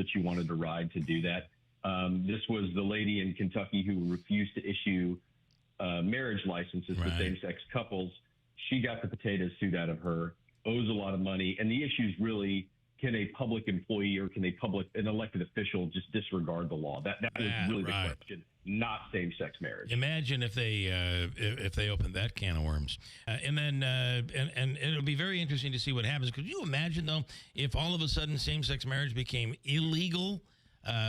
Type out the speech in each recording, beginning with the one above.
that you wanted to ride to do that. This was the lady in Kentucky who refused to issue marriage licenses to same-sex couples. She got the potato suit out of her, owes a lot of money. And the issue is really, can a public employee or can an elected official just disregard the law? That was really the question, not same-sex marriage. Imagine if they opened that can of worms. And then and it'll be very interesting to see what happens. Could you imagine, though, if all of a sudden same-sex marriage became illegal?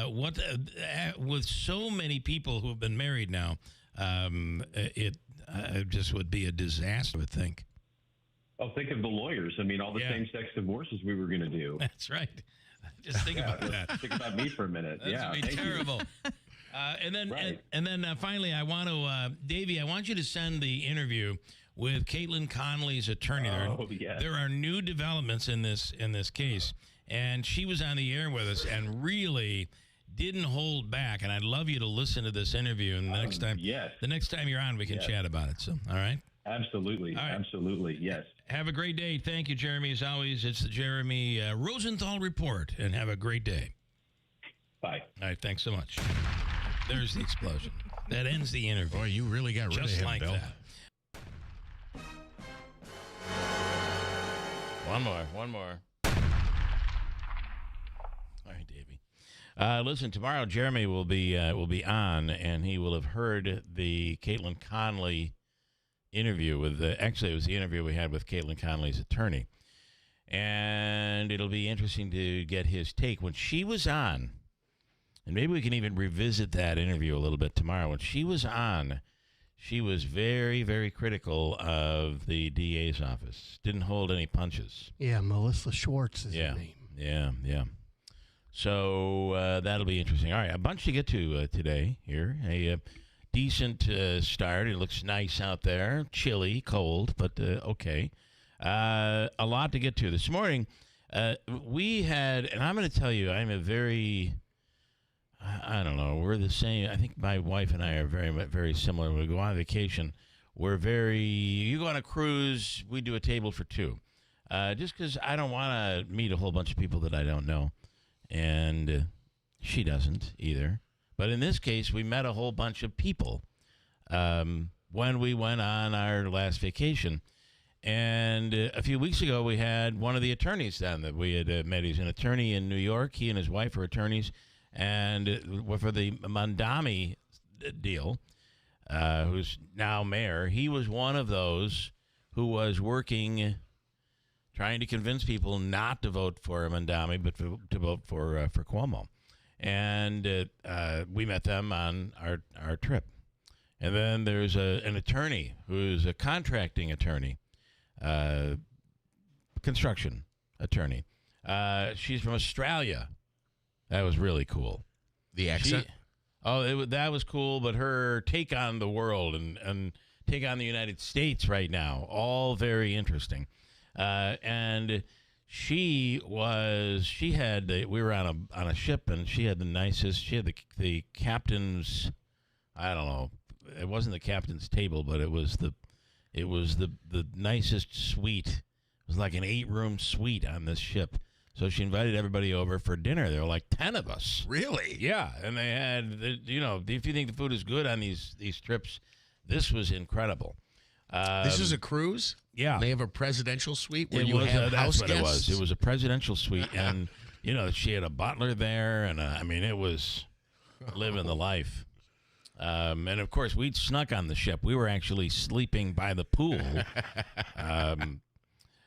With so many people who have been married now, it just would be a disaster, I would think. Oh, think of the lawyers. I mean, all the same-sex divorces we were going to do. That's right. Just think about that. Think about me for a minute. That would be terrible. And then finally, I want to, Davey, I want you to send the interview with Caitlin Conley's attorney. There are new developments in this case, and she was on the air with us and really didn't hold back. And I'd love you to listen to this interview. And the next time you're on, we can chat about it. So, all right. Absolutely. All right. Absolutely. Yes. Have a great day. Thank you, Jeremy. As always, it's the Jeremy Rosenthal Report, and have a great day. Bye. All right. Thanks so much. There's the explosion. That ends the interview. Boy, you really got rid of him, just like Bill. that. One more. All right, Davey. Listen, tomorrow Jeremy will be on, and he will have heard the Caitlin Conley interview with actually it was the interview we had with Caitlin Conley's attorney, and it'll be interesting to get his take when she was on, and maybe we can even revisit that interview a little bit tomorrow. When she was on, she was very, very critical of the DA's office. Didn't hold any punches. Yeah, Melissa Schwartz is her name. Yeah. So that'll be interesting. All right, a bunch to get to today here. A decent start. It looks nice out there. Chilly, cold, but okay. A lot to get to. This morning, we had, and I'm going to tell you, I'm a very, I don't know, we're the same. I think my wife and I are very, very similar. When we go on vacation, you go on a cruise, we do a table for two. Just because I don't want to meet a whole bunch of people that I don't know. And she doesn't either. But in this case, we met a whole bunch of people when we went on our last vacation. And a few weeks ago, we had one of the attorneys down that we had met. He's an attorney in New York. He and his wife are attorneys. And for the Mandami deal, who's now mayor, he was one of those who was working, trying to convince people not to vote for Mandami, but to vote for Cuomo. And we met them on our trip. And then there's an attorney who's a contracting attorney, construction attorney. She's from Australia. That was really cool. The accent? That was cool, but her take on the world and take on the United States right now, all very interesting. And we were on a ship, and she had the captain's, I don't know, it wasn't the captain's table, but it was the nicest suite. It was like an 8-room suite on this ship. So she invited everybody over for dinner. There were like 10 of us. Really? Yeah, and they had, if you think the food is good on these trips, this was incredible. This is a cruise? Yeah. They have a presidential suite where you have house that's guests? What it was. It was a presidential suite, and, she had a butler there, and, it was living the life. And, of course, we'd snuck on the ship. We were actually sleeping by the pool.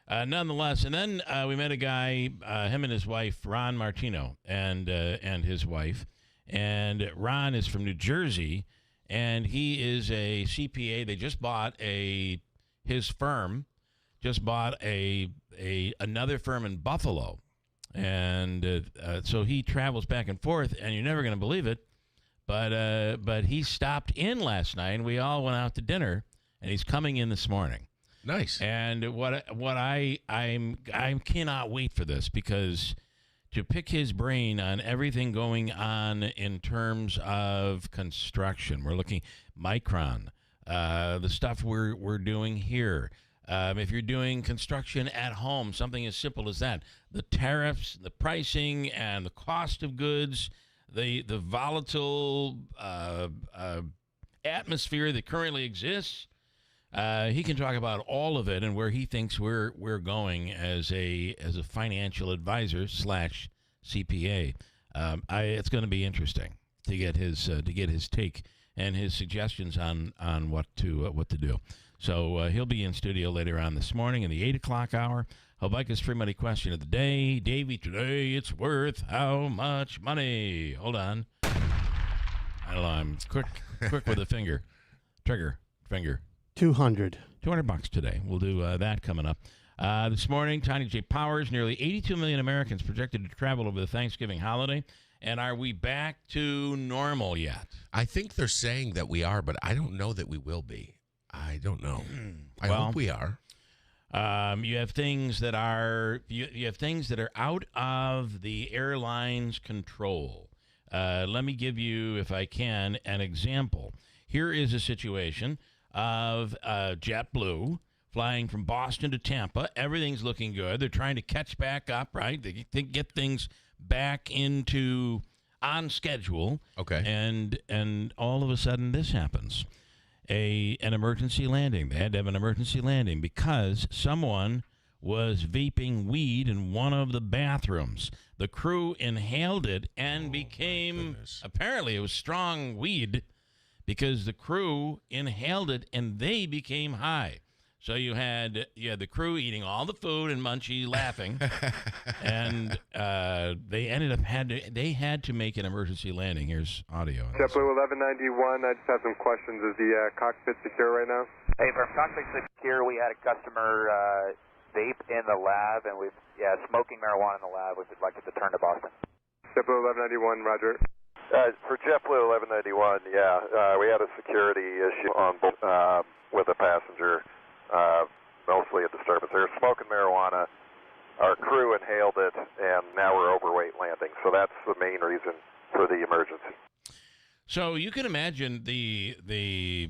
Nonetheless, and then we met a guy, him and his wife, Ron Martino, and his wife. And Ron is from New Jersey, and he is a CPA. They just bought his firm just bought another firm in Buffalo, and so he travels back and forth. And you're never going to believe it, but he stopped in last night, and we all went out to dinner. And he's coming in this morning. Nice. And I cannot wait for this, because to pick his brain on everything going on in terms of construction. We're looking Micron, the stuff we're doing here, If you're doing construction at home, something as simple as that, the tariffs, the pricing, and the cost of goods, the volatile atmosphere that currently exists, he can talk about all of it and where he thinks we're going as a financial advisor / CPA. It's going to be interesting to get his take and his suggestions on what to do. So he'll be in studio later on this morning in the 8 o'clock hour. He'll like his free money question of the day. Davey, today it's worth how much money? Hold on. I don't know. I'm quick with a finger. Trigger. Finger. 200. $200 today. We'll do that coming up. This morning, Tiny J Powers, nearly 82 million Americans projected to travel over the Thanksgiving holiday. And are we back to normal yet? I think they're saying that we are, but I don't know that we will be. I don't know. I hope we are. You have things that are out of the airline's control. Let me give you, if I can, an example. Here is a situation of JetBlue flying from Boston to Tampa. Everything's looking good. They're trying to catch back up, right? They get things back into on schedule. Okay. And all of a sudden this happens. An emergency landing. They had to have an emergency landing because someone was vaping weed in one of the bathrooms. The crew inhaled it and became, apparently it was strong weed, because the crew inhaled it and they became high. So you had the crew eating all the food and Munchie laughing, and they ended up had to make an emergency landing. Here's audio. JetBlue 1191. I just have some questions. Is the cockpit secure right now? Hey, from cockpit secure, we had a customer vape in the lab, and smoking marijuana in the lab. We'd like it to turn to Boston. JetBlue 1191. Roger. For JetBlue 1191, we had a security issue on with a passenger. Mostly a disturbance. They were smoking marijuana. Our crew inhaled it, and now we're overweight landing. So that's the main reason for the emergency. So you can imagine the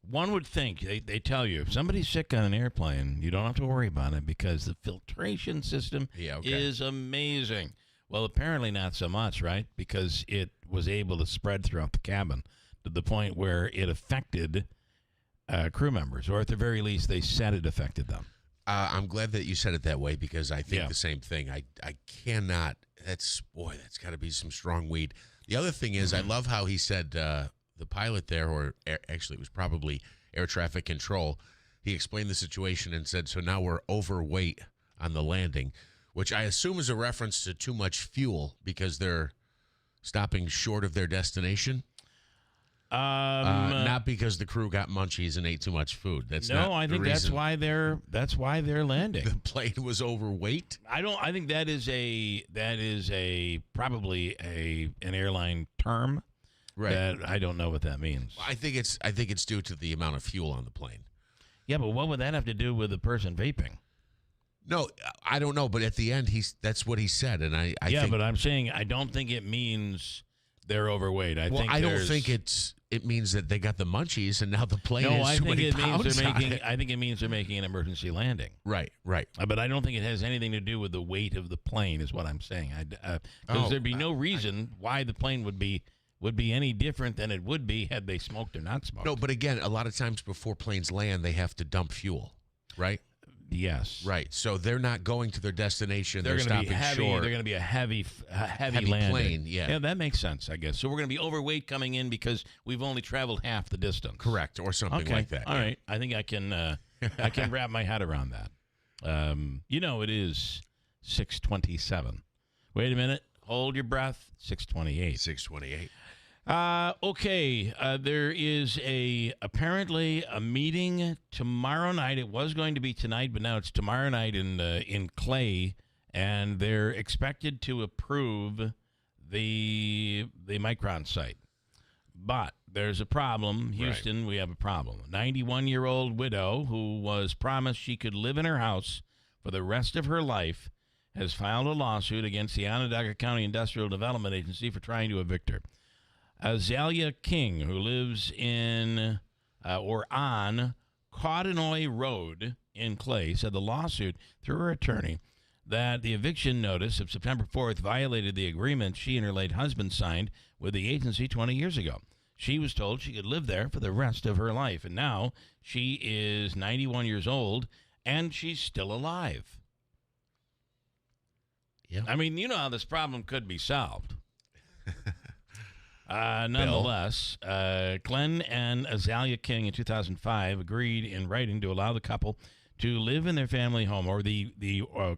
one would think, they tell you, if somebody's sick on an airplane, you don't have to worry about it because the filtration system is amazing. Well, apparently not so much, right? Because it was able to spread throughout the cabin to the point where it affected crew members, or at the very least, they said it affected them. I'm glad that you said it that way because I think the same thing. I cannot. That's got to be some strong weed. The other thing is, I love how he said the pilot there, or actually it was probably air traffic control. He explained the situation and said, so now we're overweight on the landing, which I assume is a reference to too much fuel because they're stopping short of their destination. Not because the crew got munchies and ate too much food. That's not I think the that's reason. why they're landing. The plane was overweight. I think that is probably an airline term. Right. That I don't know what that means. I think it's due to the amount of fuel on the plane. Yeah, but what would that have to do with the person vaping? No, I don't know. But at the end, that's what he said, and I think, but I'm saying I don't think it means they're overweight. I don't think it means that they got the munchies and now the plane is too many pounds on it. I think it means they're making an emergency landing. Right. But I don't think it has anything to do with the weight of the plane, is what I'm saying. Because there'd be no reason why the plane would be any different than it would be had they smoked or not smoked. No, but again, a lot of times before planes land, they have to dump fuel, right? Yes. Right. So they're not going to their destination. They're going to be stopping heavy. short. They're going to be a heavy landing. Plane. Yeah, that makes sense, I guess. So we're going to be overweight coming in because we've only traveled half the distance. Correct, or something like that. All right. I think I can wrap my head around that. It is 6:27. Wait a minute. Hold your breath. 6:28. 6:28. Okay, there is apparently a meeting tomorrow night. It was going to be tonight, but now it's tomorrow night in Clay, and they're expected to approve the Micron site. But there's a problem. Houston, we have a problem. A 91-year-old widow who was promised she could live in her house for the rest of her life has filed a lawsuit against the Onondaga County Industrial Development Agency for trying to evict her. Azalea King, who lives in or on Cotinoy Road in Clay said the lawsuit through her attorney that the eviction notice of September 4th violated the agreement she and her late husband signed with the agency 20 years ago. She was told she could live there for the rest of her life, and now she is 91 years old, and she's still alive. Yeah. I mean, you know how this problem could be solved. Nonetheless, Glenn and Azalea King in 2005 agreed in writing to allow the couple to live in their family home, or the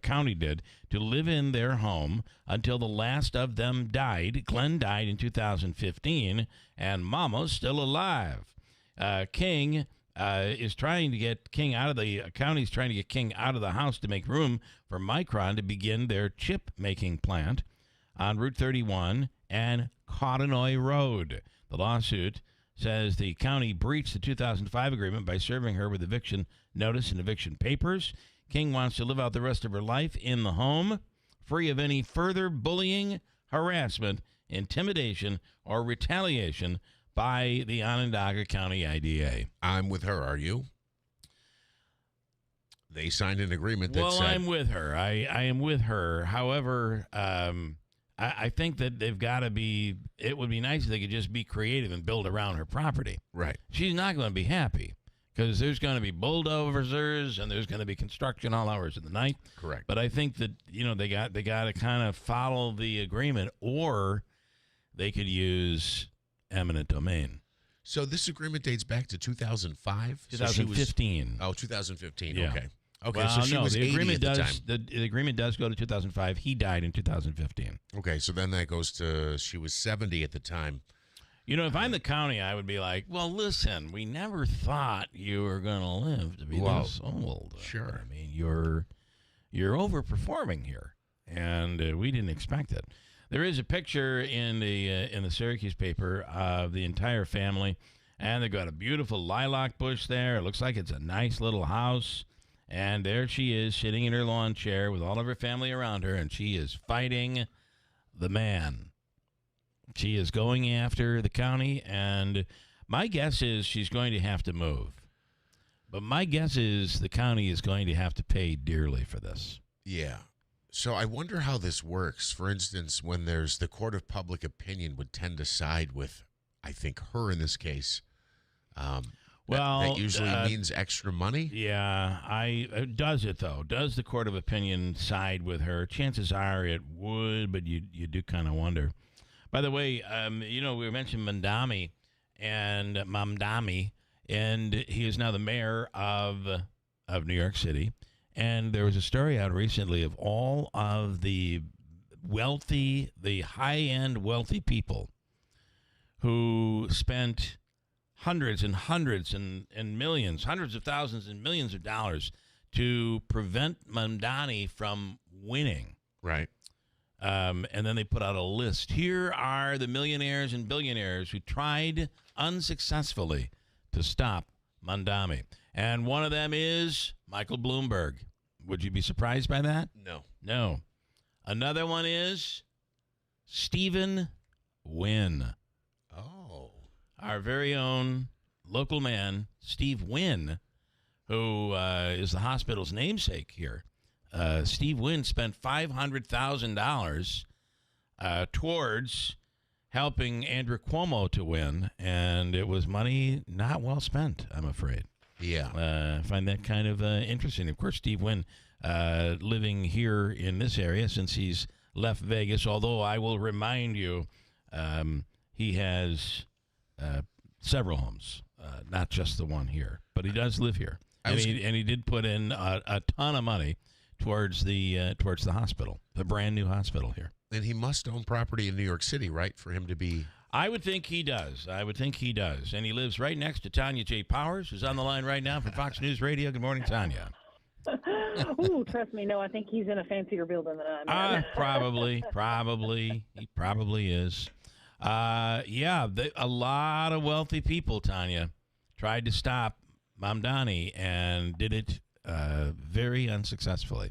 county did, to live in their home until the last of them died. Glenn died in 2015, and Mama's still alive. King is trying to get King out of the county's trying to get King out of the house to make room for Micron to begin their chip-making plant on Route 31 and Cotinoy Road. The lawsuit says the county breached the 2005 agreement by serving her with eviction notice and eviction papers. King wants to live out the rest of her life in the home, free of any further bullying, harassment, intimidation, or retaliation by the Onondaga County IDA. I'm with her. Are you? They signed an agreement that said... Well, I'm with her. I am with her. However, I think that they've got to be... It would be nice if they could just be creative and build around her property. Right. She's not going to be happy because there's going to be bulldozers and there's going to be construction all hours of the night. Correct. But I think that, they got to kind of follow the agreement, or they could use eminent domain. So this agreement dates back to 2005? 2015. 2015. Yeah. Okay. Okay, Well, so she was the 80 agreement at the does. time. The agreement does go to 2005. He died in 2015. Okay, so then that goes to she was 70 at the time. If I'm the county, I would be like, well, listen, we never thought you were going to live to be this old. Sure. I mean, you're overperforming here, and we didn't expect it. There is a picture in the Syracuse paper of the entire family, and they've got a beautiful lilac bush there. It looks like it's a nice little house. And there she is, sitting in her lawn chair with all of her family around her, and she is fighting the man. She is going after the county, and my guess is she's going to have to move. But my guess is the county is going to have to pay dearly for this. Yeah. So I wonder how this works. For instance, when there's the court of public opinion would tend to side with, I think, her in this case. That usually means extra money? Yeah, does it, though? Does the court of opinion side with her? Chances are it would, but you do kind of wonder. By the way, we mentioned Mamdani, and he is now the mayor of New York City. And there was a story out recently of all of the high-end wealthy people who spent hundreds and hundreds and millions, hundreds of thousands and millions of dollars to prevent Mamdani from winning. Right. And then they put out a list. Here are the millionaires and billionaires who tried unsuccessfully to stop Mamdani. And one of them is Michael Bloomberg. Would you be surprised by that? No. Another one is Stephen Wynn. Oh. Our very own local man, Steve Wynn, who is the hospital's namesake here. Steve Wynn spent $500,000 towards helping Andrew Cuomo to win, and it was money not well spent, I'm afraid. Yeah. I find that kind of interesting. Of course, Steve Wynn living here in this area since he's left Vegas, although I will remind you he has several homes, not just the one here, but he does live here. And he did put in a ton of money towards the hospital, the brand new hospital here. And he must own property in New York City, right, for him to be... I would think he does. And he lives right next to Tanya J. Powers, who's on the line right now from Fox News Radio. Good morning, Tanya. Ooh, trust me, no, I think he's in a fancier building than I'm in. Probably. He probably is. A lot of wealthy people, Tanya, tried to stop Mamdani and did it very unsuccessfully.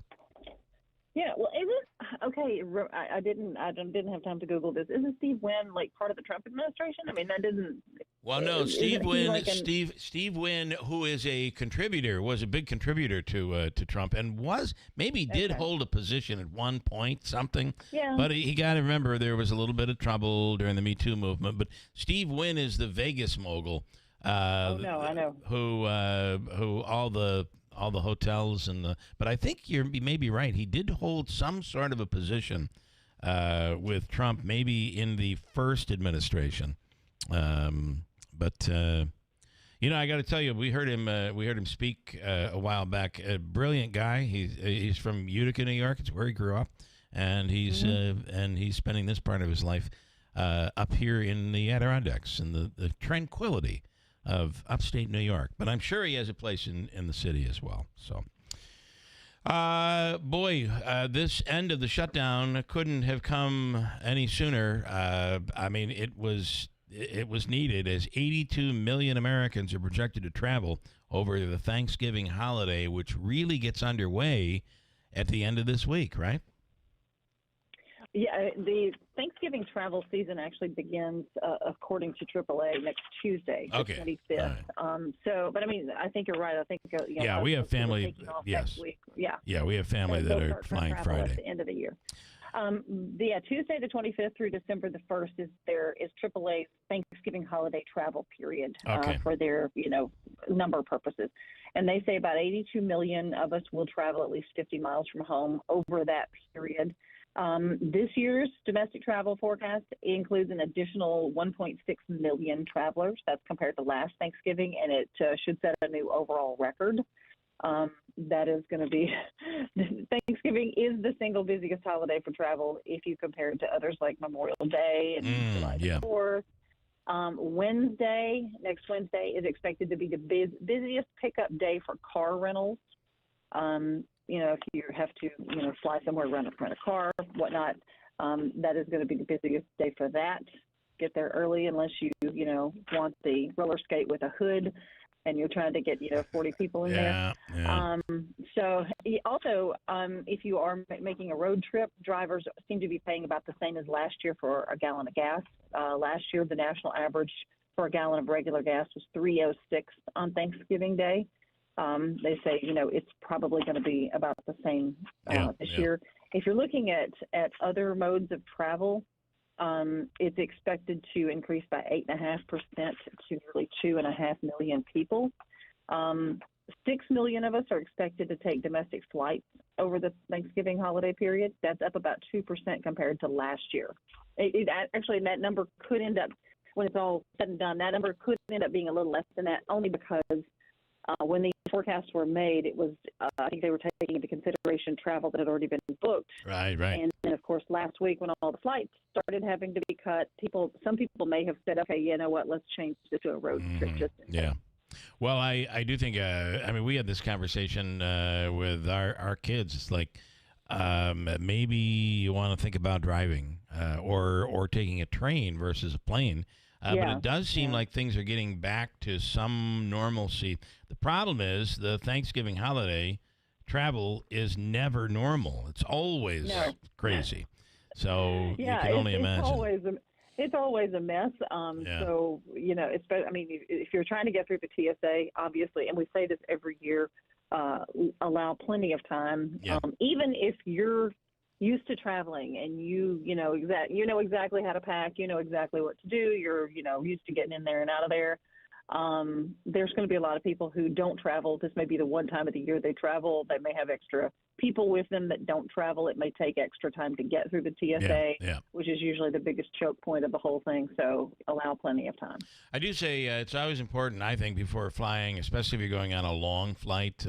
Yeah, well, is it okay? I didn't have time to Google this. Isn't Steve Wynn like part of the Trump administration? I mean, that doesn't Well, no, Steve Wynn, Steve Wynn, who is a contributor, was a big contributor to Trump, and did hold a position at one point, something. Yeah. But he got to remember there was a little bit of trouble during the Me Too movement. But Steve Wynn is the Vegas mogul. I know. Who all the hotels but I think you may be right. He did hold some sort of a position with Trump, maybe in the first administration. But I got to tell you, we heard him speak a while back. A brilliant guy. He's from Utica, New York. It's where he grew up, and he's spending this part of his life up here in the Adirondacks and the tranquility of upstate New York. But I'm sure he has a place in the city as well. So, this end of the shutdown couldn't have come any sooner. I mean, it was needed, as 82 million Americans are projected to travel over the Thanksgiving holiday, which really gets underway at the end of this week, right? Yeah, the Thanksgiving travel season actually begins, according to AAA, next Tuesday, the 25th. Right. But I mean, I think you're right. I think we have family. Yes. Yeah, we have family that are flying Friday at the end of the year. Tuesday the 25th through December the 1st is AAA's Thanksgiving holiday travel period for their number purposes, and they say about 82 million of us will travel at least 50 miles from home over that period. This year's domestic travel forecast includes an additional 1.6 million travelers. That's compared to last Thanksgiving, and it should set a new overall record. That is going to be Thanksgiving is the single busiest holiday for travel if you compare it to others like Memorial Day and July 4th. Next Wednesday is expected to be the busiest pickup day for car rentals. If you have to, fly somewhere, rent a car, whatnot, that is going to be the busiest day for that. Get there early unless you want the roller skate with a hood and you're trying to get, 40 people in there. Yeah. So also, if you are making a road trip, drivers seem to be paying about the same as last year for a gallon of gas. Last year, the national average for a gallon of regular gas was $3.06 on Thanksgiving Day. They say, it's probably going to be about the same this year. If you're looking at other modes of travel, it's expected to increase by 8.5% to nearly 2.5 million people. 6 million of us are expected to take domestic flights over the Thanksgiving holiday period. That's up about 2% compared to last year. Actually, that number could end up, when it's all said and done, that number could end up being a little less than that, only because when these forecasts were made, it was I think they were taking into consideration travel that had already been booked. Right. And then, of course, last week when all the flights started having to be cut, some people may have said, okay, you know what, let's change this to a road trip. Yeah. Well, I do think, we had this conversation with our kids. It's like maybe you want to think about driving or taking a train versus a plane. But it does seem like things are getting back to some normalcy. The problem is the Thanksgiving holiday travel is never normal. It's always crazy. So you can only imagine. It's always a mess. So, if you're trying to get through the TSA, obviously, and we say this every year, allow plenty of time. Yeah. Even if you're used to traveling and you know exactly how to pack, you know exactly what to do, you're used to getting in there and out of there. There's going to be a lot of people who don't travel. This may be the one time of the year they travel. They may have extra people with them that don't travel. It may take extra time to get through the TSA, which is usually the biggest choke point of the whole thing. So allow plenty of time. I do say it's always important, I think, before flying, especially if you're going on a long flight,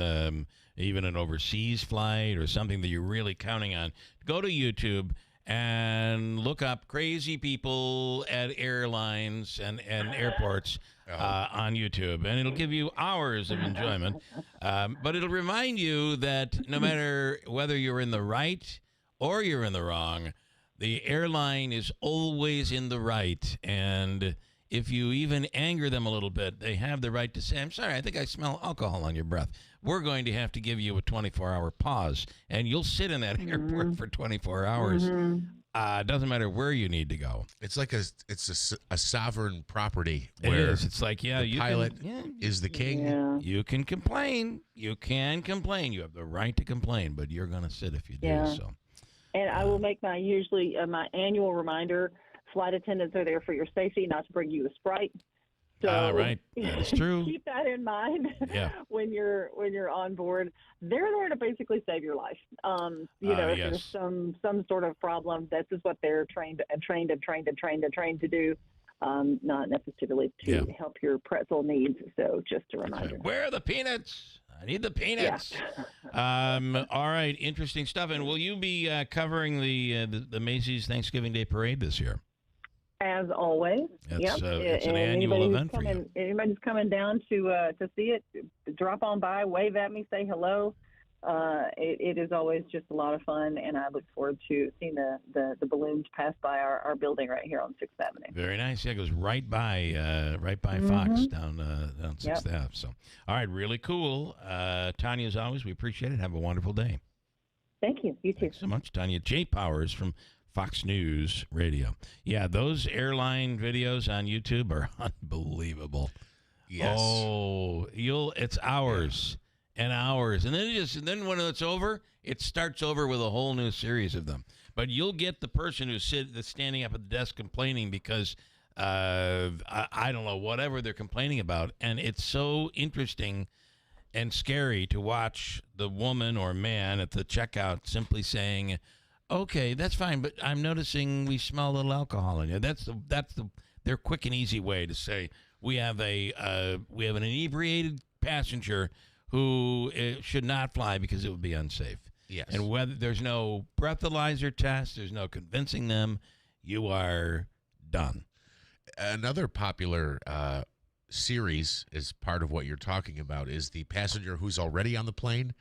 even an overseas flight or something that you're really counting on, go to YouTube and look up crazy people at airlines and airports on YouTube, and it'll give you hours of enjoyment. But it'll remind you that no matter whether you're in the right or you're in the wrong, the airline is always in the right. And if you even anger them a little bit, they have the right to say, I'm sorry, I think I smell alcohol on your breath. We're going to have to give you a 24-hour pause. And you'll sit in that airport for 24 hours. Doesn't matter where you need to go. It's like a sovereign property It where is. It's like, the pilot is the king. Yeah. You can complain. You can complain. You have the right to complain, but you're going to sit if you do. Yeah. So. And I will make my annual reminder. Flight attendants are there for your safety, not to bring you a Sprite. So right, that is true. Keep that in mind when you're on board. They're there to basically save your life. If there's some sort of problem, this is what they're trained to do. Not necessarily to help your pretzel needs. So just a reminder. Where are the peanuts? I need the peanuts. Yeah. All right, interesting stuff. And will you be covering the Macy's Thanksgiving Day Parade this year? As always. It's an annual event for you. Anybody's coming down to see it, drop on by, wave at me, say hello. It is always just a lot of fun, and I look forward to seeing the balloons pass by our building right here on 6th Avenue. Very nice. Yeah, it goes right by Fox down 6th Ave. So, all right, really cool. Tanya, as always, we appreciate it. Have a wonderful day. Thank you. You too. Thanks so much, Tanya. Jay Powers from Fox News Radio. Yeah, those airline videos on YouTube are unbelievable. Yes. Oh, it's hours and hours, and then when it's over, it starts over with a whole new series of them. But you'll get the person that's standing up at the desk complaining because I don't know, whatever they're complaining about, and it's so interesting and scary to watch the woman or man at the checkout simply saying, "Okay, that's fine, but I'm noticing we smell a little alcohol in here." That's their quick and easy way to say we have an inebriated passenger who should not fly because it would be unsafe. Yes. And whether there's no breathalyzer test, there's no convincing them, you are done. Another popular series is part of what you're talking about is the passenger who's already on the plane.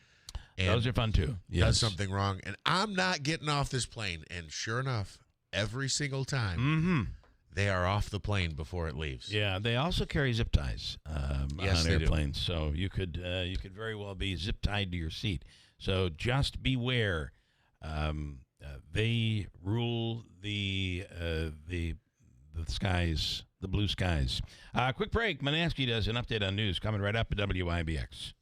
And those are fun too. Yes. Does something wrong, and I'm not getting off this plane. And sure enough, every single time, they are off the plane before it leaves. Yeah, they also carry zip ties on airplanes, so you could very well be zip tied to your seat. So just beware. They rule the skies, the blue skies. Quick break. Manansky does an update on news coming right up at WIBX.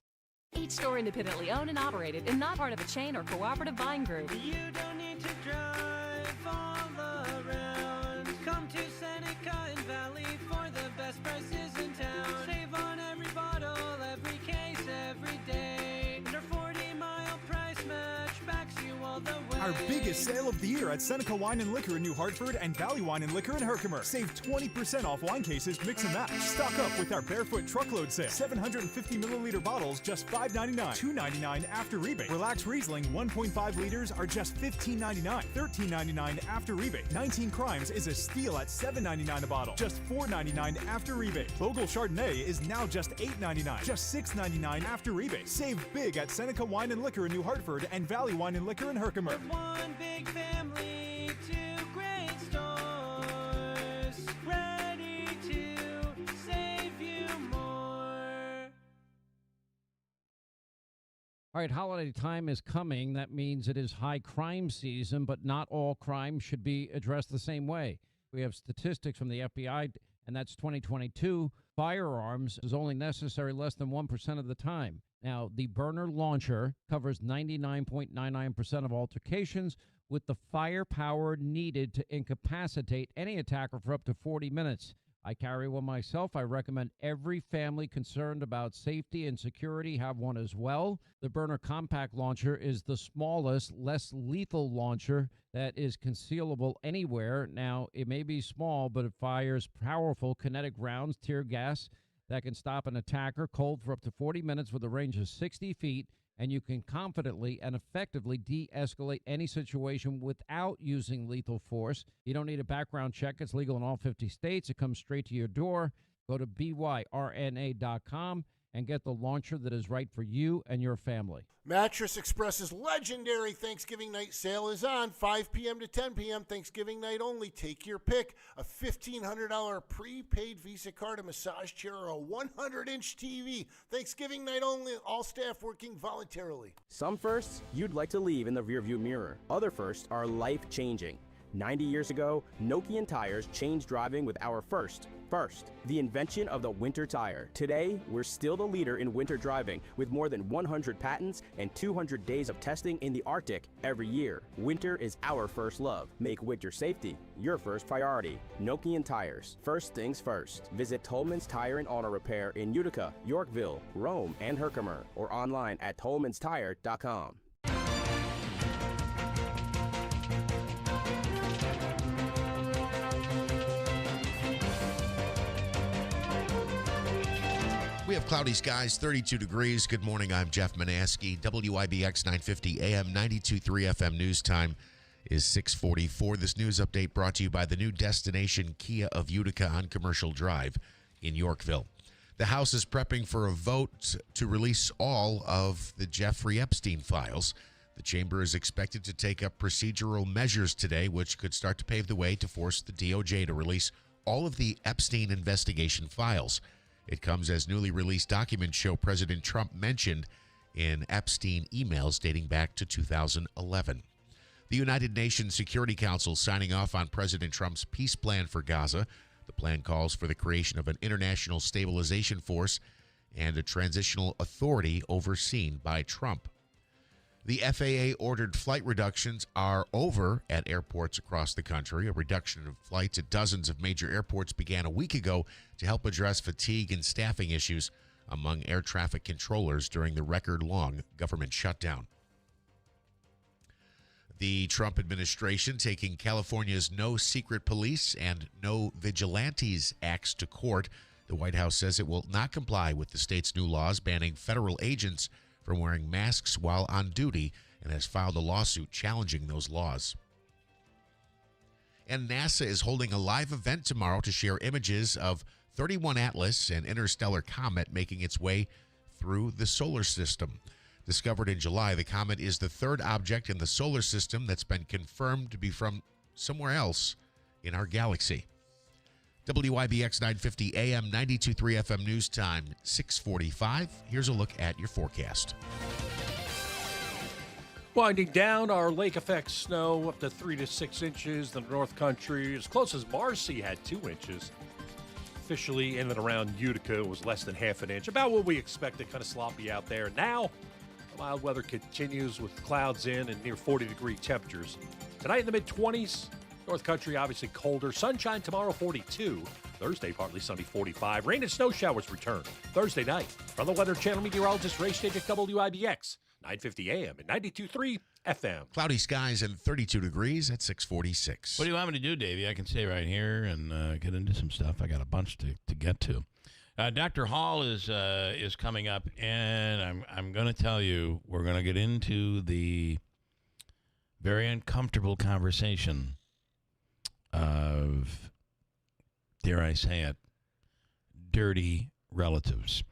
Each store independently owned and operated and not part of a chain or cooperative buying group. You don't need to drive all around. Come to Seneca and Valley for the best prices in town. Save on every bottle, every case, every day. And our 40-mile price match backs you all the way. Our biggest sale of the year at Seneca Wine and Liquor in New Hartford and Valley Wine and Liquor in Herkimer. Save 20% off wine cases, mix and match. Stock up with our Barefoot Truckload Sale. 750 milliliter bottles, just $5.99. $2.99 after rebate. Relax Riesling 1.5 liters are just $15.99. $13.99 after rebate. 19 Crimes is a steal at $7.99 a bottle. Just $4.99 after rebate. Bogle Chardonnay is now just $8.99. Just $6.99 after rebate. Save big at Seneca Wine and Liquor in New Hartford and Valley Wine and Liquor in Herkimer. One big family, two great stores, ready to save you more. All right, holiday time is coming. That means it is high crime season, but not all crime should be addressed the same way. We have statistics from the FBI, and that's 2022. Firearms is only necessary less than 1% of the time. Now, the burner launcher covers 99.99% of altercations with the firepower needed to incapacitate any attacker for up to 40 minutes. I carry one myself. I recommend every family concerned about safety and security have one as well. The burner compact launcher is the smallest, less lethal launcher that is concealable anywhere. Now, it may be small, but it fires powerful kinetic rounds, tear gas, that can stop an attacker cold for up to 40 minutes with a range of 60 feet, and you can confidently and effectively de-escalate any situation without using lethal force. You don't need a background check. It's legal in all 50 states. It comes straight to your door. Go to byrna.com and get the launcher that is right for you and your family. Mattress Express's legendary Thanksgiving night sale is on 5 p.m. to 10 p.m. Thanksgiving night only. Take your pick. A $1,500 prepaid Visa card, a massage chair, or a 100-inch TV. Thanksgiving night only. All staff working voluntarily. Some firsts you'd like to leave in the rearview mirror. Other firsts are life-changing. 90 years ago, Nokian tires changed driving with our first, the invention of the winter tire. Today, we're still the leader in winter driving with more than 100 patents and 200 days of testing in the Arctic every year. Winter is our first love. Make winter safety your first priority. Nokian tires. First things first. Visit Tolman's Tire and Auto Repair in Utica, Yorkville, Rome, and Herkimer, or online at tolmanstire.com. We have cloudy skies, 32 degrees. Good morning. I'm Jeff Manaski. WIBX 950 AM 92.3 FM news time is 6:44. This news update brought to you by the new destination Kia of Utica on Commercial Drive in Yorkville. The House is prepping for a vote to release all of the Jeffrey Epstein files. The chamber is expected to take up procedural measures today, which could start to pave the way to force the DOJ to release all of the Epstein investigation files. It comes as newly released documents show President Trump mentioned in Epstein emails dating back to 2011. The United Nations Security Council signing off on President Trump's peace plan for Gaza. The plan calls for the creation of an international stabilization force and a transitional authority overseen by Trump. The FAA ordered flight reductions are over at airports across the country. A reduction of flights at dozens of major airports began a week ago to help address fatigue and staffing issues among air traffic controllers during the record-long government shutdown. The Trump administration taking California's No Secret Police and No Vigilantes acts to court. The White House says it will not comply with the state's new laws banning federal agents from wearing masks while on duty and has filed a lawsuit challenging those laws. And NASA is holding a live event tomorrow to share images of 31 Atlas, an interstellar comet making its way through the solar system. Discovered in July, the comet is the third object in the solar system that's been confirmed to be from somewhere else in our galaxy. WIBX 950 AM 92.3 FM news time 6:45. Here's a look at your forecast. Winding down, our lake effect snow up to 3 to 6 inches. The North Country, as close as Marcy, had 2 inches. Officially in and around Utica, it was less than half an inch. About what we expected, kind of sloppy out there. Now, the mild weather continues with clouds in and near 40-degree temperatures. Tonight in the mid-20s. North Country, obviously colder. Sunshine tomorrow, 42. Thursday, partly sunny, 45. Rain and snow showers return Thursday night. From the Weather Channel meteorologist Ray Stage at WIBX, 950 AM and 92.3 FM. Cloudy skies and 32 degrees at 6:46. What do you want me to do, Davey? I can stay right here and get into some stuff. I got a bunch to get to. Dr. Hall is coming up, and I'm going to tell you, we're going to get into the very uncomfortable conversation of, dare I say it, dirty relatives.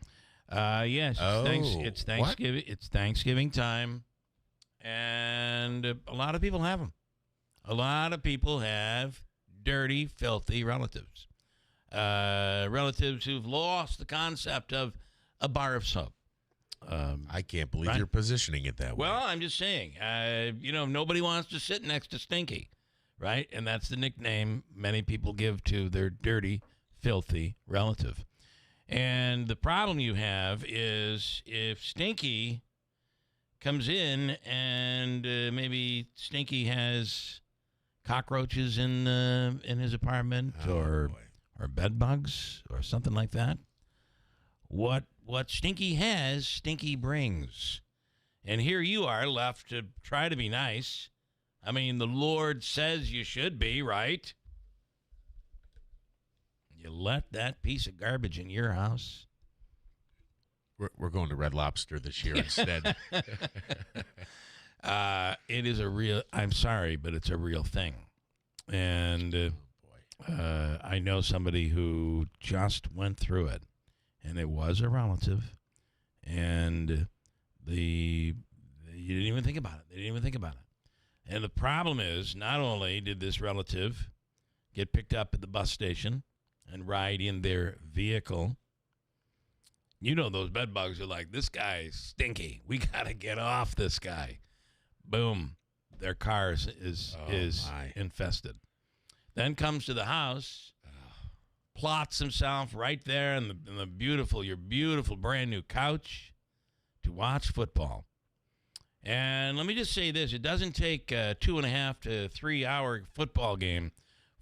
Yes, it's Thanksgiving. What? It's Thanksgiving time, and a lot of people have them. A lot of people have dirty, filthy relatives. Relatives who've lost the concept of a bar of soap. I can't believe you're positioning it that way. Well, I'm just saying, nobody wants to sit next to Stinky. Right? And that's the nickname many people give to their dirty, filthy relative. And the problem you have is if Stinky comes in and maybe Stinky has cockroaches in his apartment or bed bugs or something like that, what Stinky has, Stinky brings. And here you are left to try to be nice. I mean, the Lord says you should be, right? You let that piece of garbage in your house. We're going to Red Lobster this year instead. It is a real, I'm sorry, but it's a real thing. And I know somebody who just went through it, and it was a relative, and you didn't even think about it. They didn't even think about it. And the problem is, not only did this relative get picked up at the bus station and ride in their vehicle, those bed bugs are like, this guy's stinky. We got to get off this guy. Boom. their cars is infested. Then comes to the house, plots himself right there in your beautiful brand new couch to watch football. And let me just say this: it doesn't take a 2.5 to 3 hour football game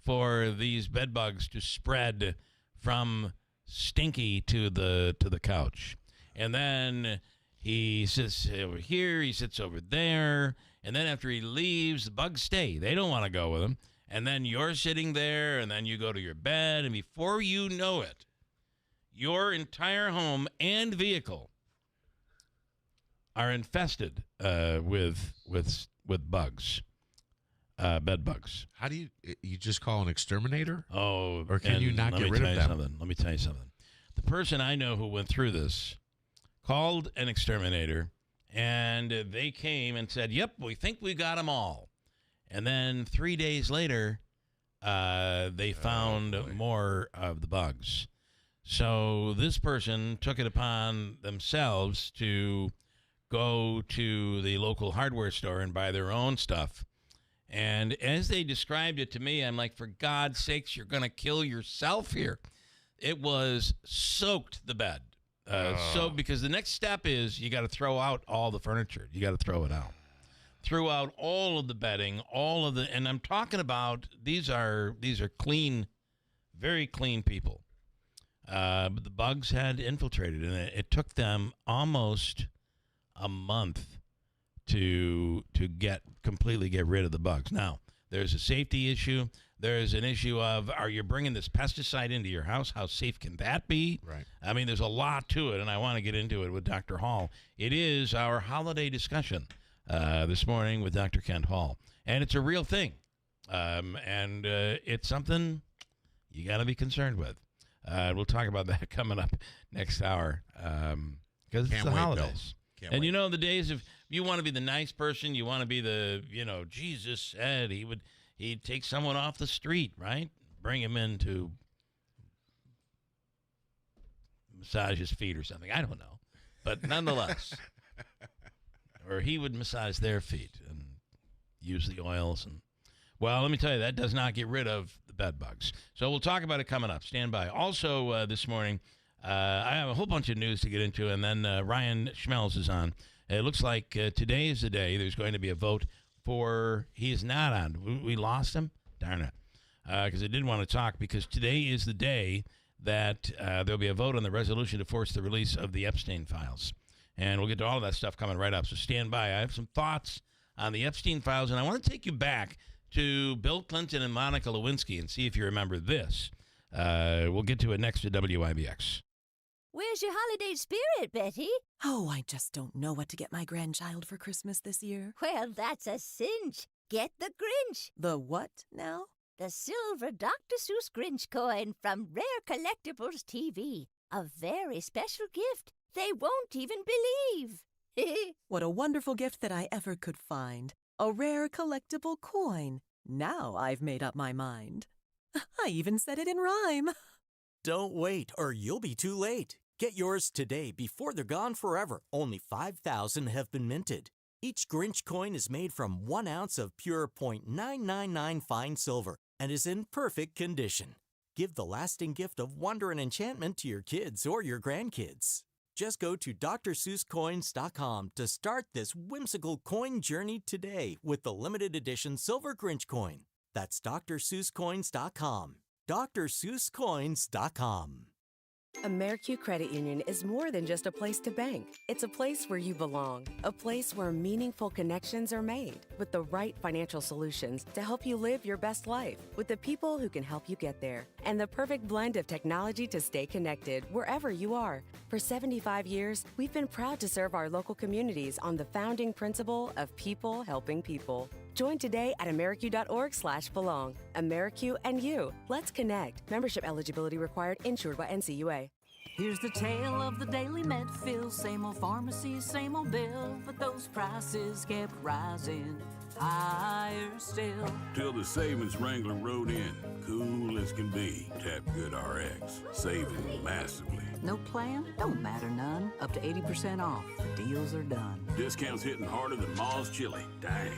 for these bed bugs to spread from Stinky to the couch. And then he sits over here, he sits over there, and then after he leaves, the bugs stay. They don't want to go with him. And then you're sitting there, and then you go to your bed, and before you know it, your entire home and vehicle are infested with bugs, bed bugs. How do you just call an exterminator? Oh, or can you not get rid of them? Let me tell you something. The person I know who went through this called an exterminator, and they came and said, "Yep, we think we got them all." And then 3 days later, they found more of the bugs. So this person took it upon themselves to go to the local hardware store and buy their own stuff. And as they described it to me, I'm like, for God's sakes, you're going to kill yourself here. It was soaked the bed. So because the next step is you got to throw out all the furniture. You got to throw it out. Threw out all of the bedding, and I'm talking about these are clean, very clean people. But the bugs had infiltrated, and it took them almost a month to completely get rid of the bugs. Now, there's a safety issue. There's an issue of, are you bringing this pesticide into your house? How safe can that be? Right. I mean, there's a lot to it, and I want to get into it with Dr. Hall. It is our holiday discussion this morning with Dr. Kent Hall, and it's a real thing, and it's something you got to be concerned with. We'll talk about that coming up next hour because it's the holidays. And you know, the days of you want to be the nice person, you want to be Jesus said he'd take someone off the street, right? Bring him in to massage his feet or something. I don't know. But nonetheless, or he would massage their feet and use the oils. And well, let me tell you, that does not get rid of the bed bugs. So we'll talk about it coming up. Stand by. Also, this morning, I have a whole bunch of news to get into, and then Ryan Schmelz is on. It looks like today is the day there's going to be a vote for, he is not on. We lost him? Darn it. Because I did want to talk, because today is the day that there'll be a vote on the resolution to force the release of the Epstein files. And we'll get to all of that stuff coming right up. So stand by. I have some thoughts on the Epstein files, and I want to take you back to Bill Clinton and Monica Lewinsky and see if you remember this. We'll get to it next to WIBX. Where's your holiday spirit, Betty? Oh, I just don't know what to get my grandchild for Christmas this year. Well, that's a cinch. Get the Grinch. The what now? The silver Dr. Seuss Grinch coin from Rare Collectibles TV. A very special gift. They won't even believe. What a wonderful gift that I ever could find. A rare collectible coin. Now I've made up my mind. I even said it in rhyme. Don't wait, or you'll be too late. Get yours today before they're gone forever. Only 5,000 have been minted. Each Grinch coin is made from 1 ounce of pure .999 fine silver and is in perfect condition. Give the lasting gift of wonder and enchantment to your kids or your grandkids. Just go to DrSeussCoins.com to start this whimsical coin journey today with the limited edition Silver Grinch coin. That's DrSeussCoins.com. DrSeussCoins.com. AmeriQ Credit Union is more than just a place to bank. It's a place where you belong, a place where meaningful connections are made with the right financial solutions to help you live your best life with the people who can help you get there and the perfect blend of technology to stay connected wherever you are. For 75 years, we've been proud to serve our local communities on the founding principle of people helping people. Join today at ameriq.org/belong. AmeriQ and you. Let's connect. Membership eligibility required. Insured by NCUA. Here's the tale of the daily med fill. Same old pharmacy, same old bill. But those prices kept rising higher still. Till the savings Wrangler rode in. Cool as can be. Tap Good RX. Saving massively. No plan? Don't matter none. Up to 80% off. The deals are done. Discounts hitting harder than Ma's chili. Dang.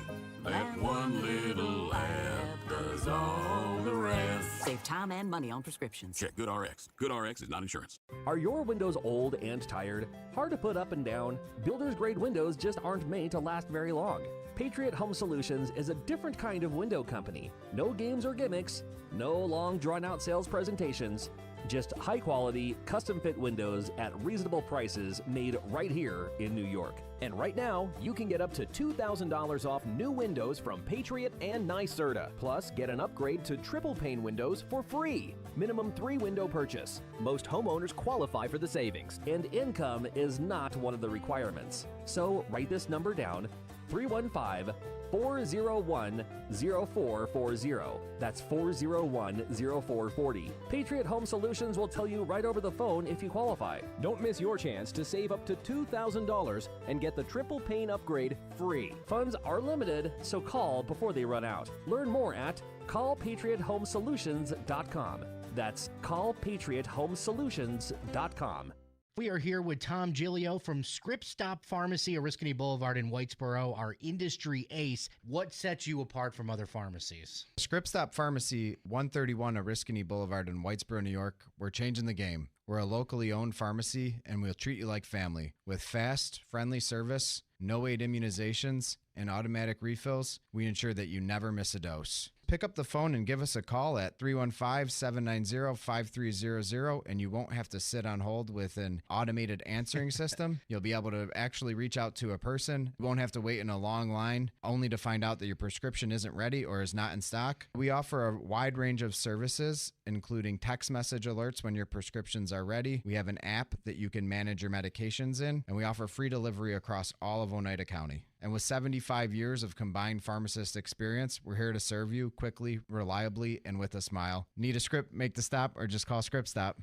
That one little app does all the rest. Save time and money on prescriptions. Check GoodRx. GoodRx is not insurance. Are your windows old and tired? Hard to put up and down? Builder's grade windows just aren't made to last very long. Patriot Home Solutions is a different kind of window company. No games or gimmicks, no long drawn-out sales presentations, just high-quality, custom-fit windows at reasonable prices made right here in New York. And right now, you can get up to $2,000 off new windows from Patriot and NYSERDA. Plus, get an upgrade to triple pane windows for free. Minimum 3-window purchase. Most homeowners qualify for the savings, and income is not one of the requirements. So write this number down, 315-401-0440. That's 401-0440. Patriot Home Solutions will tell you right over the phone if you qualify. Don't miss your chance to save up to $2,000 and get the triple pane upgrade free. Funds are limited, so call before they run out. Learn more at callpatriothomesolutions.com. That's callpatriothomesolutions.com. We are here with Tom Giglio from Script Stop Pharmacy, Oriskany Boulevard in Whitesboro, our industry ace. What sets you apart from other pharmacies? Script Stop Pharmacy, 131 Oriskany Boulevard in Whitesboro, New York. We're changing the game. We're a locally owned pharmacy, and we'll treat you like family. With fast, friendly service, no-wait immunizations, and automatic refills, we ensure that you never miss a dose. Pick up the phone and give us a call at 315-790-5300, and you won't have to sit on hold with an automated answering system. You'll be able to actually reach out to a person. You won't have to wait in a long line only to find out that your prescription isn't ready or is not in stock. We offer a wide range of services, including text message alerts when your prescriptions are ready. We have an app that you can manage your medications in, and we offer free delivery across all of Oneida County. And with 75 years of combined pharmacist experience, we're here to serve you quickly, reliably, and with a smile. Need a script, make the stop, or just call Script Stop.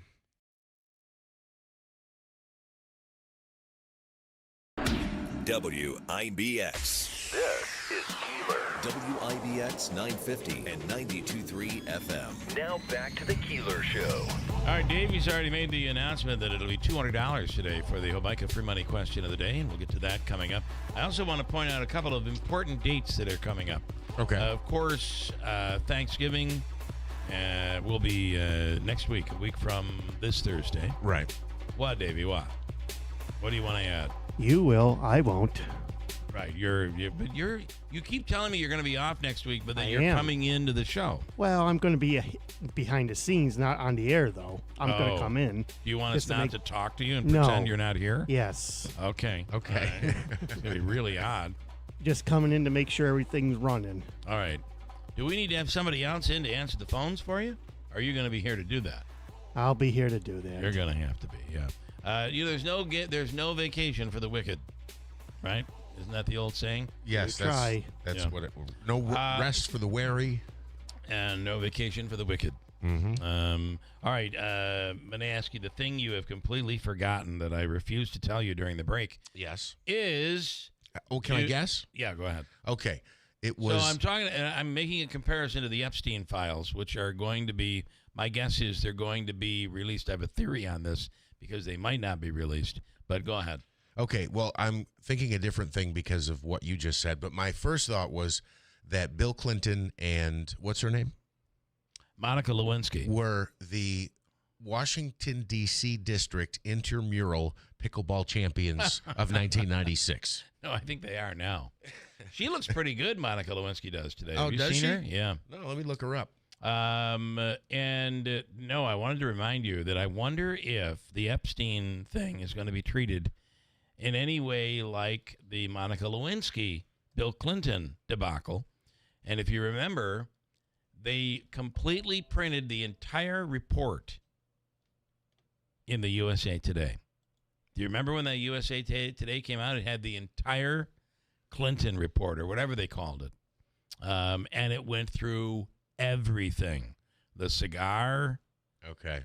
WIBX. This is Keeler. WIBX 950 and 92.3 FM. Now back to the Keeler Show. All right, Davey's already made the announcement that it'll be $200 today for the Hobica Free Money Question of the Day, and we'll get to that coming up. I also want to point out a couple of important dates that are coming up. Okay. Of course, Thanksgiving will be next week, a week from this Thursday. Right. What, Davey? What? What do you want to add? You will. I won't. Right. You keep telling me you're going to be off next week, but then you're am. coming into the show. Well, I'm going to be behind the scenes, not on the air, though. I'm going to come in. Do you want us not to talk to you and No. pretend you're not here? Yes. Okay. Okay. It's going to be really odd. Just coming in to make sure everything's running. All right. Do we need to have somebody else in to answer the phones for you? Or are you going to be here to do that? I'll be here to do that. You're going to have to be, yeah. There's no vacation for the wicked, right? Isn't that the old saying? Yes, that's what it. No rest for the wary, and no vacation for the wicked. Mm-hmm. All right, I'm going to ask you the thing you have completely forgotten that I refused to tell you during the break. Yes, is. Can I guess? Yeah, go ahead. Okay, it was. So I'm making a comparison to the Epstein files, which are going to be. My guess is they're going to be released. I have a theory on this because they might not be released. But go ahead. Okay, well, I'm thinking a different thing because of what you just said, but my first thought was that Bill Clinton and, what's her name? Monica Lewinsky. Were the Washington, D.C. district intramural pickleball champions of 1996. No, I think they are now. She looks pretty good, Monica Lewinsky does today. Oh, Have you does seen she? her? Yeah. No, let me look her up. No, I wanted to remind you that I wonder if the Epstein thing is going to be treated in any way like the Monica Lewinsky, Bill Clinton debacle. And if you remember, they completely printed the entire report in the USA Today. Do you remember when that USA Today came out? It had the entire Clinton report or whatever they called it. And it went through everything. The cigar,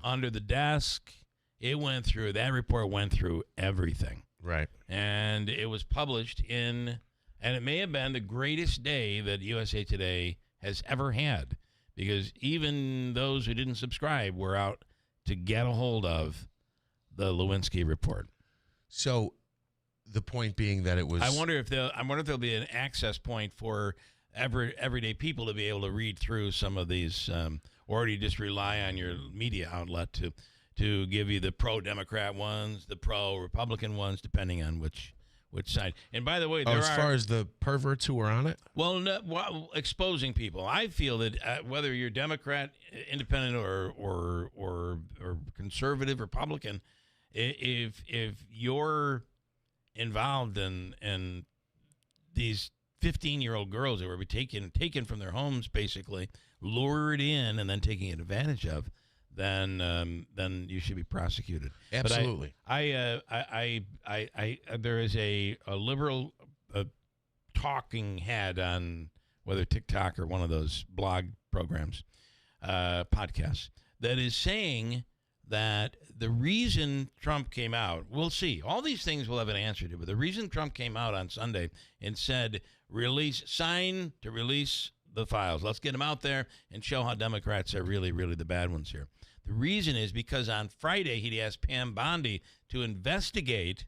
under the desk, that report went through everything. Right. And it was published and it may have been the greatest day that USA Today has ever had, because even those who didn't subscribe were out to get a hold of the Lewinsky report. So the point being that it was... I wonder if there'll be an access point for everyday people to be able to read through some of these, or do you just rely on your media outlet to give you the pro-Democrat ones, the pro-Republican ones, depending on which side? And by the way, as far as the perverts who are on it? Well, exposing people. I feel that whether you're Democrat, Independent, or conservative, Republican, if you're involved in these 15-year-old girls that were taken from their homes, basically lured in and then taking advantage of, then you should be prosecuted. Absolutely. But I there is a liberal talking head on whether TikTok or one of those blog programs, podcasts, that is saying that the reason Trump came out, we'll see. All these things will have an answer to, but the reason Trump came out on Sunday and said, sign to release the files. Let's get them out there and show how Democrats are really, really the bad ones here. The reason is because on Friday he'd asked Pam Bondi to investigate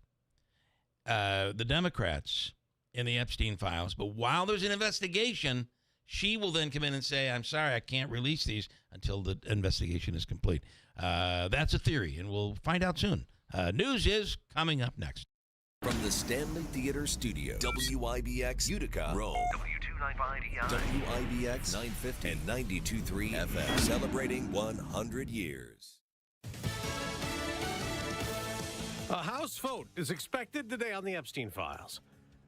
the Democrats in the Epstein files. But while there's an investigation, she will then come in and say, I'm sorry, I can't release these until the investigation is complete. That's a theory, and we'll find out soon. News is coming up next. From the Stanley Theater Studio, WIBX Utica, Rome. W295EI. WIBX 950 and 92.3 FM, celebrating 100 years. A House vote is expected today on the Epstein files.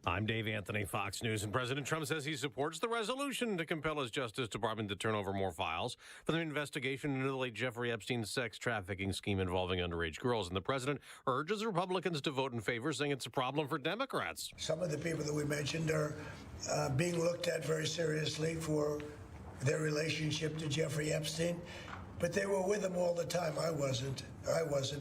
I'm Dave Anthony, Fox News, and President Trump says he supports the resolution to compel his Justice Department to turn over more files for the investigation into the late Jeffrey Epstein's sex trafficking scheme involving underage girls. And the president urges Republicans to vote in favor, saying it's a problem for Democrats. Some of the people that we mentioned are being looked at very seriously for their relationship to Jeffrey Epstein, but they were with him all the time. I wasn't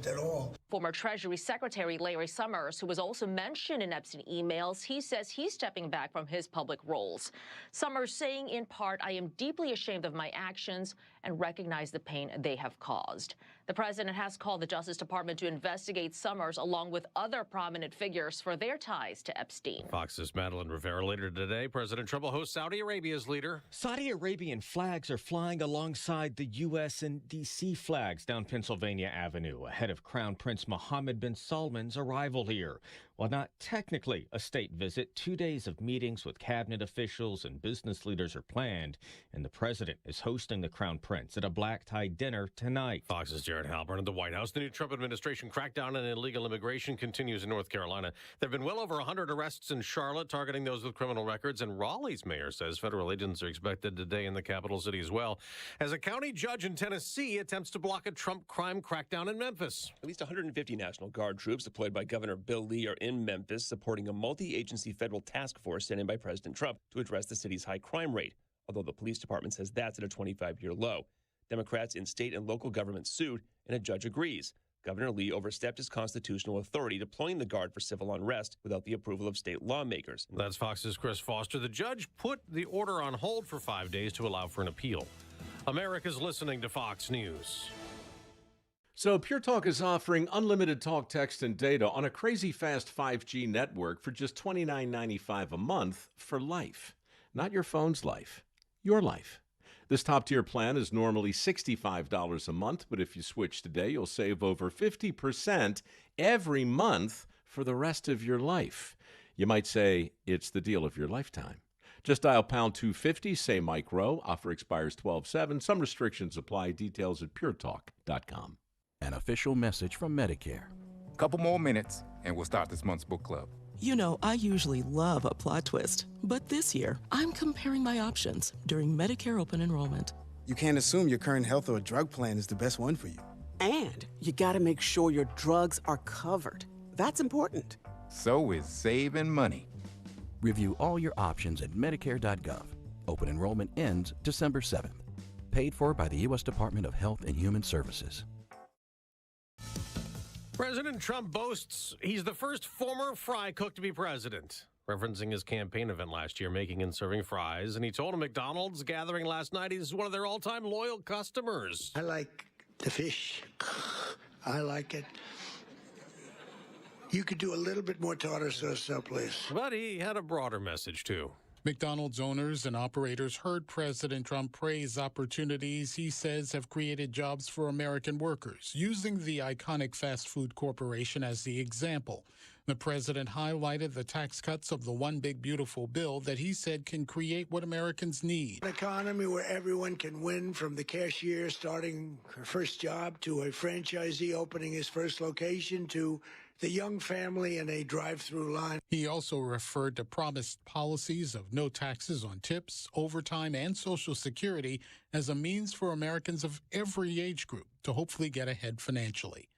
at all. Former Treasury Secretary Larry Summers, who was also mentioned in Epstein emails, he says he's stepping back from his public roles. Summers saying in part, I am deeply ashamed of my actions and recognize the pain they have caused. The president has called the Justice Department to investigate Summers along with other prominent figures for their ties to Epstein. Fox's Madeline Rivera. Later today, President Trump will host Saudi Arabia's leader. Saudi Arabian flags are flying alongside the U.S. and D.C. flags down Pennsylvania Avenue ahead of Crown Prince Mohammed bin Salman's arrival here. While not technically a state visit, 2 days of meetings with cabinet officials and business leaders are planned, and the president is hosting the Crown Prince at a black-tie dinner tonight. Fox's Jared Halpern at the White House. The new Trump administration crackdown on illegal immigration continues in North Carolina. There have been well over 100 arrests in Charlotte targeting those with criminal records, and Raleigh's mayor says federal agents are expected today in the capital city as well, as a county judge in Tennessee attempts to block a Trump crime crackdown in Memphis. At least 150 National Guard troops deployed by Governor Bill Lee are in Memphis, supporting a multi-agency federal task force sent in by President Trump to address the city's high crime rate, although the police department says that's at a 25-year low. Democrats in state and local government sued, and a judge agrees. Governor Lee overstepped his constitutional authority, deploying the Guard for civil unrest without the approval of state lawmakers. That's Fox's Chris Foster. The judge put the order on hold for 5 days to allow for an appeal. America's listening to Fox News. So Pure Talk is offering unlimited talk, text, and data on a crazy fast 5G network for just $29.95 a month for life. Not your phone's life, your life. This top-tier plan is normally $65 a month, but if you switch today, you'll save over 50% every month for the rest of your life. You might say it's the deal of your lifetime. Just dial pound 250, say Mike Rowe. Offer expires 12/7. Some restrictions apply. Details at puretalk.com. An official message from Medicare. Couple more minutes, and we'll start this month's book club. You know, I usually love a plot twist, but this year, I'm comparing my options during Medicare open enrollment. You can't assume your current health or drug plan is the best one for you. And you gotta make sure your drugs are covered. That's important. So is saving money. Review all your options at Medicare.gov. Open enrollment ends December 7th. Paid for by the U.S. Department of Health and Human Services. President Trump boasts he's the first former fry cook to be president, referencing his campaign event last year, making and serving fries. And he told a McDonald's gathering last night he's one of their all-time loyal customers. I like the fish. I like it. You could do a little bit more tartar sauce someplace. But he had a broader message, too. McDonald's owners and operators heard President Trump praise opportunities he says have created jobs for American workers, using the iconic fast food corporation as the example. The president highlighted the tax cuts of the One Big Beautiful Bill that he said can create what Americans need. An economy where everyone can win, from the cashier starting her first job to a franchisee opening his first location to the young family in a drive-through line. He also referred to promised policies of no taxes on tips, overtime, and Social Security as a means for Americans of every age group to hopefully get ahead financially.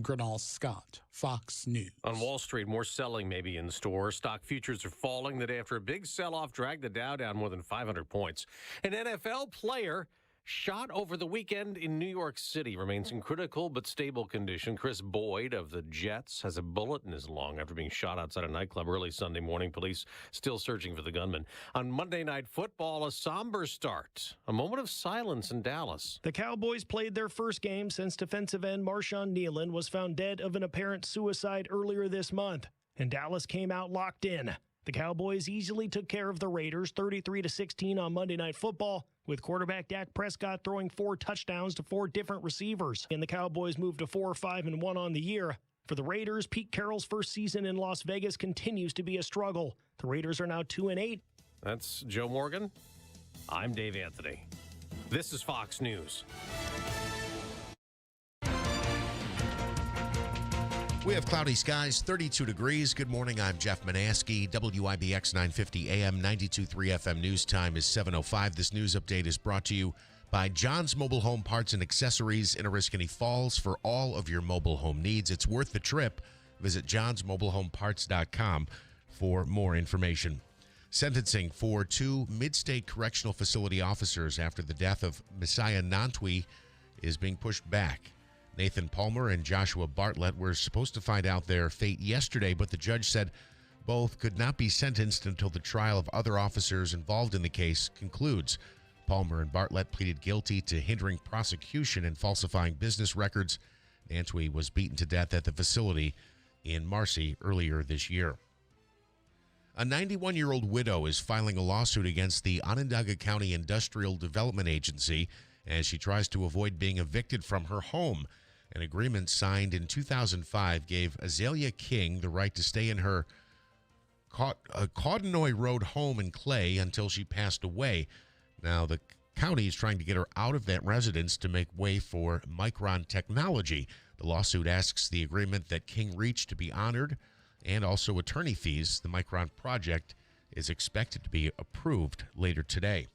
Gernal Scott, Fox News. On Wall Street, more selling may be in store. Stock futures are falling the day after a big sell-off dragged the Dow down more than 500 points. An NFL player shot over the weekend in New York City remains in critical but stable condition. Chris Boyd of the Jets has a bullet in his lung after being shot outside a nightclub early Sunday morning. Police still searching for the gunman. On Monday Night Football, a somber start. A moment of silence in Dallas. The Cowboys played their first game since defensive end Marshawn Nealon was found dead of an apparent suicide earlier this month, and Dallas came out locked in. The Cowboys easily took care of the Raiders 33-16 on Monday Night Football, with quarterback Dak Prescott throwing 4 touchdowns to 4 different receivers. And the Cowboys moved to 4-5-1 on the year. For the Raiders, Pete Carroll's first season in Las Vegas continues to be a struggle. The Raiders are now 2-8. That's Joe Morgan. I'm Dave Anthony. This is Fox News. We have cloudy skies, 32 degrees. Good morning, I'm Jeff Manaski. WIBX 950 AM, 92.3 FM news time is 7:05. This news update is brought to you by John's Mobile Home Parts and Accessories in Oriskany Falls for all of your mobile home needs. It's worth the trip. Visit johnsmobilehomeparts.com for more information. Sentencing for 2 mid-state correctional facility officers after the death of Messiah Nantwi is being pushed back. Nathan Palmer and Joshua Bartlett were supposed to find out their fate yesterday, but the judge said both could not be sentenced until the trial of other officers involved in the case concludes. Palmer and Bartlett pleaded guilty to hindering prosecution and falsifying business records. Nantwi was beaten to death at the facility in Marcy earlier this year. A 91-year-old widow is filing a lawsuit against the Onondaga County Industrial Development Agency as she tries to avoid being evicted from her home. An agreement signed in 2005 gave Azalea King the right to stay in her Cotinoy Road home in Clay until she passed away. Now, the county is trying to get her out of that residence to make way for Micron Technology. The lawsuit asks the agreement that King reached to be honored and also attorney fees. The Micron project is expected to be approved later today.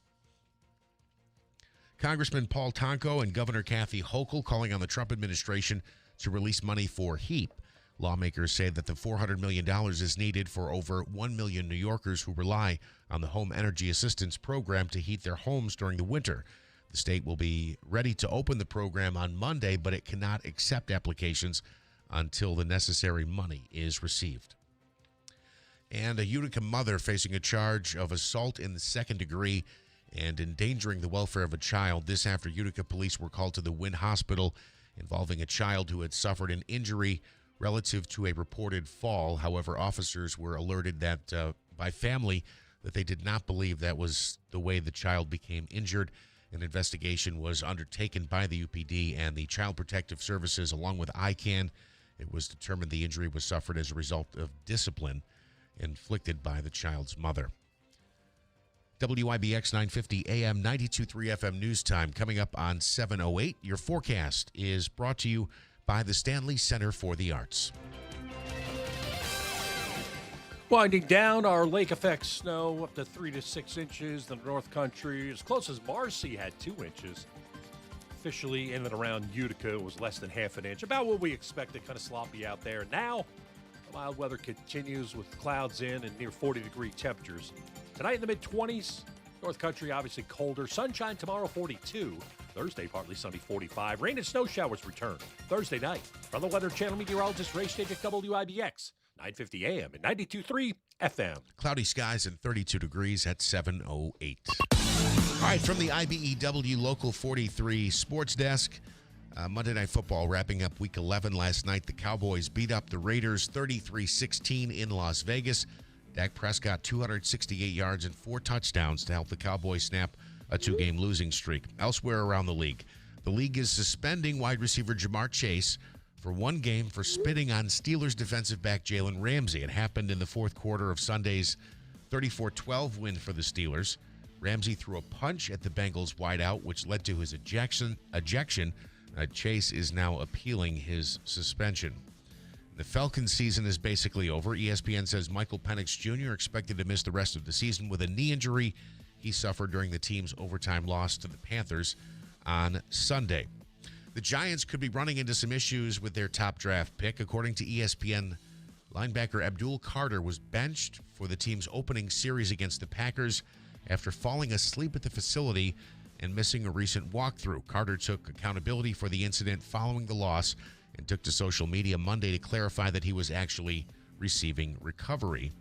Congressman Paul Tonko and Governor Kathy Hochul calling on the Trump administration to release money for HEAP. Lawmakers say that the $400 million is needed for over 1 million New Yorkers who rely on the Home Energy Assistance Program to heat their homes during the winter. The state will be ready to open the program on Monday, but it cannot accept applications until the necessary money is received. And a Utica mother facing a charge of assault in the second degree and endangering the welfare of a child. This after Utica police were called to the Wynn Hospital involving a child who had suffered an injury relative to a reported fall. However, officers were alerted that by family that they did not believe that was the way the child became injured. An investigation was undertaken by the UPD and the Child Protective Services along with ICANN. It was determined the injury was suffered as a result of discipline inflicted by the child's mother. WIBX 950 AM, 92.3 FM news time coming up on 7:08. Your forecast is brought to you by the Stanley Center for the Arts. Winding down, our lake effect snow up to 3 to 6 inches. The North Country, as close as Marcy, had 2 inches. Officially in and around Utica, it was less than half an inch. About what we expected, kind of sloppy out there. Now, the mild weather continues with clouds in and near 40-degree temperatures. Tonight in the mid-20s, North Country obviously colder. Sunshine tomorrow, 42. Thursday, partly sunny, 45. Rain and snow showers return Thursday night. From the Weather Channel meteorologist Ray Stage at WIBX, 950 AM and 92.3 FM. Cloudy skies and 32 degrees at 7:08. All right, from the IBEW Local 43 Sports Desk, Monday Night Football wrapping up Week 11 last night. The Cowboys beat up the Raiders 33-16 in Las Vegas. Dak Prescott, 268 yards and 4 touchdowns to help the Cowboys snap a 2-game losing streak. Elsewhere around the league is suspending wide receiver Jamar Chase for 1 game for spitting on Steelers defensive back Jalen Ramsey. It happened in the fourth quarter of Sunday's 34-12 win for the Steelers. Ramsey threw a punch at the Bengals wideout, which led to his ejection. Chase is now appealing his suspension. The Falcons season is basically over. ESPN says Michael Penix Jr. expected to miss the rest of the season with a knee injury he suffered during the team's overtime loss to the Panthers on Sunday. The Giants could be running into some issues with their top draft pick. According to ESPN, linebacker Abdul Carter was benched for the team's opening series against the Packers after falling asleep at the facility and missing a recent walkthrough. Carter took accountability for the incident following the loss and took to social media Monday to clarify that he was actually receiving recovery.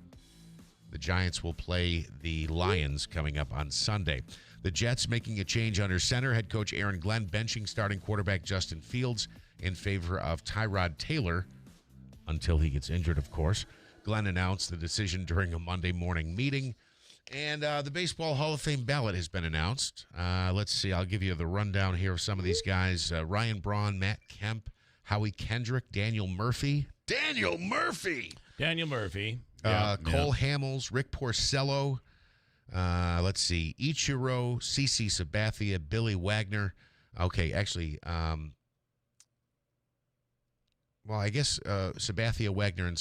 The Giants will play the Lions coming up on Sunday. The Jets making a change under center. Head coach Aaron Glenn benching starting quarterback Justin Fields in favor of Tyrod Taylor until he gets injured, of course. Glenn announced the decision during a Monday morning meeting. And the Baseball Hall of Fame ballot has been announced. Let's see. I'll give you the rundown here of some of these guys. Ryan Braun, Matt Kemp, Howie Kendrick, Daniel Murphy. Daniel Murphy. Cole Hamels, Rick Porcello. Let's see. Ichiro, CC Sabathia, Billy Wagner. Okay, actually, I guess Sabathia, Wagner, and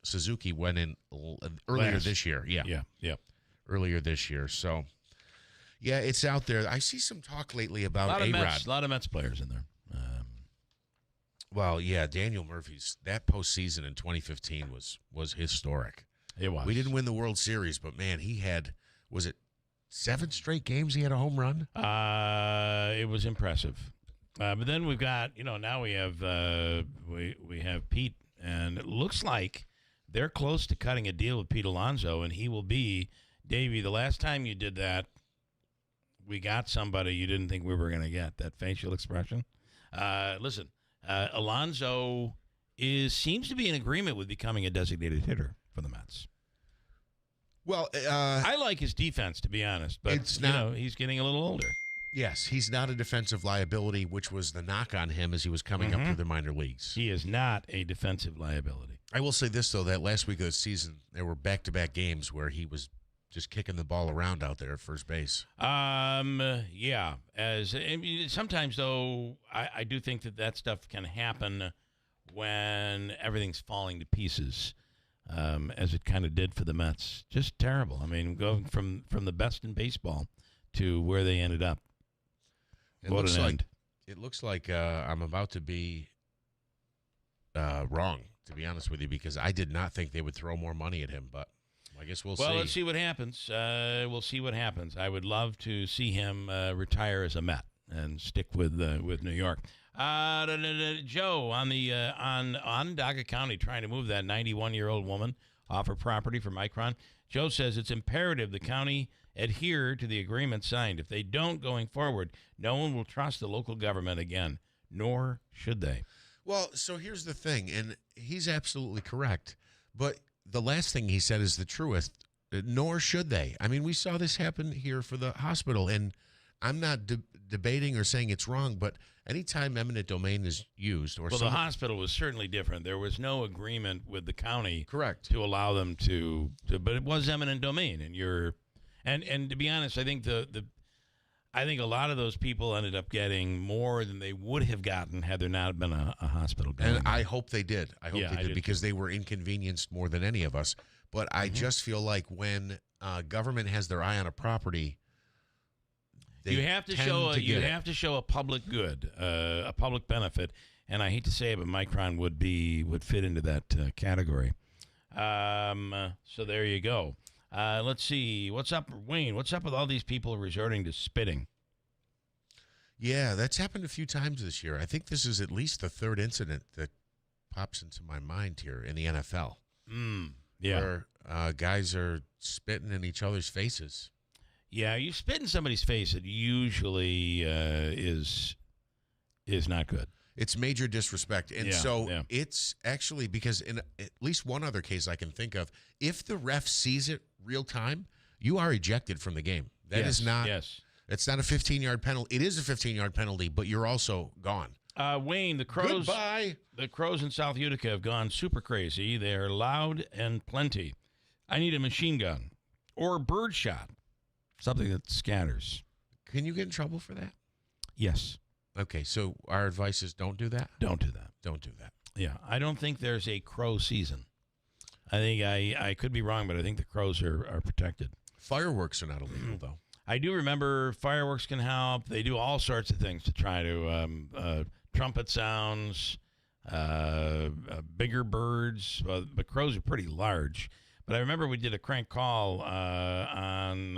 Suzuki went in earlier this year. Yeah. Earlier this year. So, yeah, it's out there. I see some talk lately about A-Rod. A lot of Mets players in there. Daniel Murphy's, that postseason in 2015 was historic. It was. We didn't win the World Series, but, man, he had, was it 7 straight games he had a home run? It was impressive. But then we've got, now we have we have Pete, and it looks like they're close to cutting a deal with Pete Alonso, and he will be, Davey, the last time you did that, we got somebody you didn't think we were going to get, that facial expression. Listen, Alonso seems to be in agreement with becoming a designated hitter for the Mets. Well, I like his defense, to be honest, but it's not, he's getting a little older. Yes, he's not a defensive liability, which was the knock on him as he was coming up through the minor leagues. He is not a defensive liability. I will say this, though, that last week of the season, there were back-to-back games where he was just kicking the ball around out there at first base. Yeah. Sometimes, though, I do think that stuff can happen when everything's falling to pieces, as it kind of did for the Mets. Just terrible. I mean, going from the best in baseball to where they ended up. It looks like I'm about to be wrong, to be honest with you, because I did not think they would throw more money at him, but I guess we'll see. Well, let's see what happens. We'll see what happens. I would love to see him retire as a Met and stick with New York. Joe on Onondaga County trying to move that 91-year-old woman off her property for Micron. Joe says it's imperative the county adhere to the agreement signed. If they don't going forward, no one will trust the local government again, nor should they. Well, so here's the thing, and he's absolutely correct, but the last thing he said is the truest, nor should they. I mean, we saw this happen here for the hospital, and I'm not debating or saying it's wrong, but anytime eminent domain is used, the hospital was certainly different. There was no agreement with the county, correct, to allow them to but it was eminent domain, and to be honest, I think I think a lot of those people ended up getting more than they would have gotten had there not been a hospital. And I hope they did. I hope they did because too. They were inconvenienced more than any of us. But I just feel like when government has their eye on a property, you have to show a public good, a public benefit, and I hate to say it, but Micron would fit into that category. So there you go. Let's see. What's up, Wayne? What's up with all these people resorting to spitting? Yeah, that's happened a few times this year. I think this is at least the third incident that pops into my mind here in the NFL. Yeah. Where guys are spitting in each other's faces. Yeah, you spit in somebody's face, it usually is not good. It's major disrespect. And it's actually because in at least one other case I can think of, if the ref sees it real time, you are ejected from the game. That is not. Yes. It's not a 15-yard penalty. It is a 15-yard penalty, but you're also gone. Wayne, the Crows. Goodbye. The Crows in South Utica have gone super crazy. They're loud and plenty. I need a machine gun or bird shot, something that scatters. Can you get in trouble for that? Yes. Okay, so our advice is don't do that? Don't do that. Don't do that. Yeah, I don't think there's a crow season. I think I could be wrong, but I think the crows are protected. Fireworks are not illegal, though. I do remember fireworks can help. They do all sorts of things to try to trumpet sounds, bigger birds. But crows are pretty large. But I remember we did a crank call on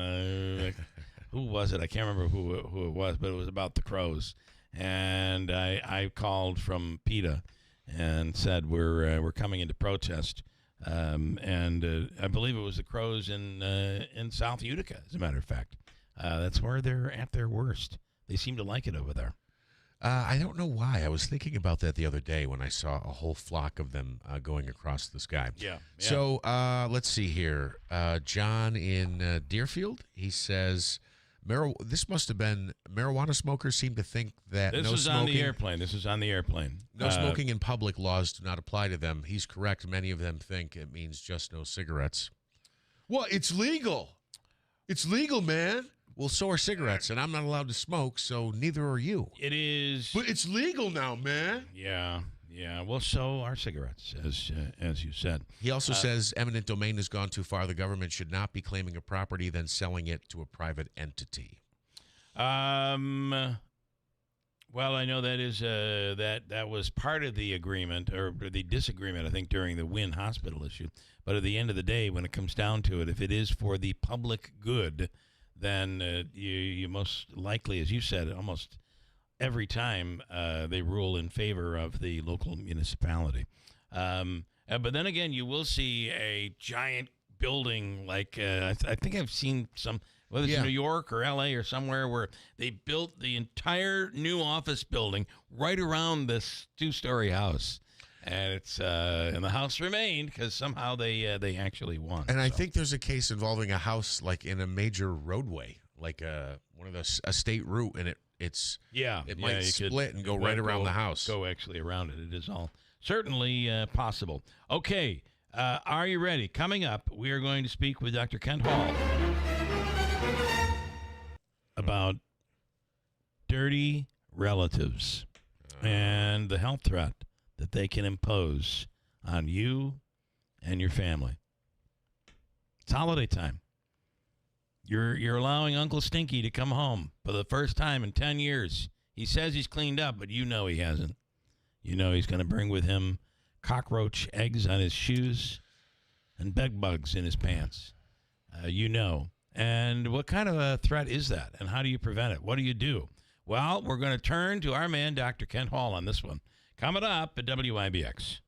who was it? I can't remember who it was, but it was about the crows. And I called from PETA and said we're coming into protest. And I believe it was the crows in South Utica, as a matter of fact. That's where they're at their worst. They seem to like it over there. I don't know why. I was thinking about that the other day when I saw a whole flock of them going across the sky. Yeah. So let's see here. John in Deerfield, he says, this must have been marijuana smokers seem to think that this is on the airplane. This is on the airplane. No smoking in public laws do not apply to them. He's correct. Many of them think it means just no cigarettes. Well, it's legal. It's legal, man. Well, so are cigarettes, and I'm not allowed to smoke, so neither are you. It is. But it's legal now, man. Yeah. Well, so are cigarettes, as you said. He also says eminent domain has gone too far. The government should not be claiming a property, then selling it to a private entity. Well, I know that is that was part of the agreement or the disagreement, I think, during the Wynn Hospital issue. But at the end of the day, when it comes down to it, if it is for the public good, then you most likely, as you said, almost every time they rule in favor of the local municipality. But then again, you will see a giant building like I think I've seen some, whether it's New York or L.A. or somewhere, where they built the entire new office building right around this two-story house. And it's and the house remained because somehow they actually won. And I think there's a case involving a house like in a major roadway, like one of the a state route, and it might split and go right around the house. Go actually around it. It is all certainly possible. Okay, are you ready? Coming up, we are going to speak with Dr. Kent Hall about dirty relatives and the health threat that they can impose on you and your family. It's holiday time. You're allowing Uncle Stinky to come home for the first time in 10 years. He says he's cleaned up, but you know he hasn't. You know he's going to bring with him cockroach eggs on his shoes and bed bugs in his pants. You know. And what kind of a threat is that? And how do you prevent it? What do you do? Well, we're going to turn to our man, Dr. Kent Hall, on this one. Coming up at WIBX.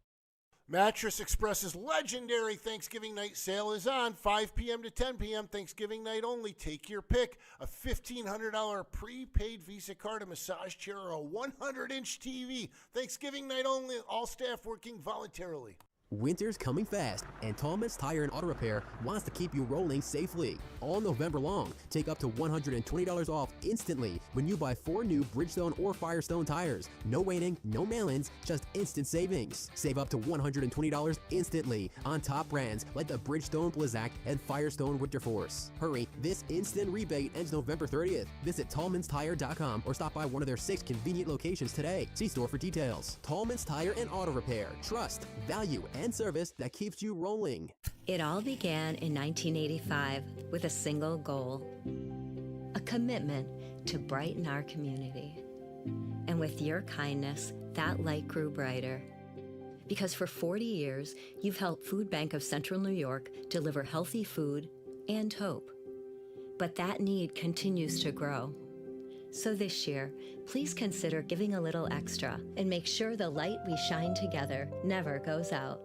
Mattress Express's legendary Thanksgiving night sale is on 5 p.m. to 10 p.m. Thanksgiving night only. Take your pick. A $1,500 prepaid Visa card, a massage chair, or a 100-inch TV. Thanksgiving night only. All staff working voluntarily. Winter's coming fast, and Tallman's Tire and Auto Repair wants to keep you rolling safely. All November long, take up to $120 off instantly when you buy 4 new Bridgestone or Firestone tires. No waiting, no mail-ins, just instant savings. Save up to $120 instantly on top brands like the Bridgestone Blizzak and Firestone Winterforce. Hurry, this instant rebate ends November 30th. Visit Tallman'sTire.com or stop by one of their 6 convenient locations today. See store for details. Tallman's Tire and Auto Repair. Trust, value, and service that keeps you rolling. It all began in 1985 with a single goal, a commitment to brighten our community. And with your kindness, that light grew brighter. Because for 40 years, you've helped Food Bank of Central New York deliver healthy food and hope. But that need continues to grow. So this year, please consider giving a little extra and make sure the light we shine together never goes out.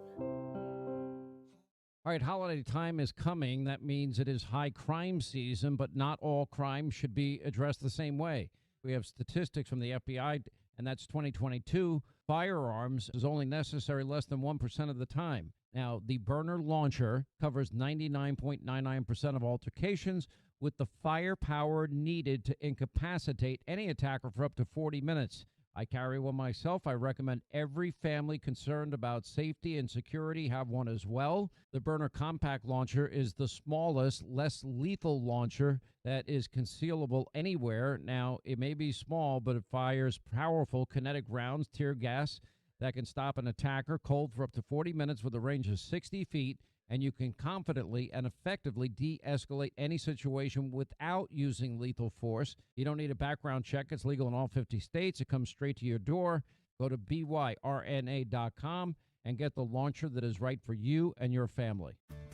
All right, holiday time is coming. That means it is high crime season, but not all crime should be addressed the same way. We have statistics from the FBI and that's 2022. Firearms is only necessary less than 1% of the time. Now, the burner launcher covers 99.99% of altercations with the firepower needed to incapacitate any attacker for up to 40 minutes. I carry one myself. I recommend every family concerned about safety and security have one as well. The Burner Compact Launcher is the smallest, less lethal launcher that is concealable anywhere. Now, it may be small, but it fires powerful kinetic rounds, tear gas, that can stop an attacker cold for up to 40 minutes with a range of 60 feet, and you can confidently and effectively de-escalate any situation without using lethal force. You don't need a background check. It's legal in all 50 states. It comes straight to your door. Go to byrna.com and get the launcher that is right for you and your family.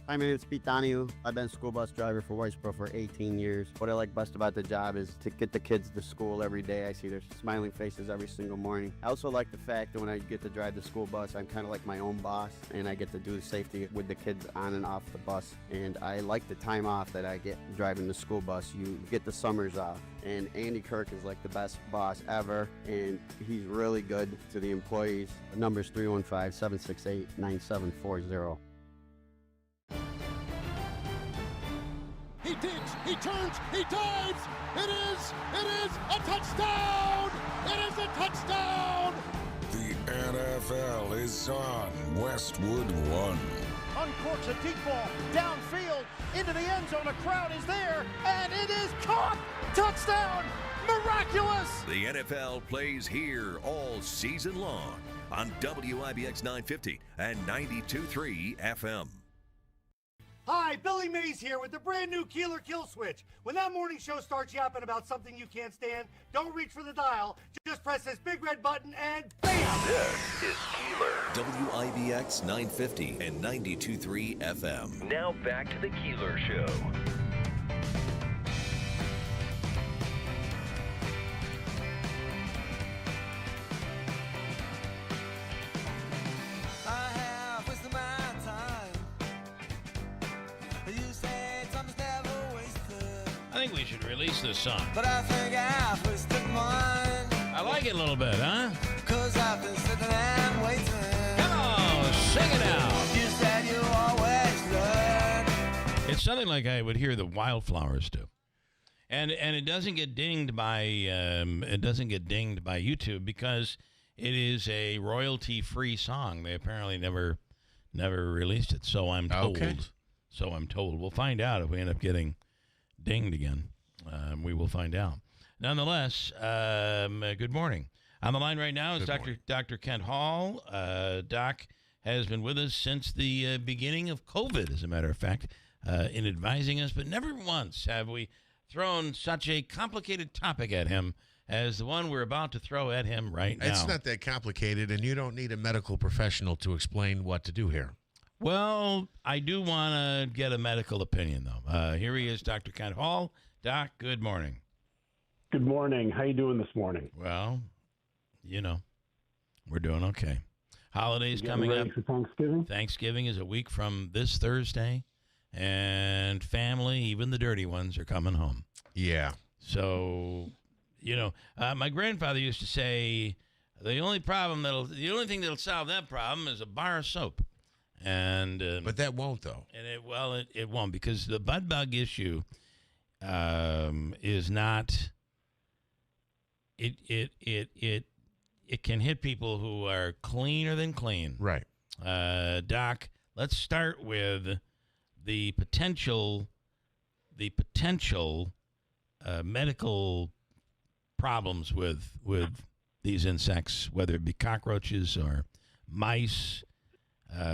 Hi, my name is Pete Donahue. I've been a school bus driver for Whitesboro for 18 years. What I like best about the job is to get the kids to school every day. I see their smiling faces every single morning. I also like the fact that when I get to drive the school bus, I'm kind of like my own boss, and I get to do the safety with the kids on and off the bus. And I like the time off that I get driving the school bus. You get the summers off. And Andy Kirk is like the best boss ever, and he's really good to the employees. The number's 315-768-9740. He digs, he turns, he dives. It is a touchdown! It is a touchdown! The NFL is on Westwood One. Uncorks a deep ball, downfield, into the end zone. A crowd is there, and it is caught! Touchdown! Miraculous! The NFL plays here all season long on WIBX 950 and 92.3 FM. Hi, Billy Mays here with the brand new Keeler Kill Switch. When that morning show starts yapping about something you can't stand, don't reach for the dial. Just press this big red button and BAM! This is Keeler. WIBX 950 and 92.3 FM. Now back to the Keeler Show. I think we should release this song. But I think I've wasted mine. I like it a little bit, huh? 'Cause I've been sitting and waiting. Come on, sing it out. You said you always learn. It's something like I would hear the Wildflowers do. And it doesn't get dinged by YouTube because it is a royalty-free song. They apparently never released it, so I'm told. Okay. So I'm told. We'll find out if we end up getting dinged again. We will find out. Nonetheless, good morning. On the line right now is Dr. Kent Hall. Doc has been with us since the beginning of COVID, as a matter of fact, in advising us, but never once have we thrown such a complicated topic at him as the one we're about to throw at him right now. It's not that complicated, and you don't need a medical professional to explain what to do here. Well, I do want to get a medical opinion, though. Here he is, Dr. Kent Hall. Doc, good morning. Good morning. How you doing this morning? Well, we're doing okay. Holidays coming up. For Thanksgiving? Thanksgiving is a week from this Thursday, and family, even the dirty ones, are coming home. Yeah. So, my grandfather used to say, the only thing that'll solve that problem is a bar of soap. And but that won't, though. And it won't, because the bud bug issue is not. It can hit people who are cleaner than clean. Right. Doc, let's start with the potential medical problems with these insects, whether it be cockroaches or mice.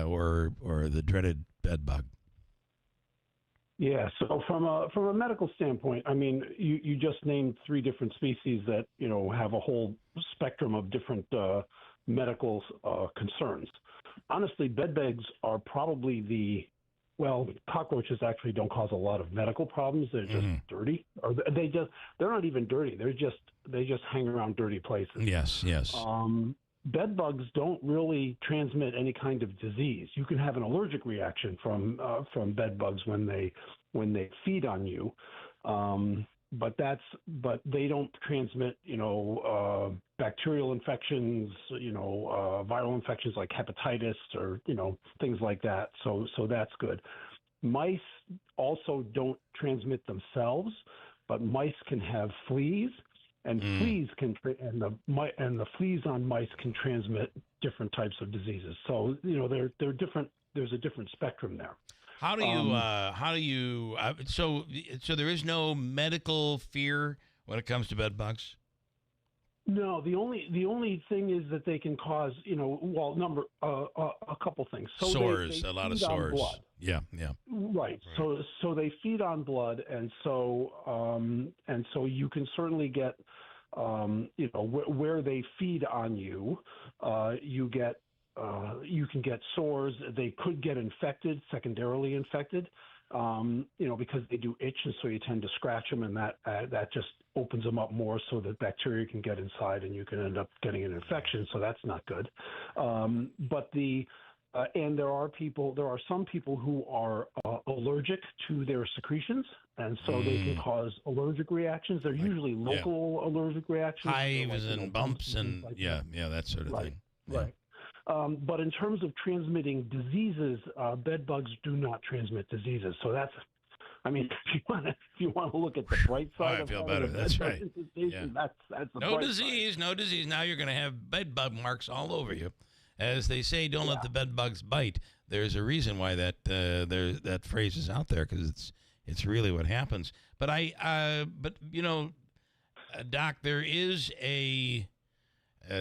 Or the dreaded bed bug. Yeah. So from a medical standpoint, I mean, you just named 3 different species that have a whole spectrum of different medical concerns. Honestly, bed bugs are probably cockroaches actually don't cause a lot of medical problems. They're just dirty, or they're not even dirty. They just hang around dirty places. Yes. Bed bugs don't really transmit any kind of disease. You can have an allergic reaction from bed bugs when they feed on you. they don't transmit, bacterial infections, viral infections like hepatitis or, things like that. So that's good. Mice also don't transmit themselves, but mice can have fleas, and fleas can and the fleas on mice can transmit different types of diseases. So they're different. There's a different spectrum there. How do you so there is no medical fear when it comes to bed bugs? No, the only thing is that they can cause, a couple things. So sores, they a lot of feed on sores. blood. Yeah. Right. So they feed on blood, and so you can certainly get, where they feed on you, you can get sores. They could get infected, secondarily infected, because they do itch, and so you tend to scratch them, and that just opens them up more so that bacteria can get inside, and you can end up getting an infection. So that's not good. And there are some people who are allergic to their secretions, and so they can cause allergic reactions. They're usually local allergic reactions, hives and bumps and like that sort of thing. Right. But in terms of transmitting diseases, bed bugs do not transmit diseases. So that's, if you want to look at the bright side, I feel better. That's right. That's the no bright disease, side. no disease. Now you're going to have bed bug marks all over you. As they say, don't let the bed bugs bite. There's a reason why that phrase is out there, because it's really what happens. But Doc, there is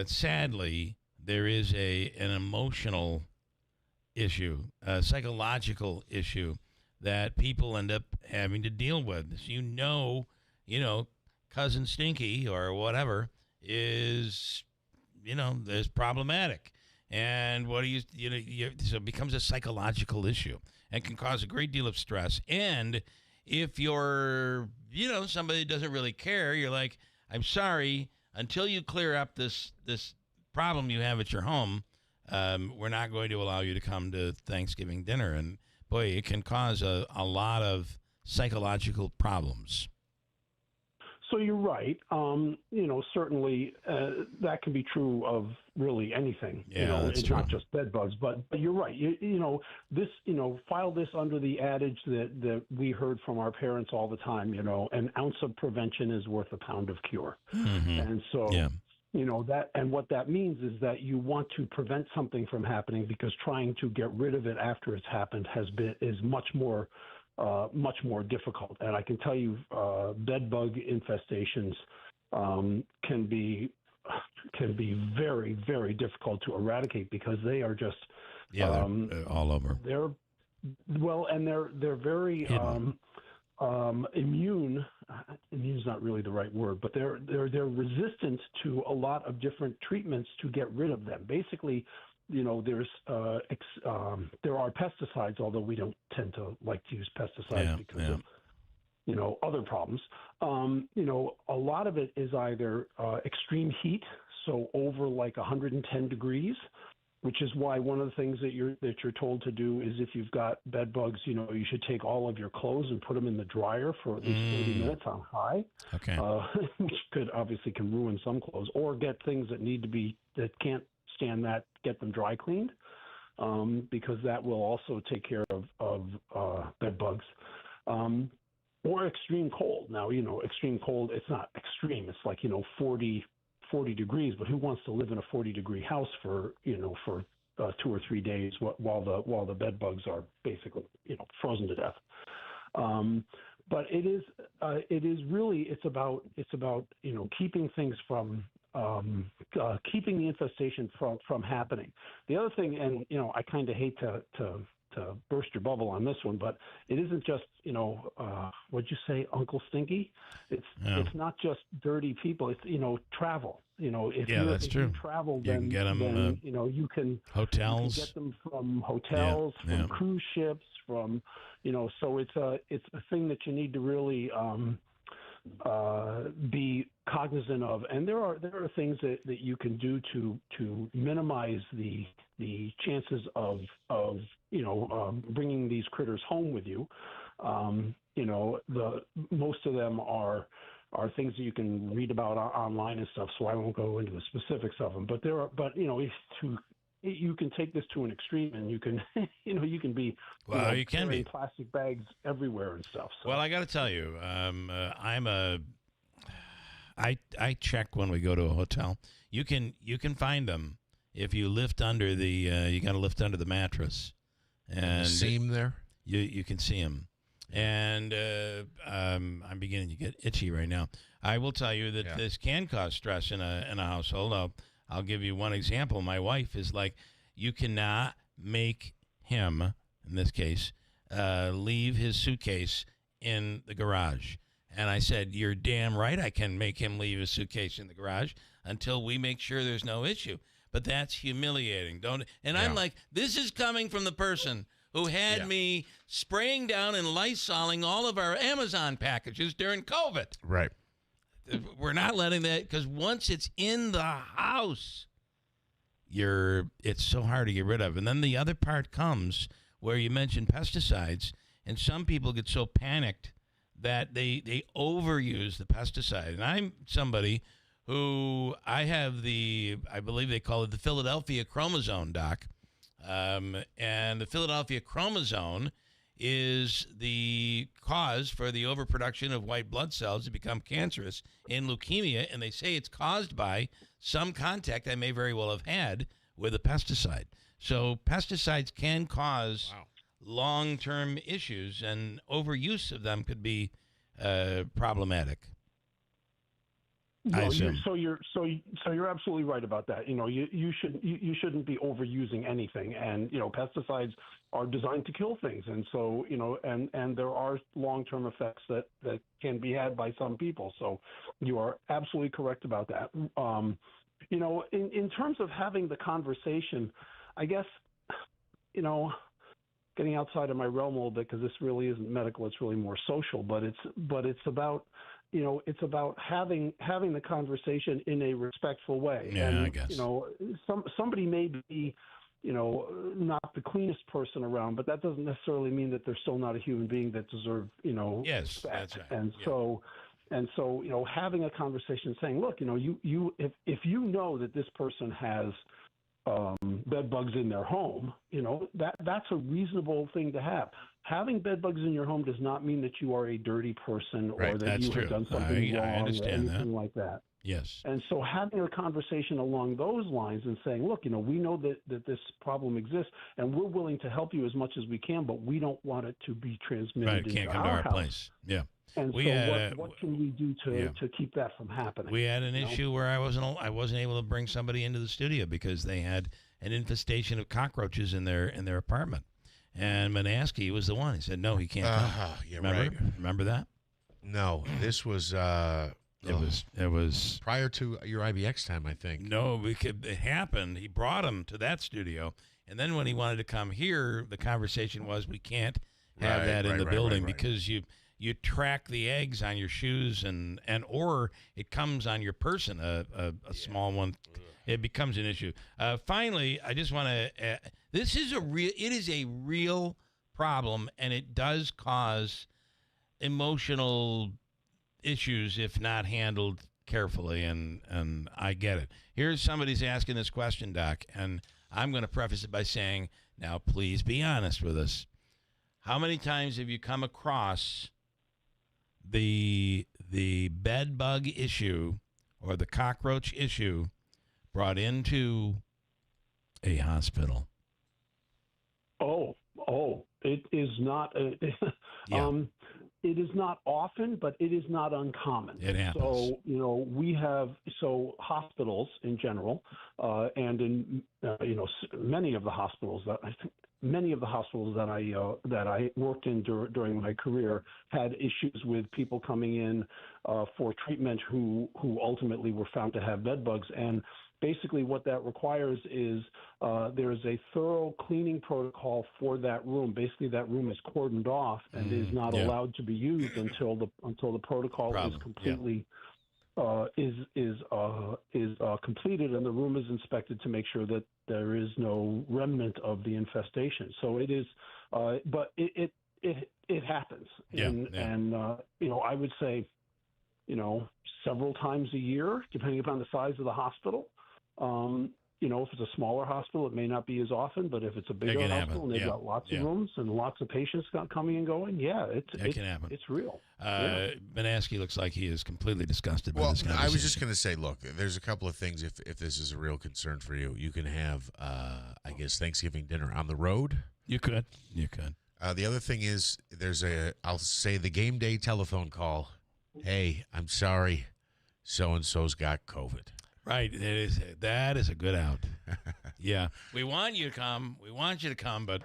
sadly there is an emotional issue, a psychological issue that people end up having to deal with. So, Cousin Stinky or whatever is, is problematic. And so it becomes a psychological issue and can cause a great deal of stress. And if you're, somebody that doesn't really care, you're like, I'm sorry, until you clear up this problem you have at your home, we're not going to allow you to come to Thanksgiving dinner. And boy, it can cause a lot of psychological problems. So you're right. Certainly that can be true of really anything. That's it's true. not just bed bugs, but you're right. File this under the adage that we heard from our parents all the time. An ounce of prevention is worth a pound of cure. Mm-hmm. And so. Yeah. What that means is that you want to prevent something from happening, because trying to get rid of it after it's happened is much more difficult. And I can tell you, bed bug infestations can be very, very difficult to eradicate, because they are just they're all over. They're very immune. Immune is not really the right word, but they're resistant to a lot of different treatments to get rid of them. Basically, there are pesticides, although we don't tend to like to use pesticides because of other problems. A lot of it is either extreme heat, so over like 110 degrees, which is why one of the things that you're told to do is, if you've got bed bugs, you should take all of your clothes and put them in the dryer for at least 30 minutes on high. Okay. Which can ruin some clothes, or get things that can't stand that, get them dry cleaned, because that will also take care of bed bugs. Or extreme cold. Now, extreme cold, it's not extreme. It's like, 40 degrees, but who wants to live in a 40-degree house for 2 or 3 days while the bed bugs are basically, frozen to death? But it's about keeping things from keeping the infestation from happening. The other thing, and I kind of hate to burst your bubble on this one, but it isn't just what'd you say, Uncle Stinky? It's not just dirty people. It's travel. If you travel, then you can get them. you can hotels. You can get them from hotels, from cruise ships, from So it's a thing that you need to really be cognizant of. And there are things that you can do to minimize the chances of bringing these critters home with you. most of them are things that you can read about online and stuff. So I won't go into the specifics of them. But you can take this to an extreme, and you can you can be you can be plastic bags everywhere and stuff. So. Well, I got to tell you, I check when we go to a hotel. You can find them if you lift under the you got to lift under the mattress, and see them there. You can see them, and I'm beginning to get itchy right now. I will tell you that this can cause stress in a household. I'll give you one example. My wife is like, you cannot make him, in this case, leave his suitcase in the garage. And I said, you're damn right I can make him leave his suitcase in the garage until we make sure there's no issue. But that's humiliating, don't? And I'm like, this is coming from the person who had me spraying down and Lysoling all of our Amazon packages during COVID. Right. We're not letting that, because once it's in the house, it's so hard to get rid of. And then the other part comes where you mentioned pesticides, and some people get so panicked that they overuse the pesticide. And I'm somebody who I believe they call it the Philadelphia chromosome, Doc. And the Philadelphia chromosome is the cause for the overproduction of white blood cells to become cancerous in leukemia. And they say it's caused by some contact I may very well have had with a pesticide. So pesticides can cause long-term issues, and overuse of them could be problematic. Well, you're absolutely right about that. You shouldn't be overusing anything, and pesticides are designed to kill things, and so and there are long-term effects that can be had by some people. So you are absolutely correct about that. In terms of having the conversation, I guess getting outside of my realm a little bit, because this really isn't medical; it's really more social. But it's about it's about having the conversation in a respectful way. Yeah, and, I guess. Somebody may be, not the cleanest person around, but that doesn't necessarily mean that they're still not a human being that deserves, Yes, respect. that's right. And so, having a conversation saying, look, if you know that this person has bed bugs in their home, that's a reasonable thing to have. Having bed bugs in your home does not mean that you are a dirty person or that that's you true. have done something wrong I understand or anything like that. Yes. And so having a conversation along those lines and saying, look, we know that this problem exists, and we're willing to help you as much as we can, but we don't want it to be transmitted Right, it can't into come to our house. place. Yeah. And what can we do to keep that from happening? We had an issue where I wasn't able to bring somebody into the studio because they had an infestation of cockroaches in their apartment. And Manaski was the one. He said, no, he can't come. Yeah, Remember? right. Remember that? No, this was it was prior to your IBX time, I think. No, it happened. He brought him to that studio, and then when he wanted to come here, the conversation was, we can't have that in the building because you track the eggs on your shoes and or it comes on your person, a small one. It becomes an issue. Finally, I just want to. It is a real problem, and it does cause emotional issues if not handled carefully. And I get it. Here's somebody's asking this question, Doc, and I'm going to preface it by saying, now please be honest with us. How many times have you come across the bed bug issue or the cockroach issue brought into a hospital? It is not. It is not often, but it is not uncommon. It happens. So we have hospitals in general, and in many of the hospitals that I worked in during my career had issues with people coming in for treatment who ultimately were found to have bed bugs. And basically what that requires is there is a thorough cleaning protocol for that room. Basically that room is cordoned off and is not allowed to be used until the protocol is completely completed and the room is inspected to make sure that there is no remnant of the infestation. So it is, but it happens. Yeah, And I would say, several times a year, depending upon the size of the hospital. If it's a smaller hospital, it may not be as often, but if it's a bigger hospital and they've got lots of rooms and lots of patients coming and going, it can happen. It's real. Manaski looks like he is completely disgusted by this conversation. I was just going to say, look, there's a couple of things. If this is a real concern for you, you can have, I guess, Thanksgiving dinner on the road. You could. The other thing is, I'll say the game day telephone call. Hey, I'm sorry, so and so's got COVID. Right. That is a good out. Yeah. We want you to come. But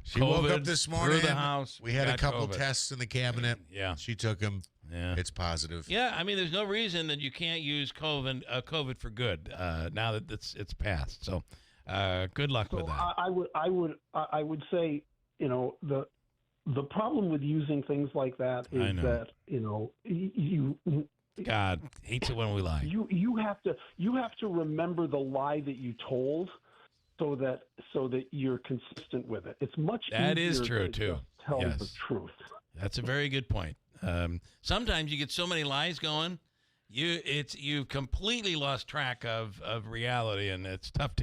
she woke up this morning. Through the house. We had a couple COVID. Tests in the cabinet. Yeah. She took them. Yeah. It's positive. Yeah. I mean, there's no reason that you can't use COVID for good now that it's passed. So good luck with that. I would say, the problem with using things like that is that, you God hates it when we lie. You have to remember the lie that you told, so that you're consistent with it. It's much that easier is true to too. just tell the truth. That's a very good point. Sometimes you get so many lies going, you've completely lost track of reality, and it's tough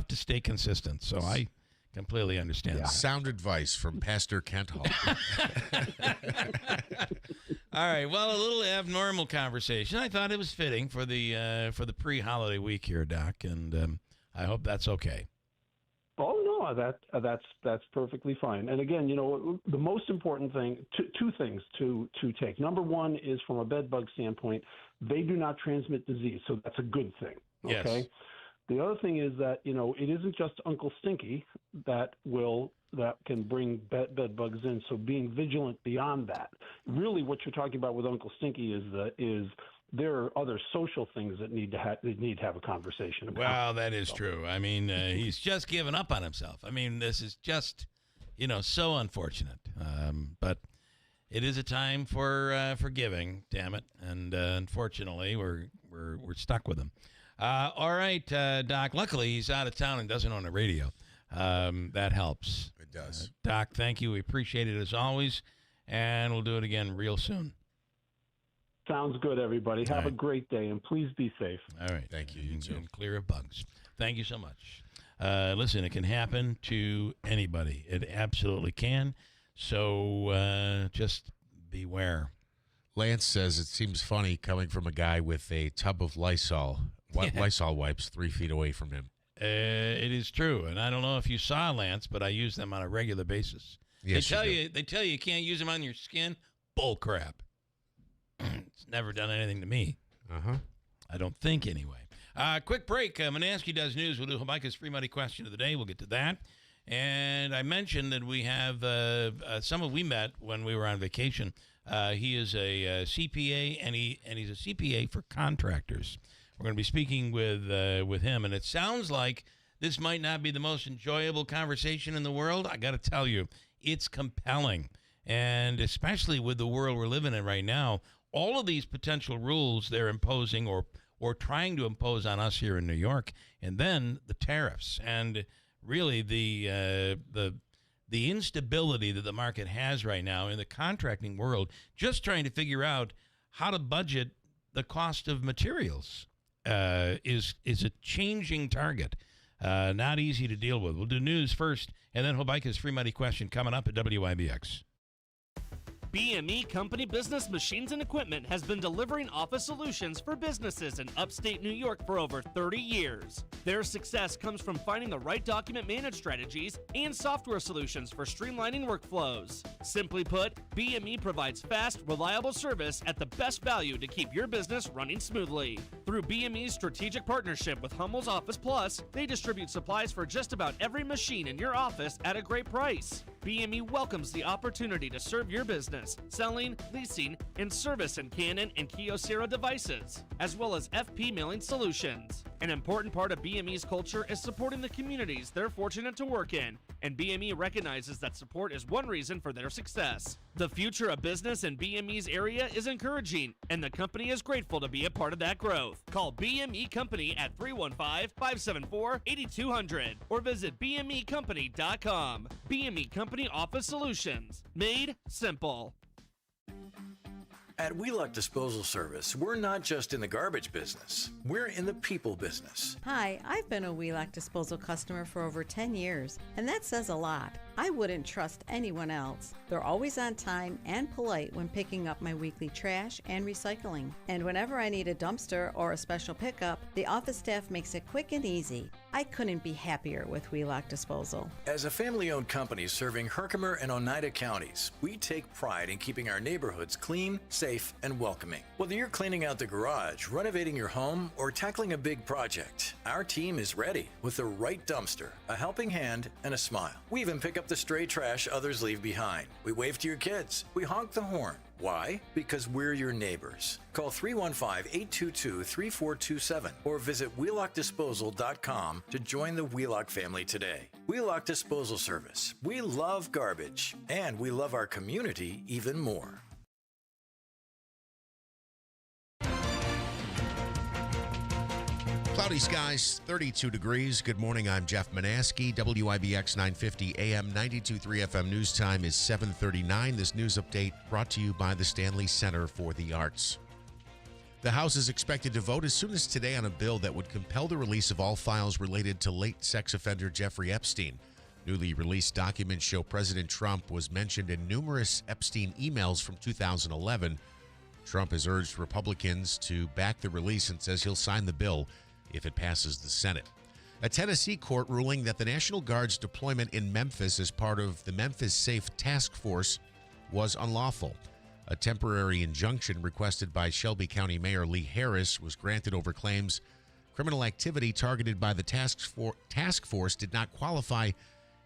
to stay consistent. So I completely understand. Yeah. Sound advice from Pastor Kent Hall. All right. Well, a little abnormal conversation. I thought it was fitting for the pre-holiday week here, Doc, and I hope that's okay. Oh no, that's perfectly fine. And again, the most important thing, two things to take. Number one is from a bed bug standpoint, they do not transmit disease, so that's a good thing. Okay. Yes. The other thing is that it isn't just Uncle Stinky that can bring bed bugs in. So being vigilant beyond that. Really, what you're talking about with Uncle Stinky is there are other social things that need to have a conversation about. Well, that is true. I mean, he's just given up on himself. I mean, this is just so unfortunate. But it is a time for giving. Damn it! And unfortunately, we're stuck with him. All right, Doc. Luckily, he's out of town and doesn't own a radio. That helps. It does. Doc, thank you. We appreciate it as always, and we'll do it again real soon. Sounds good, everybody. Have a great day, and please be safe. All right. Thank you. You too. And clear of bugs. Thank you so much. Listen, it can happen to anybody. It absolutely can. So just beware. Lance says it seems funny coming from a guy with a tub of Lysol wipes 3 feet away from him. It is true, and I don't know if you saw, Lance, but I use them on a regular basis. Yes, they tell you can't use them on your skin. Bull crap. It's never done anything to me. I don't think anyway. Quick break. Manaski does news. We'll do Micah's free money question of the day. We'll get to that. And I mentioned that we have someone we met when we were on vacation. He is a CPA, and he's a CPA for contractors. We're going to be speaking with him, and it sounds like this might not be the most enjoyable conversation in the world. I got to tell you, it's compelling, and especially with the world we're living in right now, all of these potential rules they're imposing or trying to impose on us here in New York, and then the tariffs, and really the instability that the market has right now in the contracting world, just trying to figure out how to budget the cost of materials is a changing target. Not easy to deal with. We'll do news first, and then Hobaika's free money question coming up at WIBX. BME Company Business Machines and Equipment has been delivering office solutions for businesses in upstate New York for over 30 years. Their success comes from finding the right document management strategies and software solutions for streamlining workflows. Simply put, BME provides fast, reliable service at the best value to keep your business running smoothly. Through BME's strategic partnership with Hummel's Office Plus, they distribute supplies for just about every machine in your office at a great price. BME welcomes the opportunity to serve your business, selling, leasing, and servicing Canon and Kyocera devices, as well as FP mailing solutions. An important part of BME's culture is supporting the communities they're fortunate to work in, and BME recognizes that support is one reason for their success. The future of business in BME's area is encouraging, and the company is grateful to be a part of that growth. Call BME Company at 315-574-8200 or visit BMEcompany.com. BME Company Office Solutions. Made simple. At Wheelock Disposal Service, we're not just in the garbage business, we're in the people business. Hi, I've been a Wheelock Disposal customer for over 10 years, and that says a lot. I wouldn't trust anyone else. They're always on time and polite when picking up my weekly trash and recycling. And whenever I need a dumpster or a special pickup, the office staff makes it quick and easy. I couldn't be happier with Wheelock Disposal. As a family-owned company serving Herkimer and Oneida counties, we take pride in keeping our neighborhoods clean, safe, and welcoming. Whether you're cleaning out the garage, renovating your home, or tackling a big project, our team is ready with the right dumpster, a helping hand, and a smile. We even pick up the stray trash others leave behind. We wave to your kids. We honk the horn. Why? Because we're your neighbors. Call 315-822-3427 or visit wheelockdisposal.com to join the Wheelock family today. Wheelock Disposal Service. We love garbage, and we love our community even more. Cloudy skies, 32 degrees. Good morning, I'm Jeff Manaski. WIBX 950 AM 92.3 FM news time is 7:39. This news update brought to you by the Stanley Center for the Arts. The House is expected to vote as soon as today on a bill that would compel the release of all files related to late sex offender Jeffrey Epstein. Newly released documents show President Trump was mentioned in numerous Epstein emails from 2011. Trump has urged Republicans to back the release and says he'll sign the bill if it passes the Senate. A Tennessee court ruling that the National Guard's deployment in Memphis as part of the Memphis Safe Task Force was unlawful. A temporary injunction requested by Shelby County Mayor Lee Harris was granted over claims criminal activity targeted by the task force did not qualify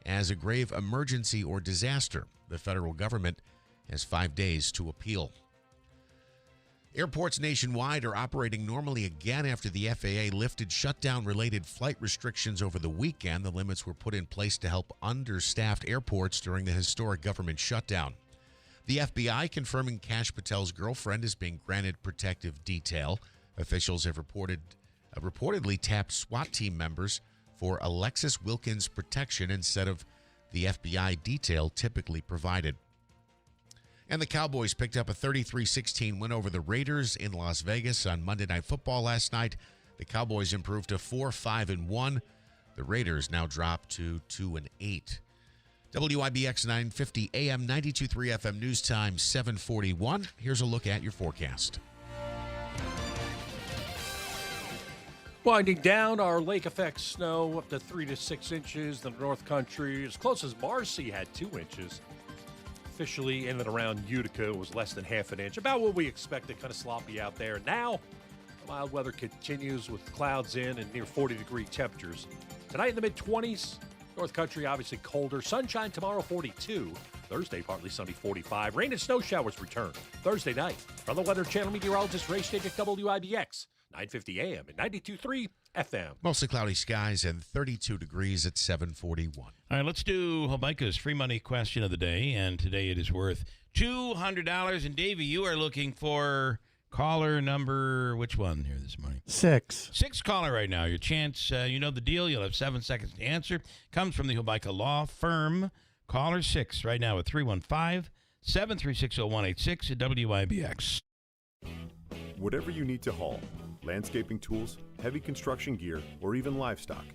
as a grave emergency or disaster. The federal government has 5 days to appeal. Airports nationwide are operating normally again after the FAA lifted shutdown-related flight restrictions over the weekend. The limits were put in place to help understaffed airports during the historic government shutdown. The FBI confirming Kash Patel's girlfriend is being granted protective detail. Officials have reportedly tapped SWAT team members for Alexis Wilkins protection instead of the FBI detail typically provided. And the Cowboys picked up a 33-16 win over the Raiders in Las Vegas on Monday Night Football last night. The Cowboys improved to 4-5-1. The Raiders now drop to 2-8. WIBX 950 AM 92.3 FM news time 7:41. Here's a look at your forecast. Winding down, our lake effect snow up to 3 to 6 inches. The North Country, as close as Marcy, had 2 inches. Officially in and around Utica was less than half an inch. About what we expected, kind of sloppy out there. Now, mild weather continues with clouds in and near 40-degree temperatures. Tonight in the mid-20s. North Country obviously colder. Sunshine tomorrow 42. Thursday partly sunny 45. Rain and snow showers return Thursday night. From the Weather Channel meteorologist Ray Stage at WIBX 950 AM and 92.3 FM. Mostly cloudy skies and 32 degrees at 7:41. All right, let's do Hobica's free money question of the day, and today it is worth $200. And Davey, you are looking for caller number, which one here this morning? 6. 6 caller right now. Your chance, you know the deal. You'll have 7 seconds to answer. Comes from the Hobica Law Firm. Caller 6 right now at 315-736-0186 at WIBX. Whatever you need to haul, landscaping tools, heavy construction gear, or even livestock,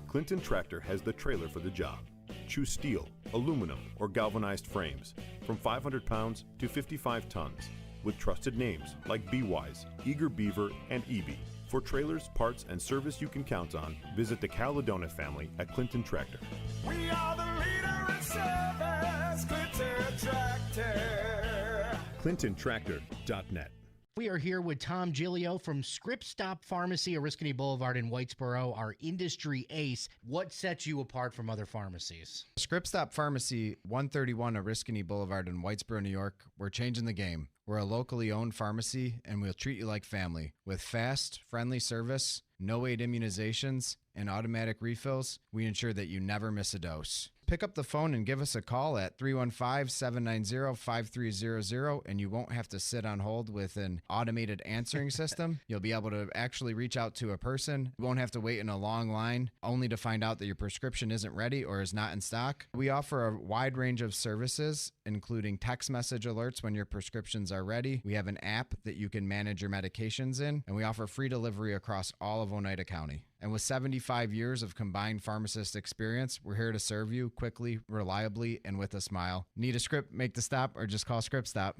Clinton Tractor has the trailer for the job. Choose steel, aluminum, or galvanized frames from 500 pounds to 55 tons with trusted names like B-Wise, Eager Beaver, and EB. For trailers, parts, and service you can count on, visit the Caledona family at Clinton Tractor. We are the leader in service, Clinton Tractor. ClintonTractor.net. We are here with Tom Giglio from Script Stop Pharmacy, Oriskany Boulevard in Whitesboro, our industry ace. What sets you apart from other pharmacies? Script Stop Pharmacy, 131 Oriskany Boulevard in Whitesboro, New York. We're changing the game. We're a locally owned pharmacy, and we'll treat you like family with fast, friendly service no-aid immunizations, and automatic refills, we ensure that you never miss a dose. Pick up the phone and give us a call at 315-790-5300, and you won't have to sit on hold with an automated answering system. You'll be able to actually reach out to a person. You won't have to wait in a long line only to find out that your prescription isn't ready or is not in stock. We offer a wide range of services, including text message alerts when your prescriptions are ready. We have an app that you can manage your medications in, and we offer free delivery across all of Oneida County. And with 75 years of combined pharmacist experience, we're here to serve you quickly, reliably, and with a smile. Need a script, make the stop, or just call Script Stop.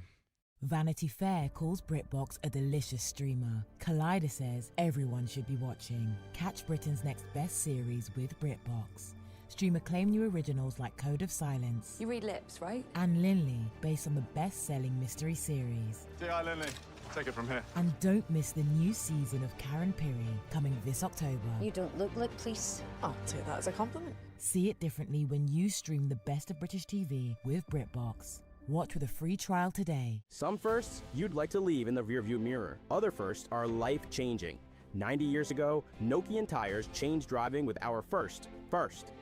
Vanity Fair calls BritBox a delicious streamer. Collider says everyone should be watching. Catch Britain's next best series with BritBox. Stream acclaimed new originals like Code of Silence. You read lips, right? And Linley, based on the best-selling mystery series. Say hi, Linley. Take it from here. And don't miss the new season of Karen Piri, coming this October. You don't look like police. I'll take that as a compliment. See it differently when you stream the best of British TV with BritBox. Watch with a free trial today. Some firsts you'd like to leave in the rearview mirror. Other firsts are life-changing. 90 years ago, Nokian tires changed driving with our first,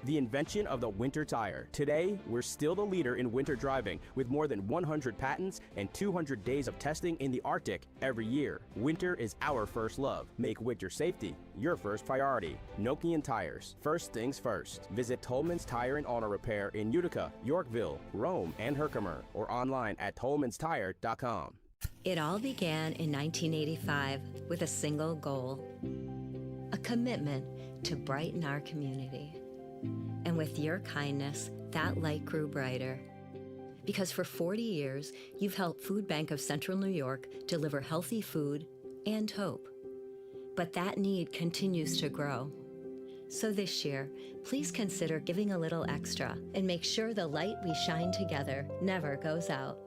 the invention of the winter tire. Today, we're still the leader in winter driving with more than 100 patents and 200 days of testing in the Arctic every year. Winter is our first love. Make winter safety your first priority. Nokian tires. First things first. Visit Tolman's Tire and Auto Repair in Utica, Yorkville, Rome, and Herkimer, or online at tolmanstire.com. It all began in 1985 with a single goal, a commitment to brighten our community. And with your kindness, that light grew brighter. Because for 40 years, you've helped Food Bank of Central New York deliver healthy food and hope. But that need continues to grow. So this year, please consider giving a little extra and make sure the light we shine together never goes out.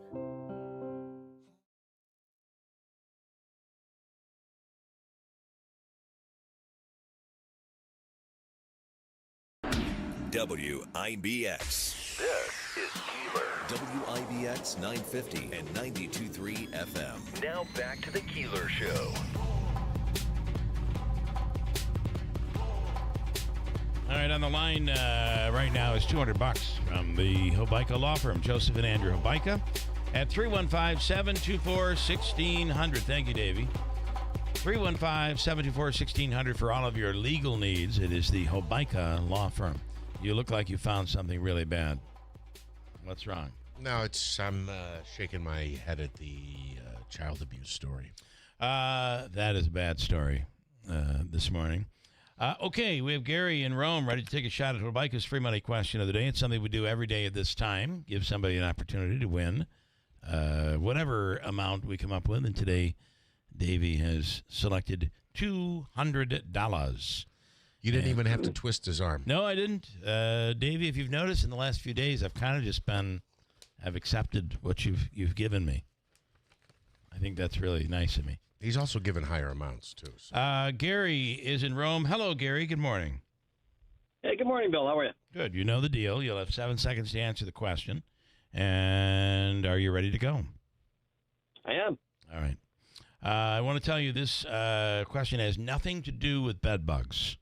WIBX. This is Keeler. WIBX 950 and 92.3 FM. Now back to the Keeler Show. All right, on the line right now is $200 from the Hobeika Law Firm, Joseph and Andrew Hobeika, at 315-724-1600. Thank you, Davey. 315-724-1600 for all of your legal needs. It is the Hobeika Law Firm. You look like you found something really bad. What's wrong? No, I'm shaking my head at the child abuse story. That is a bad story this morning. Okay, we have Gary in Rome ready to take a shot at Hobeika's free money question of the day. It's something we do every day at this time. Give somebody an opportunity to win whatever amount we come up with. And today, Davey has selected $200. You didn't even have to twist his arm. No, I didn't. Davey, if you've noticed in the last few days, I've kind of just I've accepted what you've given me. I think that's really nice of me. He's also given higher amounts, too. So. Gary is in Rome. Hello, Gary. Good morning. Hey, good morning, Bill. How are you? Good. You know the deal. You'll have 7 seconds to answer the question. And are you ready to go? I am. All right. I want to tell you this question has nothing to do with bed bugs.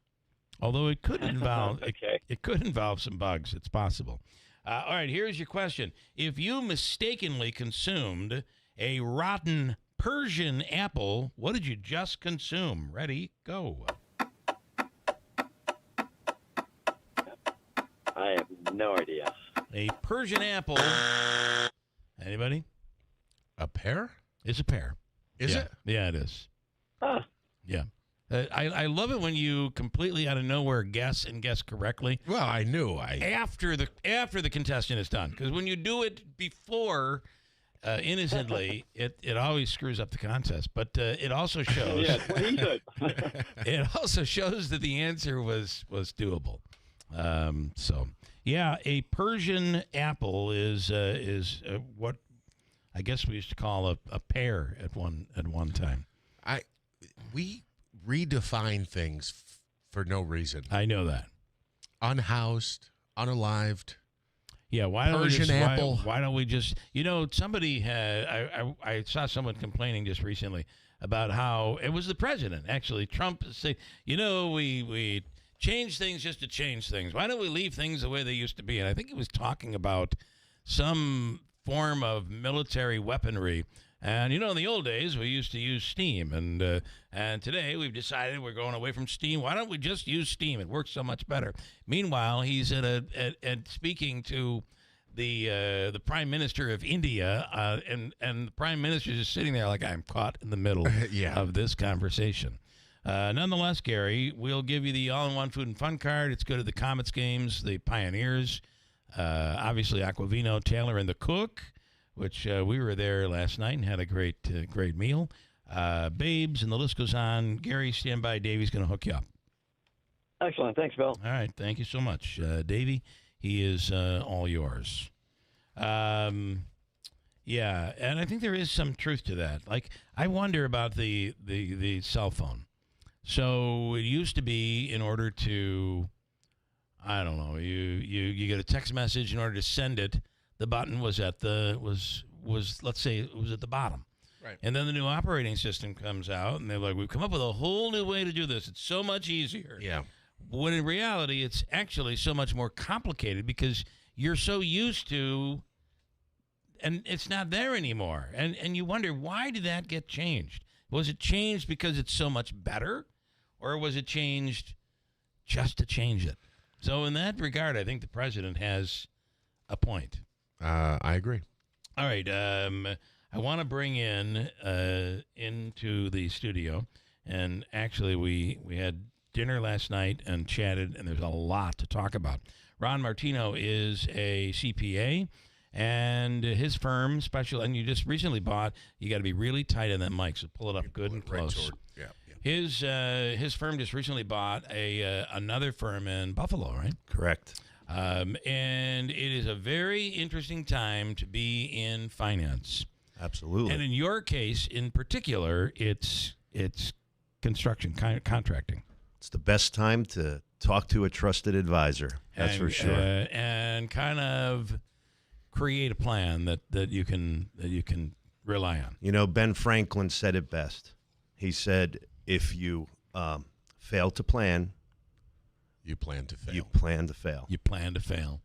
Although it could involve it could involve some bugs. It's possible. All right, here's your question. If you mistakenly consumed a rotten Persian apple, what did you just consume? Ready, go. I have no idea. A Persian apple. Anybody? A pear? It's a pear. Is it? Yeah, it is. Huh. Yeah. I love it when you completely out of nowhere guess correctly. Well, I knew. After the contestant is done. Because when you do it before innocently, it always screws up the contest. But it also shows. Yeah, what he did. It also shows that the answer was doable. So yeah, a Persian apple is what I guess we used to call a pear at one time. We redefine things for no reason. I know that. Unhoused, unalived. Yeah, why don't Persian apple. Why don't we just? Somebody had. I saw someone complaining just recently about how it was the president, actually. Trump said, we change things just to change things. Why don't we leave things the way they used to be? And I think he was talking about some form of military weaponry. And, in the old days, we used to use steam. And today we've decided we're going away from steam. Why don't we just use steam? It works so much better. Meanwhile, he's at speaking to the Prime Minister of India, and the Prime Minister is just sitting there like, I'm caught in the middle of this conversation. Nonetheless, Gary, we'll give you the all-in-one food and fun card. It's good at the Comets games, the Pioneers, obviously Aquavino, Taylor, and the Cook, which we were there last night and had a great meal. Babes, and the list goes on. Gary, stand by. Davey's going to hook you up. Excellent. Thanks, Bill. All right. Thank you so much. Davey, he is all yours. Yeah, and I think there is some truth to that. Like, I wonder about the cell phone. So it used to be, in order to, I don't know, you get a text message. In order to send it, the button was at let's say it was at the bottom. Right. And then the new operating system comes out, and they're like, we've come up with a whole new way to do this. It's so much easier. Yeah. When in reality, it's actually so much more complicated because you're so used to, and it's not there anymore. And you wonder, why did that get changed? Was it changed because it's so much better, or was it changed just to change it? So in that regard, I think the president has a point. I agree. All right. I want to bring in into the studio, and actually we had dinner last night and chatted, and there's a lot to talk about. Ron Martino is a CPA, and his firm and you just recently bought. You got to be really tight on that mic, so pull it up good and close. His firm just recently bought another firm in Buffalo, right? Correct. And it is a very interesting time to be in finance. Absolutely. And in your case, in particular, it's construction contracting. It's the best time to talk to a trusted advisor. That's for sure. And kind of create a plan that you can rely on. Ben Franklin said it best. He said, if you fail to plan, you plan to fail. You plan to fail. You plan to fail.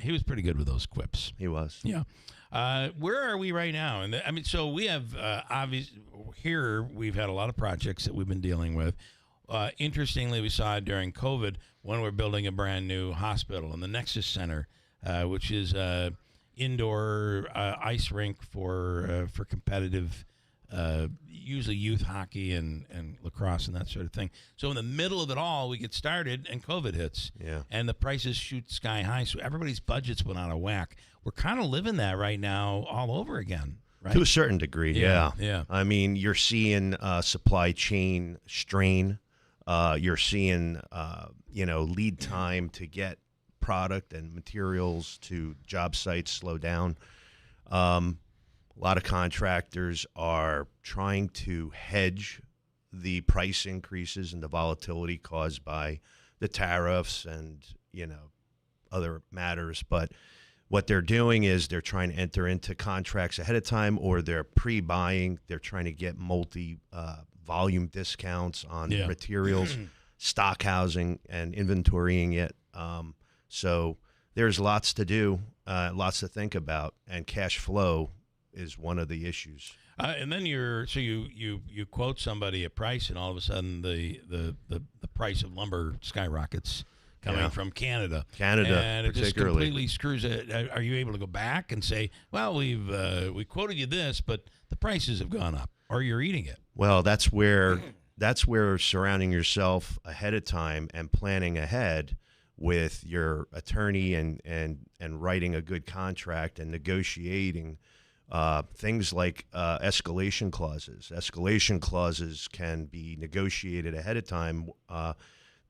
He was pretty good with those quips. He was. Yeah. Where are we right now? And so we have here we've had a lot of projects that we've been dealing with. Interestingly, we saw during COVID when we're building a brand new hospital in the Nexus Center, which is indoor ice rink for competitive, usually youth hockey and lacrosse and that sort of thing. So in the middle of it all, we get started and COVID hits. Yeah. And the prices shoot sky high. So everybody's budgets went out of whack. We're kind of living that right now all over again, right? To a certain degree, yeah. Yeah. I mean, you're seeing supply chain strain. You're seeing, lead time to get product and materials to job sites slow down. A lot of contractors are trying to hedge the price increases and the volatility caused by the tariffs and, other matters. But what they're doing is they're trying to enter into contracts ahead of time, or they're pre-buying. They're trying to get volume discounts on materials, stock housing, and inventorying it. So there's lots to do, lots to think about, and cash flow is one of the issues. And then you quote somebody a price, and all of a sudden the price of lumber skyrockets coming from Canada. And it just completely screws it. Are you able to go back and say, well, we quoted you this, but the prices have gone up, or you're eating it? Well, that's where surrounding yourself ahead of time and planning ahead with your attorney and writing a good contract and negotiating things like escalation clauses. Escalation clauses can be negotiated ahead of time.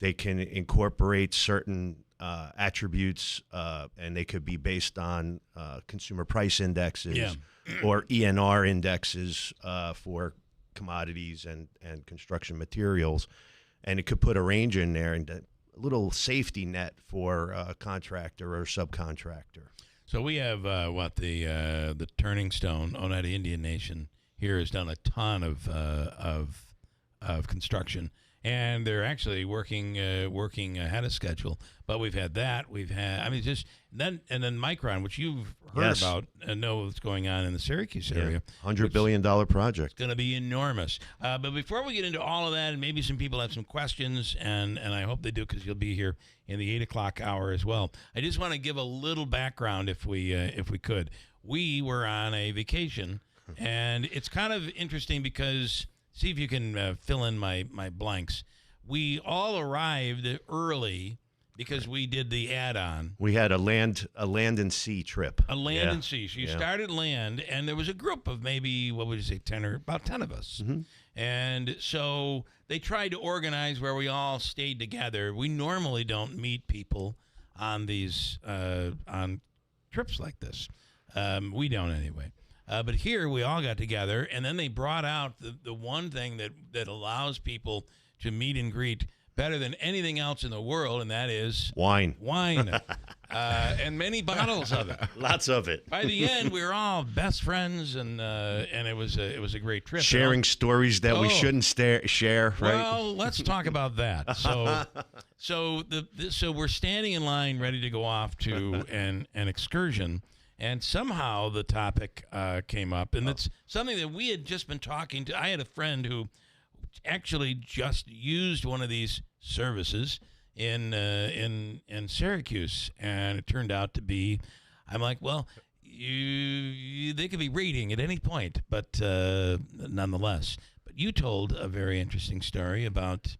They can incorporate certain attributes, and they could be based on consumer price indexes or ENR indexes for commodities and construction materials. And it could put a range in there and a little safety net for a contractor or subcontractor. So we have the Turning Stone, Oneida Indian Nation here has done a ton of construction, and they're actually working ahead of schedule. But we've had that. We've had, I mean, just then Micron, which you've heard Yes. about and know what's going on in the Syracuse area. $100 billion project. It's going to be enormous. But before we get into all of that, and maybe some people have some questions, and I hope they do because you'll be here in the 8 o'clock hour as well. I just want to give a little background if we could. We were on a vacation, and it's kind of interesting because, see if you can fill in my blanks. We all arrived early because we did the add-on. We had a land and sea trip. A land and sea. So you started land, and there was a group of maybe, what would you say, about 10 of us. Mm-hmm. And so they tried to organize where we all stayed together. We normally don't meet people on these on trips like this. We don't anyway. But here we all got together, and then they brought out the one thing that allows people to meet and greet better than anything else in the world, and that is wine. And many bottles of it. Lots of it. By the end, we were all best friends, and it was a great trip. Sharing stories that we shouldn't share, right? Well, let's talk about that. So we're standing in line, ready to go off to an excursion, and somehow the topic came up, and it's something that we had just been talking to. I had a friend who actually just used one of these services in Syracuse, and it turned out to be, I'm like, well, they could be reading at any point, but nonetheless. But you told a very interesting story about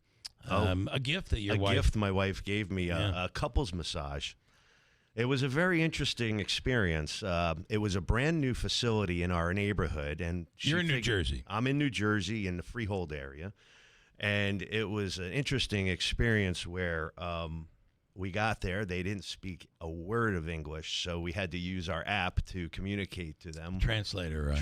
a gift that your wife... my wife gave me, a couples massage. It was a very interesting experience. It was a brand new facility in our neighborhood, and you're in New Jersey. I'm in New Jersey in the Freehold area, and it was an interesting experience where we got there. They didn't speak a word of English, so we had to use our app to communicate to them. Translator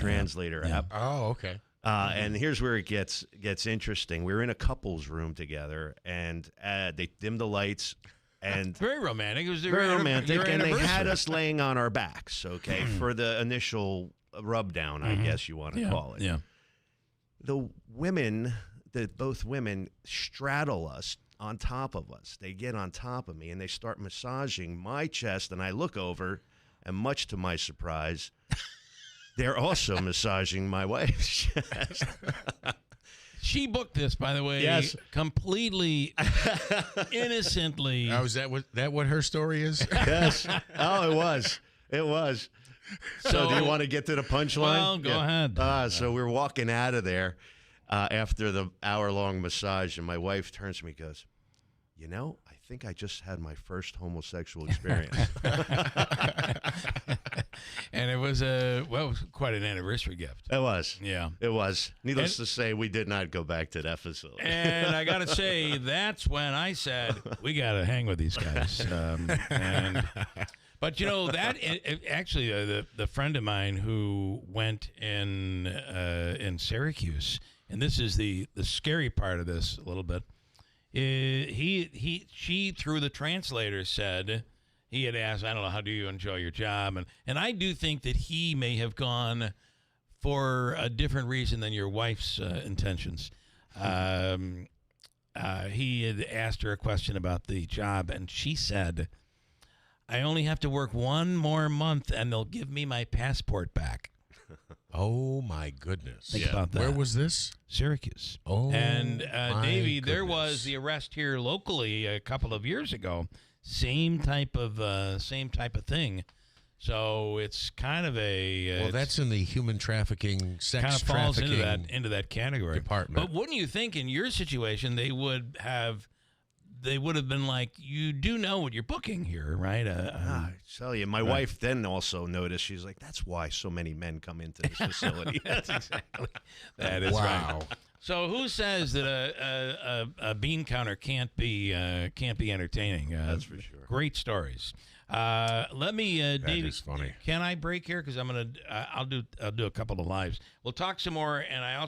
app. Oh, okay. And here's where it gets interesting. We were in a couples room together, and they dimmed the lights. And very romantic. It was very romantic, and they had us laying on our backs, okay, for the initial rub down, I guess you want to call it. Yeah. Both women straddle us on top of us. They get on top of me, and they start massaging my chest, and I look over, and much to my surprise, they're also massaging my wife's chest. She booked this, by the way, completely innocently. Oh, is that what her story is? Yes. Oh, it was. So do you want to get to the punchline? Well, go ahead. So we're walking out of there after the hour-long massage, and my wife turns to me and goes, I think I just had my first homosexual experience. And it was quite an anniversary gift. It was. Yeah. It was. Needless to say, we did not go back to that facility. And I got to say, that's when I said, we got to hang with these guys. But, actually, the friend of mine who went in Syracuse, and this is the scary part of this a little bit, she through the translator said, he had asked, I don't know, how do you enjoy your job? And I do think that he may have gone for a different reason than your wife's intentions. He had asked her a question about the job, and she said, I only have to work one more month, and they'll give me my passport back. Oh, my goodness. Think about that. Where was this? Syracuse. Oh, and Davey, there goodness. was the arrest here locally a couple of years ago. Same type of thing. So it's kind of a well, that's in the human trafficking, sex kind of falls trafficking into that category department. But wouldn't you think in your situation they would have been like, you do know what you're booking here, right? I tell you, my wife then also noticed. She's like, "That's why so many men come into this facility." That's exactly. That is right. So who says that a bean counter can't be entertaining? That's for sure. Great stories. Let me, David. Is funny. Can I break here? Because I'll do a couple of lives. We'll talk some more, and I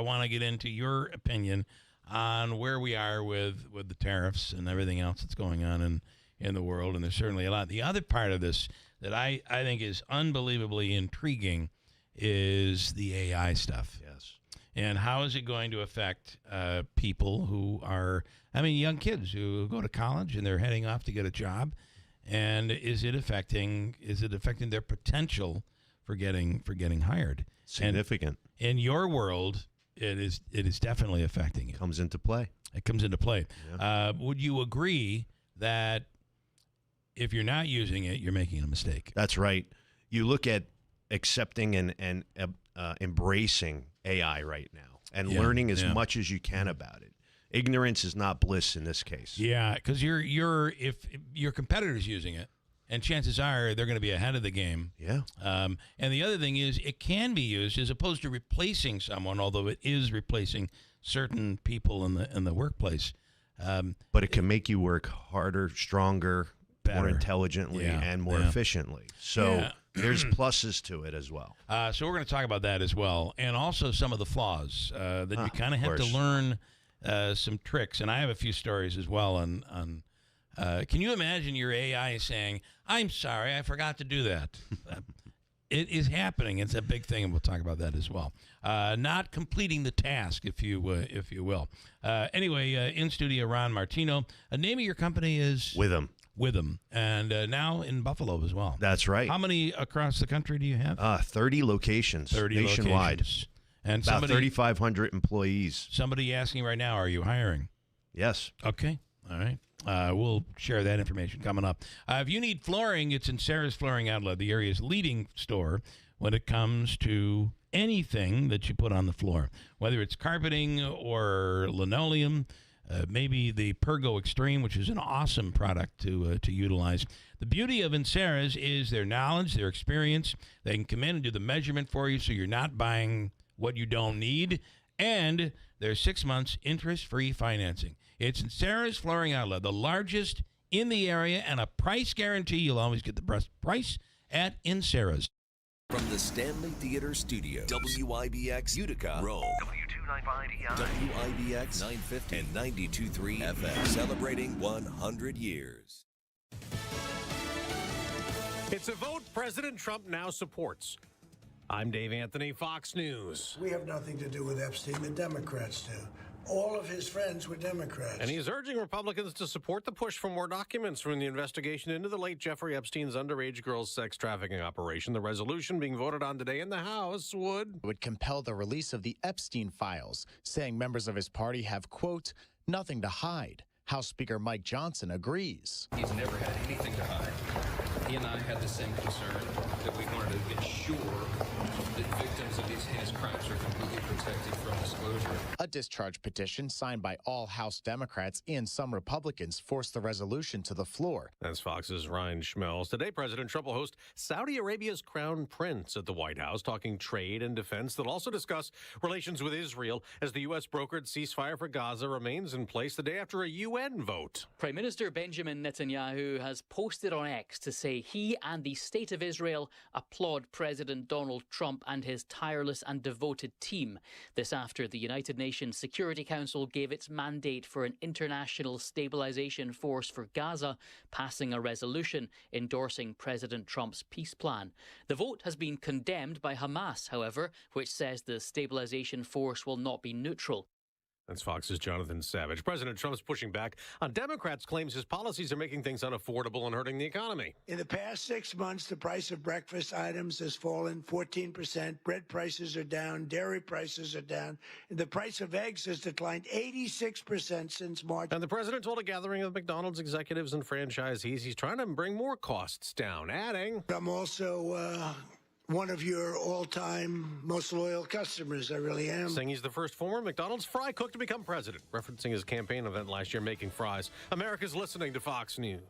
want to get into your opinion on where we are with the tariffs and everything else that's going on in the world, and there's certainly a lot. The other part of this that I think is unbelievably intriguing is the AI stuff. Yes. And how is it going to affect people who are, young kids who go to college and they're heading off to get a job? And is it affecting their potential for getting hired? Significant. And in your world, it is definitely affecting it. Comes into play. It comes into play. Yeah. Would you agree that if you're not using it, you're making a mistake? That's right. You look at accepting and embracing AI right now and learning as much as you can about it. Ignorance is not bliss in this case. Yeah, because if your competitor's using it, and chances are they're going to be ahead of the game. Yeah. And the other thing is it can be used as opposed to replacing someone, although it is replacing certain people in the workplace. But it can make you work harder, stronger, Better. more intelligently, and more efficiently. So there's pluses to it as well. So we're going to talk about that as well, and also some of the flaws that you kind of have to learn some tricks. And I have a few stories as well on can you imagine your AI saying, "I'm sorry, I forgot to do that." It is happening. It's a big thing, and we'll talk about that as well. Not completing the task, if you will. Anyway, in studio, Ron Martino. Name of your company is Witham, and now in Buffalo as well. That's right. How many across the country do you have? 30 locations 30 nationwide. locations. And about 3,500 employees. Somebody asking right now, are you hiring? Yes. Okay. All right. We'll share that information coming up. If you need flooring, it's in Sarah's Flooring Outlet, the area's leading store when it comes to anything that you put on the floor, whether it's carpeting or linoleum, maybe the Pergo Extreme, which is an awesome product to utilize. The beauty of Sarah's is their knowledge, their experience. They can come in and do the measurement for you so you're not buying what you don't need, and there's 6 months interest-free financing. It's in Sarah's Flooring Outlet, the largest in the area, and a price guarantee. You'll always get the best price at In Sarah's. From the Stanley Theater Studio, WIBX Utica, Rome, W295EI, WIBX 950 and 92.3 FM, celebrating 100 years. It's a vote President Trump now supports. I'm Dave Anthony, Fox News. We have nothing to do with Epstein. The Democrats do. All of his friends were Democrats. And he's urging Republicans to support the push for more documents from the investigation into the late Jeffrey Epstein's underage girls sex trafficking operation. The resolution being voted on today in the House would compel the release of the Epstein files, saying members of his party have, quote, nothing to hide. House Speaker Mike Johnson agrees. He's never had anything to hide. He and I had the same concern that we wanted to ensure that victims of these heinous crimes are completely protected from disclosure. A discharge petition signed by all House Democrats and some Republicans forced the resolution to the floor. That's Fox's Ryan Schmelz. Today, President Trump will host Saudi Arabia's Crown Prince at the White House, talking trade and defense. They'll also discuss relations with Israel as the U.S. brokered ceasefire for Gaza remains in place the day after a UN vote. Prime Minister Benjamin Netanyahu has posted on X to say he and the State of Israel applaud President Donald Trump and his tireless and devoted team. This after the United Nations Security Council gave its mandate for an international stabilization force for Gaza, passing a resolution endorsing President Trump's peace plan. The vote has been condemned by Hamas, however, which says the stabilization force will not be neutral. That's Fox's Jonathan Savage. President Trump's pushing back on Democrats' claims his policies are making things unaffordable and hurting the economy. In the past 6 months, the price of breakfast items has fallen 14%. Bread prices are down. Dairy prices are down. And the price of eggs has declined 86% since March. And the president told a gathering of McDonald's executives and franchisees he's trying to bring more costs down, adding, I'm also one of your all-time most loyal customers. I really am. Saying he's the first former McDonald's fry cook to become president, referencing his campaign event last year, Making Fries. America's listening to Fox News.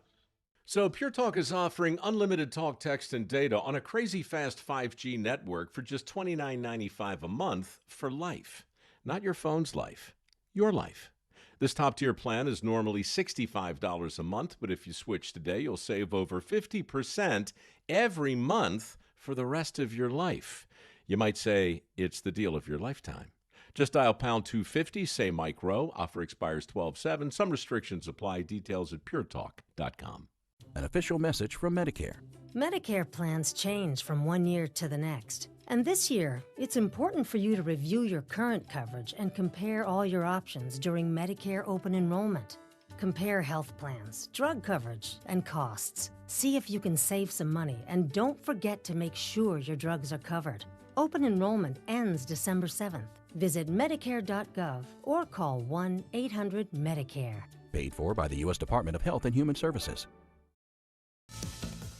So Pure Talk is offering unlimited talk, text, and data on a crazy fast 5G network for just $29.95 a month for life. Not your phone's life, your life. This top-tier plan is normally $65 a month, but if you switch today, you'll save over 50% every month for the rest of your life. You might say it's the deal of your lifetime. Just dial pound 250, say Mike Rowe. Offer expires 12/7. Some restrictions apply. Details at puretalk.com. An official message from Medicare. Medicare plans change from one year to the next. And this year, it's important for you to review your current coverage and compare all your options during Medicare open enrollment. Compare health plans, drug coverage, and costs. See if you can save some money, and don't forget to make sure your drugs are covered. Open enrollment ends December 7th. Visit Medicare.gov or call 1-800-MEDICARE. Paid for by the U.S. Department of Health and Human Services.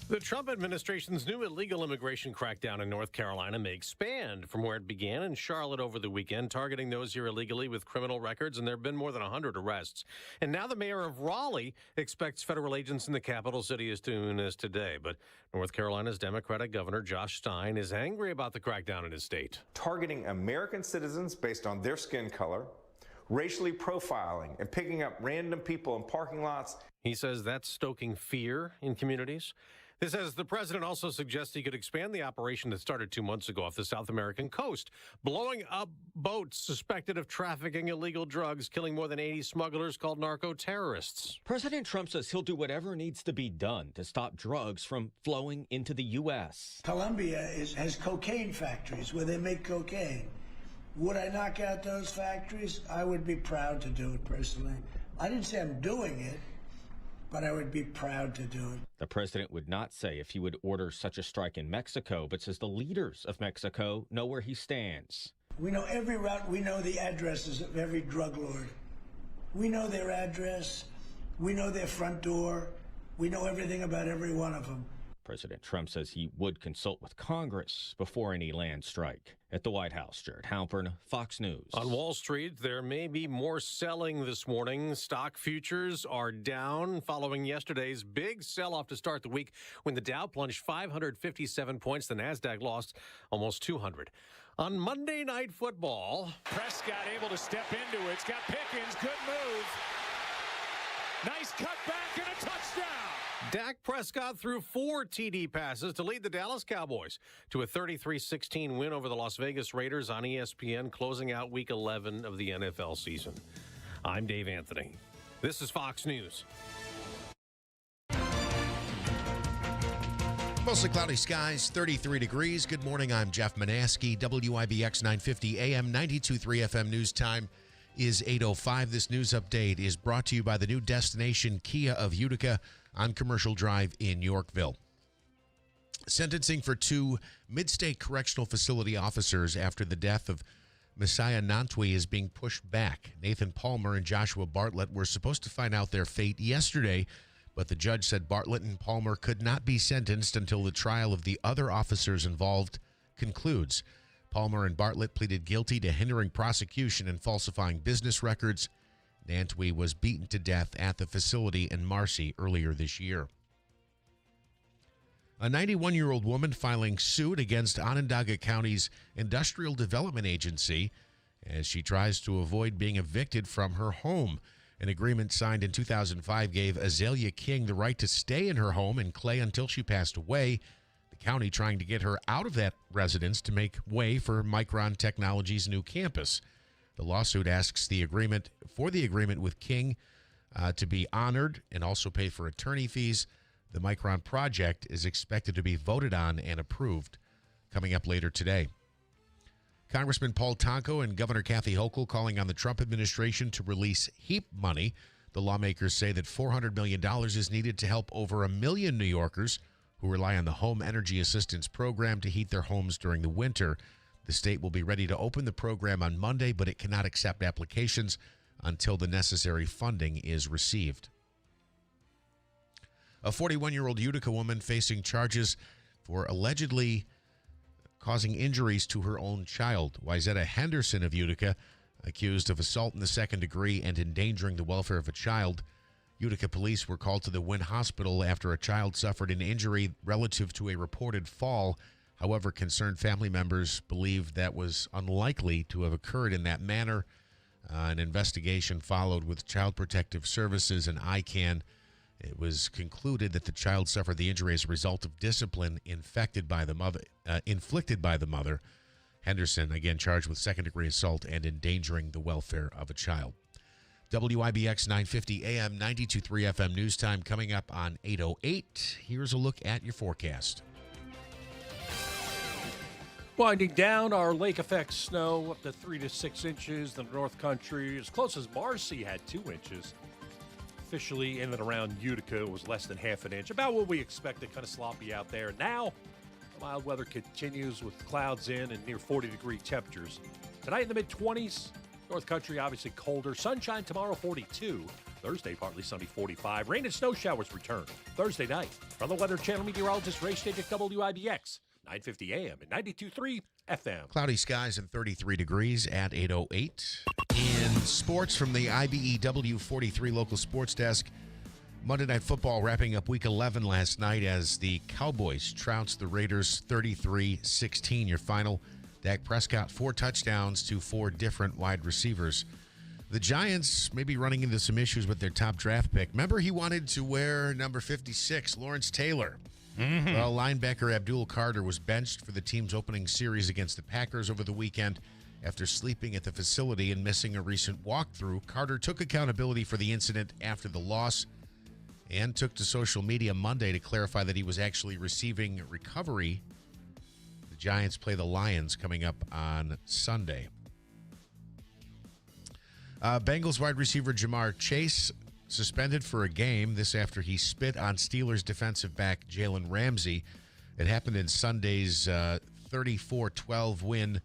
The Trump administration's new illegal immigration crackdown in North Carolina may expand from where it began in Charlotte over the weekend, targeting those here illegally with criminal records, and there have been more than 100 arrests. And now the mayor of Raleigh expects federal agents in the capital city as soon as today. But North Carolina's Democratic Governor Josh Stein is angry about the crackdown in his state. Targeting American citizens based on their skin color, racially profiling, and picking up random people in parking lots. He says that's stoking fear in communities. This as the president also suggests he could expand the operation that started 2 months ago off the South American coast, blowing up boats suspected of trafficking illegal drugs, killing more than 80 smugglers called narco-terrorists. President Trump says he'll do whatever needs to be done to stop drugs from flowing into the U.S. Colombia has cocaine factories where they make cocaine. Would I knock out those factories? I would be proud to do it personally. I didn't say I'm doing it, but I would be proud to do it. The president would not say if he would order such a strike in Mexico, but says the leaders of Mexico know where he stands. We know every route. We know the addresses of every drug lord. We know their address. We know their front door. We know everything about every one of them. President Trump says he would consult with Congress before any land strike. At the White House, Jared Halpern, Fox News. On Wall Street, there may be more selling this morning. Stock futures are down following yesterday's big sell-off to start the week when the Dow plunged 557 points. The NASDAQ lost almost 200. On Monday Night Football, Prescott able to step into it. It's got Pickens. Good move. Nice cutback and a touchdown. Dak Prescott threw 4 TD passes to lead the Dallas Cowboys to a 33-16 win over the Las Vegas Raiders on ESPN, closing out Week 11 of the NFL season. I'm Dave Anthony. This is Fox News. Mostly cloudy skies, 33 degrees. Good morning, I'm Jeff Manaski, WIBX 950 AM, 92.3 FM News Time is 8:05. This news update is brought to you by the new destination Kia of Utica on Commercial Drive in Yorkville. Sentencing for 2 Mid-State Correctional Facility officers after the death of Messiah Nantwi is being pushed back. Nathan Palmer and Joshua Bartlett were supposed to find out their fate yesterday, but the judge said Bartlett and Palmer could not be sentenced until the trial of the other officers involved concludes. Palmer and Bartlett pleaded guilty to hindering prosecution and falsifying business records. Nantwi was beaten to death at the facility in Marcy earlier this year. A 91-year-old woman filing suit against Onondaga County's Industrial Development Agency as she tries to avoid being evicted from her home. An agreement signed in 2005 gave Azalea King the right to stay in her home in Clay until she passed away. The county trying to get her out of that residence to make way for Micron Technology's new campus. The lawsuit asks the agreement with King to be honored and also pay for attorney fees. The Micron project is expected to be voted on and approved coming up later today. Congressman Paul Tonko and Governor Kathy Hochul calling on the Trump administration to release HEAP money. The lawmakers say that $400 million is needed to help over 1 million New Yorkers who rely on the Home Energy Assistance Program to heat their homes during the winter. The state will be ready to open the program on Monday, but it cannot accept applications until the necessary funding is received. A 41-year-old Utica woman facing charges for allegedly causing injuries to her own child. Wyzetta Henderson of Utica, accused of assault in the second degree and endangering the welfare of a child. Utica police were called to the Wynn Hospital after a child suffered an injury relative to a reported fall. However, concerned family members believe that was unlikely to have occurred in that manner. An investigation followed with Child Protective Services and ICANN. It was concluded that the child suffered the injury as a result of discipline inflicted by the mother. Henderson, again, charged with second-degree assault and endangering the welfare of a child. WIBX 950 AM, 92.3 FM News Time coming up on 8:08. Here's a look at your forecast. Winding down, our lake effect snow up to 3 to 6 inches. The North Country, as close as Marcy, had 2 inches. Officially in and around Utica, it was less than half an inch. About what we expected, kind of sloppy out there. Now, the mild weather continues with clouds in and near 40-degree temperatures. Tonight in the mid-20s. North Country, obviously colder. Sunshine tomorrow, 42. Thursday, partly sunny, 45. Rain and snow showers return Thursday night. From the Weather Channel meteorologist Ray Stage at WIBX, 950 AM and 92.3 FM. Cloudy skies and 33 degrees at 8:08. In sports from the IBEW 43 local sports desk, Monday Night Football wrapping up Week 11 last night as the Cowboys trounced the Raiders 33-16. Your final, Dak Prescott, 4 touchdowns to 4 different wide receivers. The Giants may be running into some issues with their top draft pick. Remember, he wanted to wear number 56, Lawrence Taylor. Mm-hmm. Well, linebacker Abdul Carter was benched for the team's opening series against the Packers over the weekend after sleeping at the facility and missing a recent walkthrough. Carter took accountability for the incident after the loss and took to social media Monday to clarify that he was actually receiving recovery. The Giants play the Lions coming up on Sunday. Bengals wide receiver Jamar Chase suspended for a game. This after he spit on Steelers defensive back Jalen Ramsey. It happened in Sunday's 34-12 win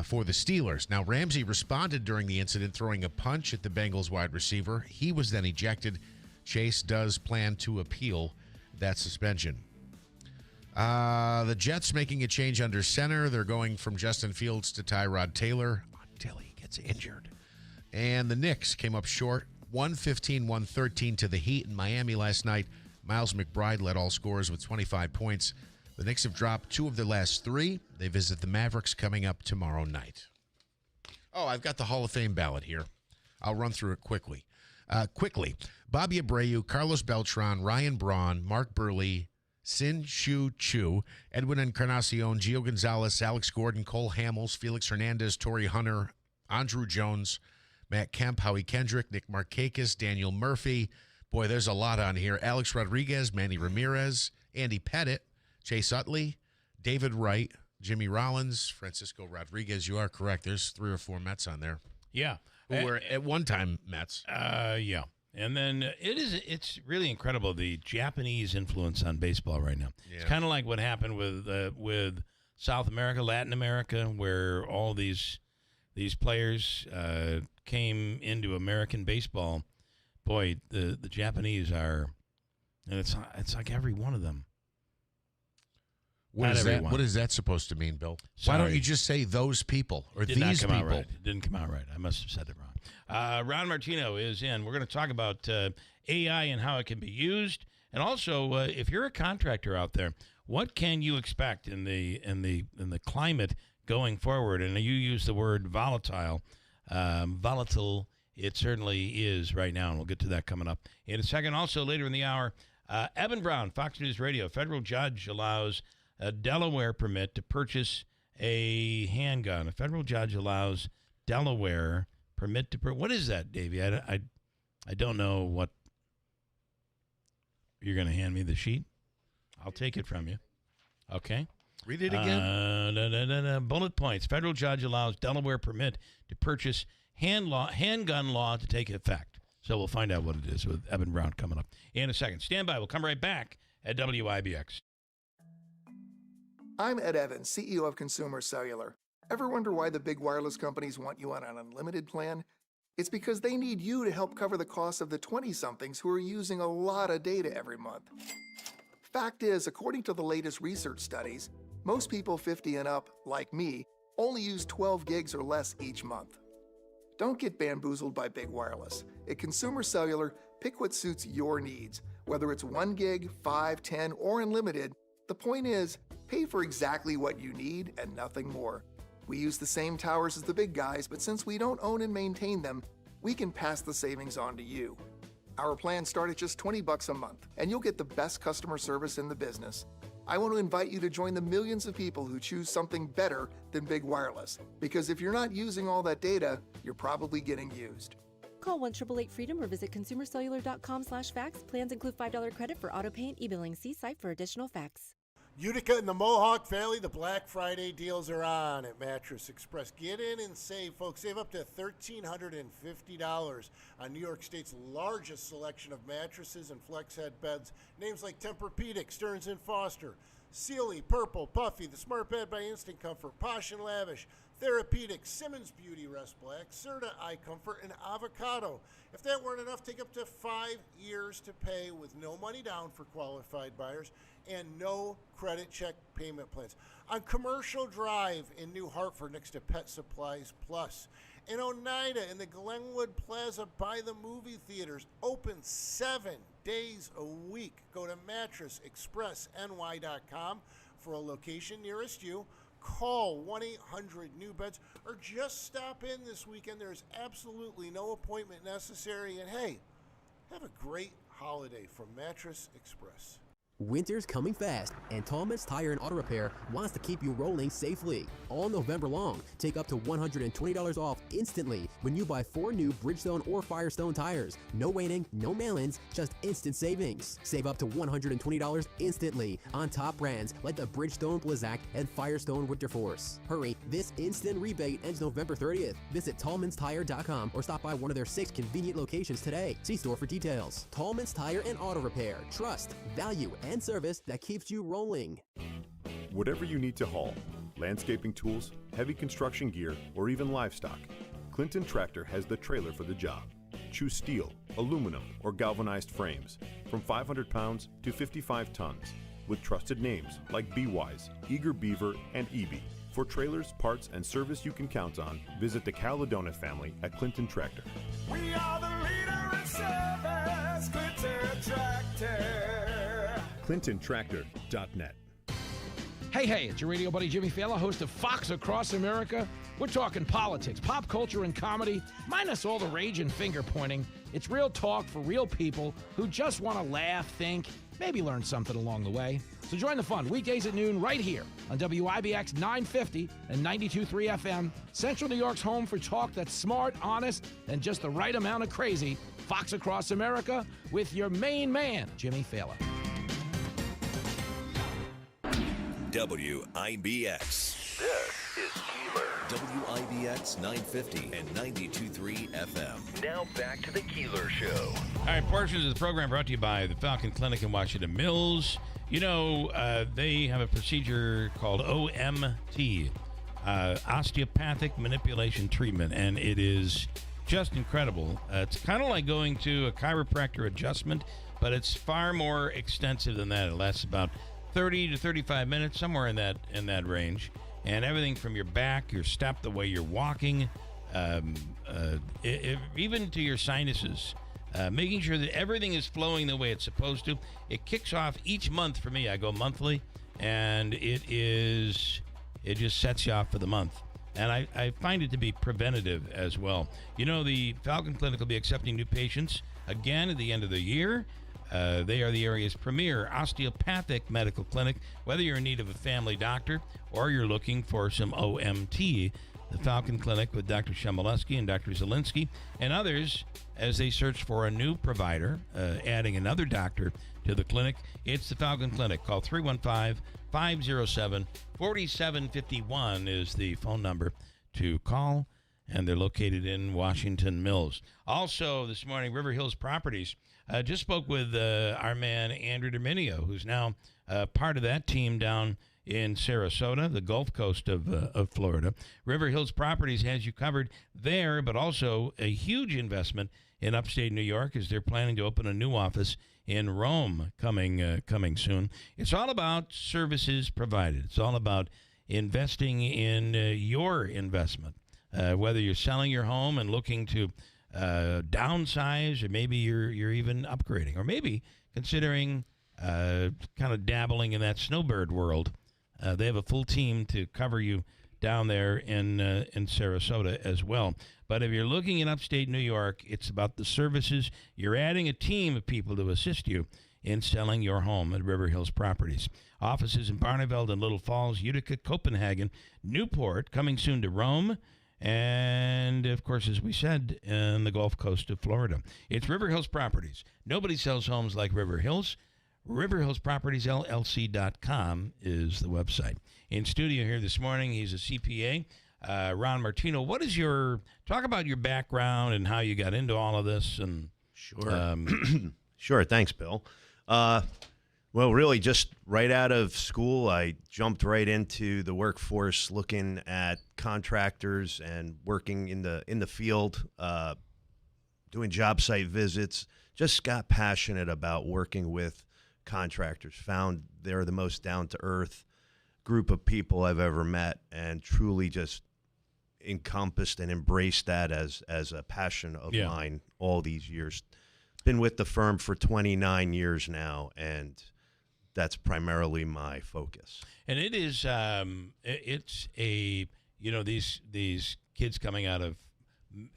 for the Steelers. Now, Ramsey responded during the incident, throwing a punch at the Bengals wide receiver. He was then ejected. Chase does plan to appeal that suspension. The Jets making a change under center. They're going from Justin Fields to Tyrod Taylor until he gets injured. And the Knicks came up short, 115-113 to the Heat in Miami last night. Miles McBride led all scorers with 25 points. The Knicks have dropped 2 of their last 3. They visit the Mavericks coming up tomorrow night. Oh, I've got the Hall of Fame ballot here. I'll run through it quickly. Bobby Abreu, Carlos Beltran, Ryan Braun, Mark Burley, Sin Shu Chu, Edwin Encarnacion, Gio Gonzalez, Alex Gordon, Cole Hamels, Felix Hernandez, Torrey Hunter, Andrew Jones, Matt Kemp, Howie Kendrick, Nick Markakis, Daniel Murphy. Boy, there's a lot on here. Alex Rodriguez, Manny Ramirez, Andy Pettit, Chase Utley, David Wright, Jimmy Rollins, Francisco Rodriguez. You are correct. There's 3 or 4 Mets on there. Yeah. Who were at one time Mets. Yeah. And then it's really incredible, the Japanese influence on baseball right now. Yeah. It's kind of like what happened with South America, Latin America, where all these players came into American baseball. Boy, the Japanese are, and it's like every one of them. What is that supposed to mean, Bill? Sorry. Why don't you just say those people or Did these not come people? Out right. It didn't come out right. I must have said it wrong. Ron Martino is in. We're going to talk about AI and how it can be used, and also if you're a contractor out there, what can you expect in the climate going forward? And you use the word volatile. Volatile, it certainly is right now, and we'll get to that coming up in a second. Also, later in the hour, Evan Brown, Fox News Radio. Federal judge allows a Delaware permit to purchase a handgun. A federal judge allows Delaware permit to what is that, Davey? I don't know what. You're going to hand me the sheet? I'll take it from you. Okay. Read it again. Bullet points. Federal judge allows Delaware permit to purchase handgun law to take effect. So we'll find out what it is with Evan Brown coming up in a second. Stand by. We'll come right back at WIBX. I'm Ed Evans, CEO of Consumer Cellular. Ever wonder why the big wireless companies want you on an unlimited plan? It's because they need you to help cover the costs of the 20-somethings who are using a lot of data every month. Fact is, according to the latest research studies, most people 50 and up, like me, only use 12 gigs or less each month. Don't get bamboozled by big wireless. At Consumer Cellular, pick what suits your needs. Whether it's 1 gig, 5, 10, or unlimited, the point is, pay for exactly what you need and nothing more. We use the same towers as the big guys, but since we don't own and maintain them, we can pass the savings on to you. Our plans start at just $20 a month, and you'll get the best customer service in the business. I want to invite you to join the millions of people who choose something better than big wireless, because if you're not using all that data, you're probably getting used. Call 1-888-FREEDOM or visit consumercellular.com/facts. Plans include $5 credit for auto pay and e-billing. See site for additional facts. Utica and the Mohawk Valley, the Black Friday deals are on at Mattress Express. Get in and save, folks. Save up to $1,350 on New York State's largest selection of mattresses and flex head beds. Names like Tempur-Pedic, Stearns & Foster, Sealy, Purple, Puffy, the Smart Bed by Instant Comfort, Posh and Lavish, Therapeutic, Simmons Beauty Rest Black, Serta Eye Comfort, and Avocado. If that weren't enough, take up to 5 years to pay with no money down for qualified buyers and no credit check payment plans. On Commercial Drive in New Hartford next to Pet Supplies Plus. In Oneida in the Glenwood Plaza by the movie theaters, open 7 days a week. Go to mattressexpressny.com for a location nearest you. Call 1-800-NEW-BEDS or just stop in this weekend. There's absolutely no appointment necessary. And hey, have a great holiday from Mattress Express. Winter's coming fast, and Tallman's Tire and Auto Repair wants to keep you rolling safely. All November long, take up to $120 off instantly when you buy 4 new Bridgestone or Firestone tires. No waiting, no mail-ins, just instant savings. Save up to $120 instantly on top brands like the Bridgestone Blizzak and Firestone Winterforce. Hurry, this instant rebate ends November 30th. Visit Tallman'sTire.com or stop by one of their 6 convenient locations today. See store for details. Tallman's Tire and Auto Repair. Trust, value, and service that keeps you rolling. Whatever you need to haul, landscaping tools, heavy construction gear, or even livestock, Clinton Tractor has the trailer for the job. Choose steel, aluminum, or galvanized frames from 500 pounds to 55 tons with trusted names like B-Wise, Eager Beaver, and EB. For trailers, parts, and service you can count on, visit the Caledona family at Clinton Tractor. We are the leader in service, Clinton Tractor. ClintonTractor.net. Hey, it's your radio buddy Jimmy Fallon, host of Fox Across America. We're talking politics, pop culture, and comedy, minus all the rage and finger-pointing. It's real talk for real people who just want to laugh, think, maybe learn something along the way. So join the fun weekdays at noon right here on WIBX 950 and 92.3 FM, Central New York's home for talk that's smart, honest, and just the right amount of crazy. Fox Across America with your main man, Jimmy Fallon. WIBX. This is Keeler. WIBX 950 and 92.3 FM. Now back to the Keeler Show. All right, portions of the program brought to you by the Falcon Clinic in Washington Mills. You know, they have a procedure called OMT, osteopathic manipulation treatment, and it is just incredible. It's kind of like going to a chiropractor adjustment, but it's far more extensive than that. It lasts about 30 to 35 minutes, somewhere in that range, and everything from your back, your step, the way you're walking, even to your sinuses, making sure that everything is flowing the way it's supposed to. It kicks off each month for me. I go monthly, and it just sets you off for the month. And I find it to be preventative as well. You know, the Falcon Clinic will be accepting new patients again at the end of the year. They are the area's premier osteopathic medical clinic. Whether you're in need of a family doctor or you're looking for some OMT, the Falcon Clinic with Dr. Shemileski and Dr. Zielinski and others, as they search for a new provider, adding another doctor to the clinic, it's the Falcon Clinic. Call 315-507-4751 is the phone number to call, and they're located in Washington Mills. Also, this morning, River Hills Properties just spoke with our man, Andrew Dominio, who's now part of that team down in Sarasota, the Gulf Coast of Florida. River Hills Properties has you covered there, but also a huge investment in upstate New York as they're planning to open a new office in Rome coming soon. It's all about services provided. It's all about investing in your investment, whether you're selling your home and looking to downsize, or maybe you're even upgrading, or maybe considering kind of dabbling in that snowbird world. They have a full team to cover you down there in Sarasota as well. But if you're looking in upstate New York, it's about the services. You're adding a team of people to assist you in selling your home at River Hills Properties. Offices in Barneveld and Little Falls, Utica, Copenhagen, Newport, coming soon to Rome, and, of course, as we said, in the Gulf Coast of Florida. It's River Hills Properties. Nobody sells homes like River Hills. RiverhillsPropertiesLLC.com is the website. In studio here this morning, he's a CPA, Ron Martino. What is talk about your background and how you got into all of this? And Sure. Sure. Thanks, Bill. Well, really, just right out of school, I jumped right into the workforce, looking at contractors and working in the field, doing job site visits. Just got passionate about working with contractors. Found they're the most down-to-earth group of people I've ever met, and truly just encompassed and embraced that as a passion of mine all these years. Been with the firm for 29 years now, and that's primarily my focus. And it is, it's a, these kids coming out of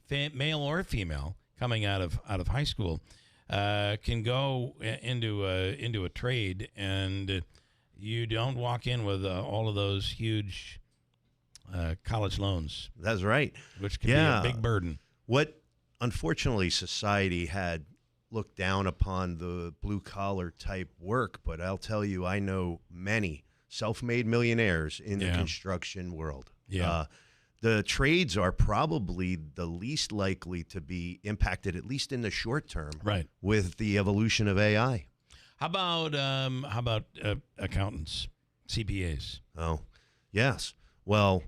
male or female coming out of high school can go into a trade, and you don't walk in with all of those huge college loans. That's right. Which can be a big burden. What, unfortunately, society had looked down upon the blue-collar type work, but I'll tell you, I know many self-made millionaires in the construction world. Yeah. The trades are probably the least likely to be impacted, at least in the short term, right, with the evolution of AI. How about accountants, CPAs? Oh, yes. Well,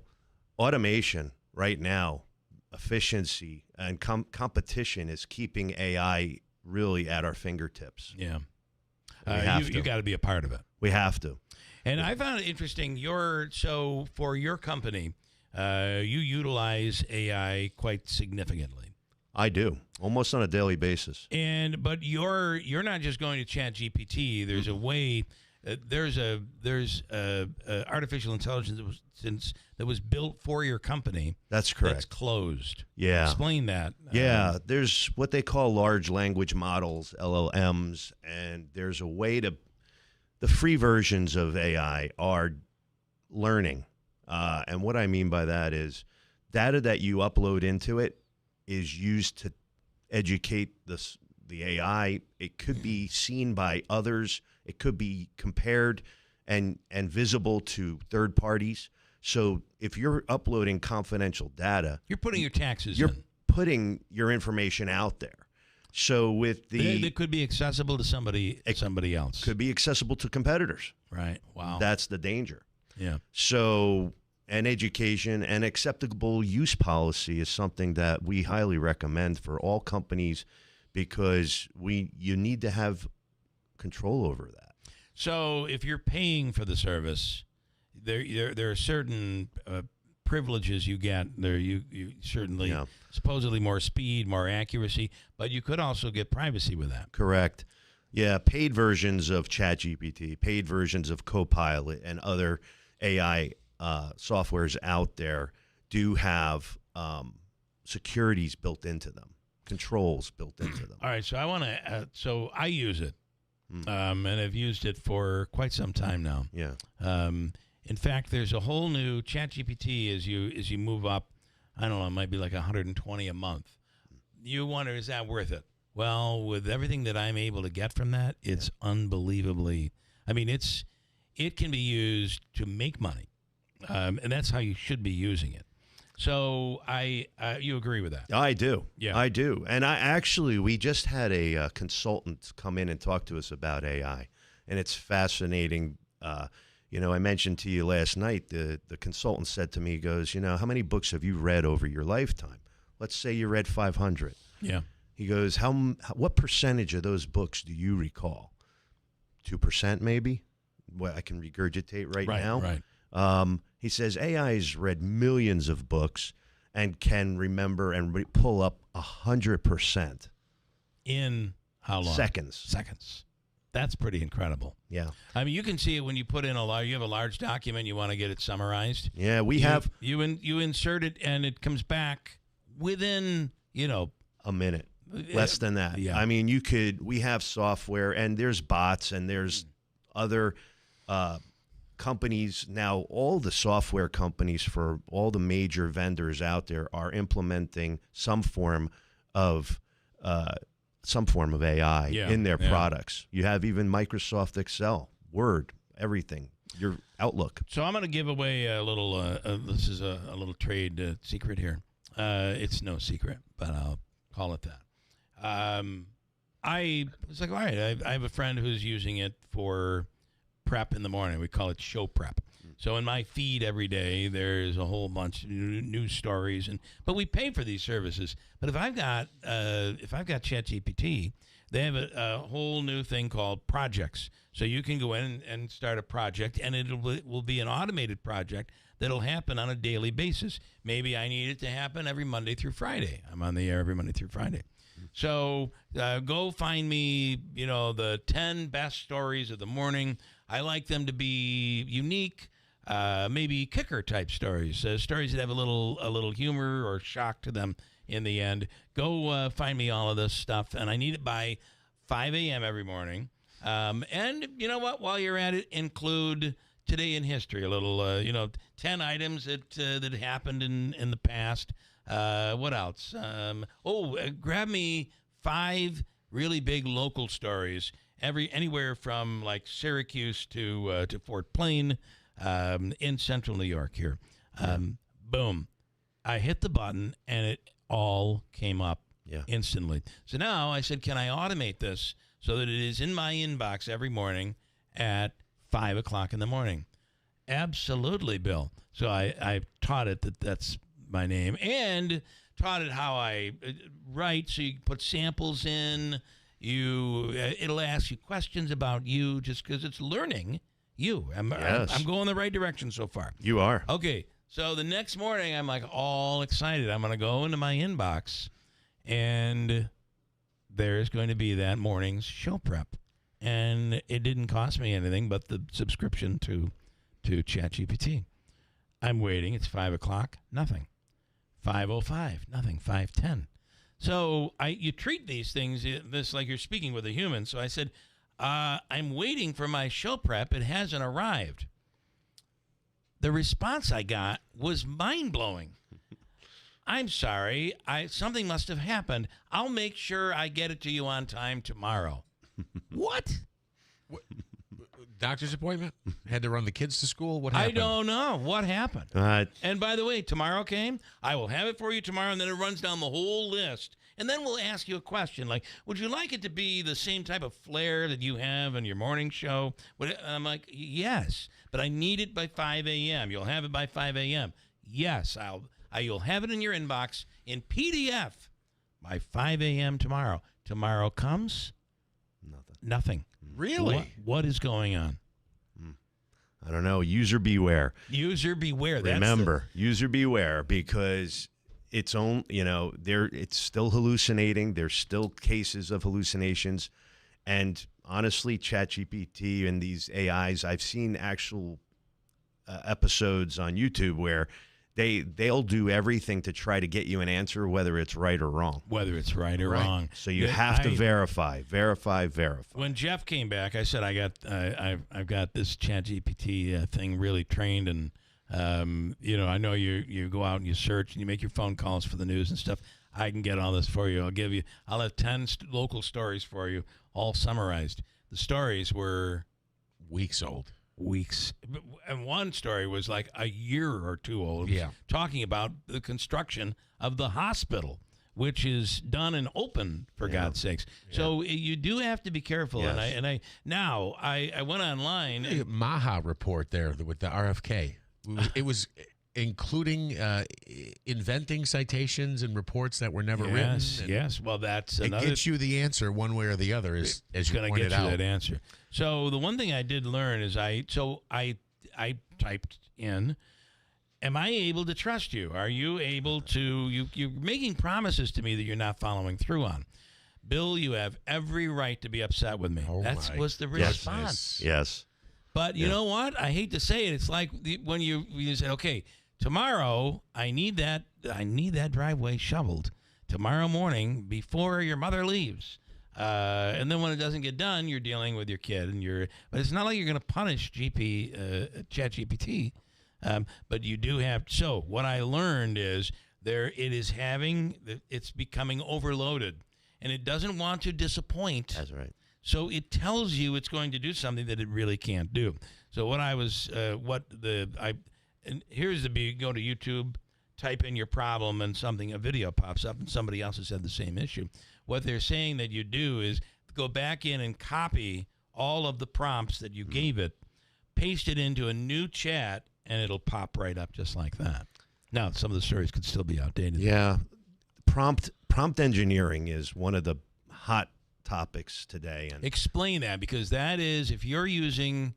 automation right now, efficiency and competition is keeping AI really at our fingertips. Yeah. You got to be a part of it. We have to. And I found it interesting. So for your company, you utilize AI quite significantly. I do, almost on a daily basis. But you're not just going to ChatGPT. There's a way. There's artificial intelligence that was built for your company. That's correct. That's closed. Yeah. Explain that. Yeah. There's what they call large language models, LLMs, and there's a way to. The free versions of AI are learning, and what I mean by that is data that you upload into it is used to educate the AI. It could be seen by others. It could be compared and visible to third parties. So if you're uploading confidential data, you're putting your taxes you're in. Putting your information out there. So with it could be accessible to somebody else. Could be accessible to competitors. Right. Wow. That's the danger. Yeah. So an education and acceptable use policy is something that we highly recommend for all companies, because you need to have control over that. So if you're paying for the service, there are certain privileges you get. There you certainly supposedly more speed, more accuracy, but you could also get privacy with that. Correct. Yeah, paid versions of ChatGPT, paid versions of Copilot, and other AI softwares out there do have securities built into them, controls built into them. All right, so I want to. So I use it, and I've used it for quite some time now. Yeah. In fact, there's a whole new ChatGPT as you move up. I don't know, it might be like $120 a month. You wonder, is that worth it? Well, with everything that I'm able to get from that, it's unbelievably. I mean, it can be used to make money, and that's how you should be using it. So you agree with that? I do. Yeah, I do. And we just had a consultant come in and talk to us about AI, and it's fascinating. I mentioned to you last night, the consultant said to me, he goes, how many books have you read over your lifetime? Let's say you read 500. Yeah. He goes, what percentage of those books do you recall? 2% maybe? What I can regurgitate right now? Right. He says AI has read millions of books and can remember and pull up 100%. In how long? Seconds. That's pretty incredible. Yeah. I mean, you can see it when you put in you have a large document, you want to get it summarized. Yeah, you you insert it and it comes back within, a minute. Less than that. Yeah. I mean, we have software, and there's bots, and there's other companies now. All the software companies for all the major vendors out there are implementing some form of some form of AI Yeah, in their yeah. products. You have even Microsoft Excel, Word, everything. Your Outlook. So I'm going to give away a little. This is a little trade secret here. It's no secret, but I'll call it that. I was like, all right, I have a friend who's using it for prep in the morning. We call it show prep. So in my feed every day, there's a whole bunch of news stories, but we pay for these services. But if I've got ChatGPT, they have a whole new thing called projects. So you can go in and start a project, and it will be an automated project that'll happen on a daily basis. Maybe I need it to happen every Monday through Friday. I'm on the air every Monday through Friday. So go find me, the 10 best stories of the morning. I like them to be unique, maybe kicker type stories, stories that have a little humor or shock to them in the end. Go find me all of this stuff, and I need it by 5 a.m. every morning. And you know what? While you're at it, include today in history, a little, 10 items that happened in the past. What else? Grab me 5 really big local stories, anywhere from like Syracuse to Fort Plain, in central New York here. Boom. I hit the button and it all came up instantly. So now I said, can I automate this so that it is in my inbox every morning at 5 o'clock in the morning? Absolutely, Bill. So I taught it that's my name, and taught it how I write. So you put samples in. It'll ask you questions about you, just because it's learning you. I'm going the right direction so far. You are. Okay. So the next morning, I'm like all excited. I'm going to go into my inbox, and there's going to be that morning's show prep, and it didn't cost me anything but the subscription to ChatGPT. I'm waiting. It's 5 o'clock. Nothing. 5:05. Nothing. 5:10. So you treat these things this like you're speaking with a human. So I said, I'm waiting for my show prep. It hasn't arrived. The response I got was mind-blowing. I'm sorry. Something must have happened. I'll make sure I get it to you on time tomorrow. What? Doctor's appointment? Had to run the kids to school? What happened? I don't know. What happened? And by the way, tomorrow came. I will have it for you tomorrow, and then it runs down the whole list. And then we'll ask you a question like, would you like it to be the same type of flair that you have in your morning show? And I'm like, yes, but I need it by 5 a.m. You'll have it by 5 a.m. Yes, you'll have it in your inbox in PDF by 5 a.m. tomorrow. Tomorrow comes? Nothing. Really? What is going on? I don't know. User beware. User beware. Remember, user beware, because it's it's still hallucinating. There's still cases of hallucinations. And honestly, ChatGPT and these AIs, I've seen actual episodes on YouTube where they'll do everything to try to get you an answer, whether it's right or wrong. Whether it's right or wrong. So you have to verify. When Jeff came back, I said I've got this ChatGPT thing really trained, and I know you go out and you search and you make your phone calls for the news and stuff. I can get all this for you. I'll have 10 local stories for you, all summarized. The stories were weeks old. And one story was like a year or two old. Yeah. Talking about the construction of the hospital, which is done and open, for God's sakes. Yeah. So you do have to be careful. Yes. And I went online. Maha report there with the RFK. It was including inventing citations and reports that were never written. Yes. Well, that's it gets you the answer one way or the other, as you pointed out. It's going to get you that answer. So the one thing I did learn is I typed in, am I able to trust you? Are you able to, you're making promises to me that you're not following through on. Bill, you have every right to be upset with me. That was the response. Yes. But you know what? I hate to say it. It's like when you say, okay, tomorrow I need that driveway shoveled tomorrow morning before your mother leaves. And then when it doesn't get done, you're dealing with your kid, but it's not like you're going to punish ChatGPT. But you do have. So what I learned is it's becoming overloaded, and it doesn't want to disappoint. That's right. So it tells you it's going to do something that it really can't do. So what I was, and here's the you go to YouTube, type in your problem, and a video pops up, and somebody else has had the same issue. What they're saying that you do is go back in and copy all of the prompts that you gave it, paste it into a new chat, and it'll pop right up just like that. Now, some of the stories could still be outdated. Yeah. Prompt engineering is one of the hot topics today. And explain that, because that is, if you're using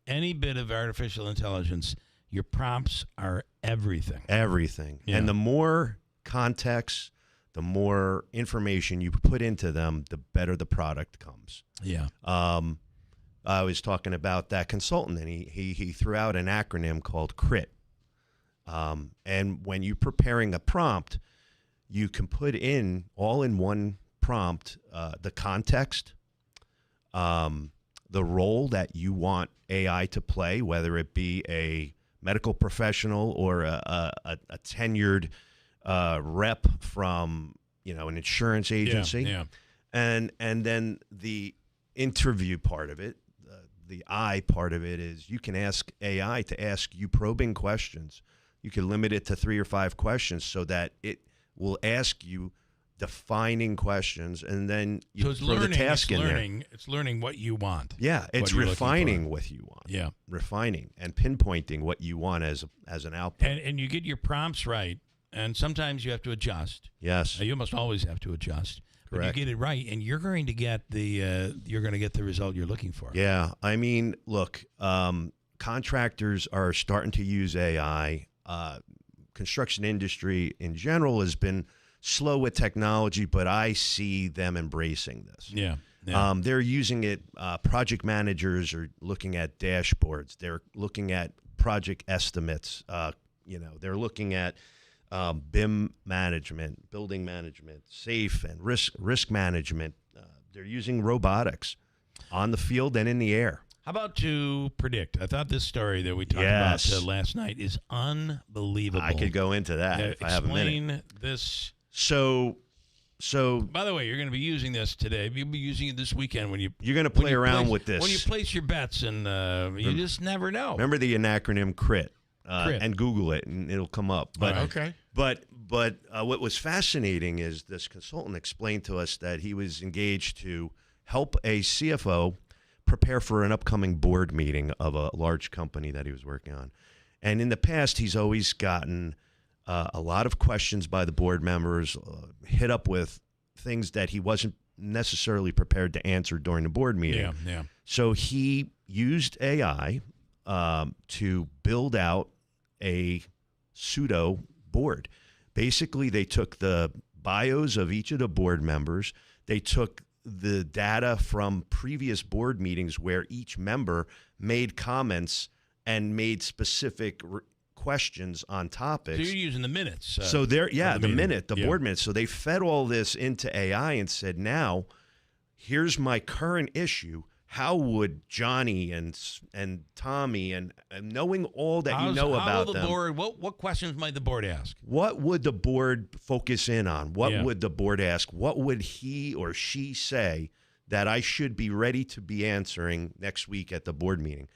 any bit of artificial intelligence, your prompts are everything. Everything. Yeah. And the more context, the more information you put into them, the better the product comes. Yeah. I was talking about that consultant, and he threw out an acronym called CRIT. And when you're preparing a prompt, you can put in all in one prompt the context, the role that you want AI to play, whether it be a medical professional or a tenured rep from an insurance agency, and then the interview part of it, the I part of it is you can ask AI to ask you probing questions. You can limit it to 3 or 5 questions so that it will ask you defining questions, and then you throw the task in there. It's learning what you want. Yeah, it's refining what you want. Yeah, refining and pinpointing what you want as an output. And you get your prompts right, and sometimes you have to adjust. Yes, you almost always have to adjust. Correct. But you get it right, and you're going to get the result you're looking for. Yeah, I mean, look, contractors are starting to use AI. Construction industry in general has been slow with technology, but I see them embracing this. Yeah. They're using it. Project managers are looking at dashboards. They're looking at project estimates. They're looking at BIM management, building management, safe and risk management. They're using robotics on the field and in the air. How about to predict? I thought this story that we talked about last night is unbelievable. I could go into that if I have a minute. Explain this. So. By the way, you're going to be using this today. You'll be using it this weekend when you're going to play around with this. When you place your bets, and you just never know. Remember the acronym CRIT, and Google it, and it'll come up. But okay. But what was fascinating is this consultant explained to us that he was engaged to help a CFO prepare for an upcoming board meeting of a large company that he was working on. And in the past, he's always gotten a lot of questions by the board members, hit up with things that he wasn't necessarily prepared to answer during the board meeting. Yeah. So he used AI to build out a pseudo board. Basically, they took the bios of each of the board members. They took the data from previous board meetings where each member made comments and made specific questions on topics. So you're using the minutes. So the meeting. Board minutes. So they fed all this into AI and said, now, here's my current issue. How would Johnny and Tommy and knowing all that you know about them? Board, what questions might the board ask? What would the board focus in on? What would the board ask? What would he or she say that I should be ready to be answering next week at the board meeting?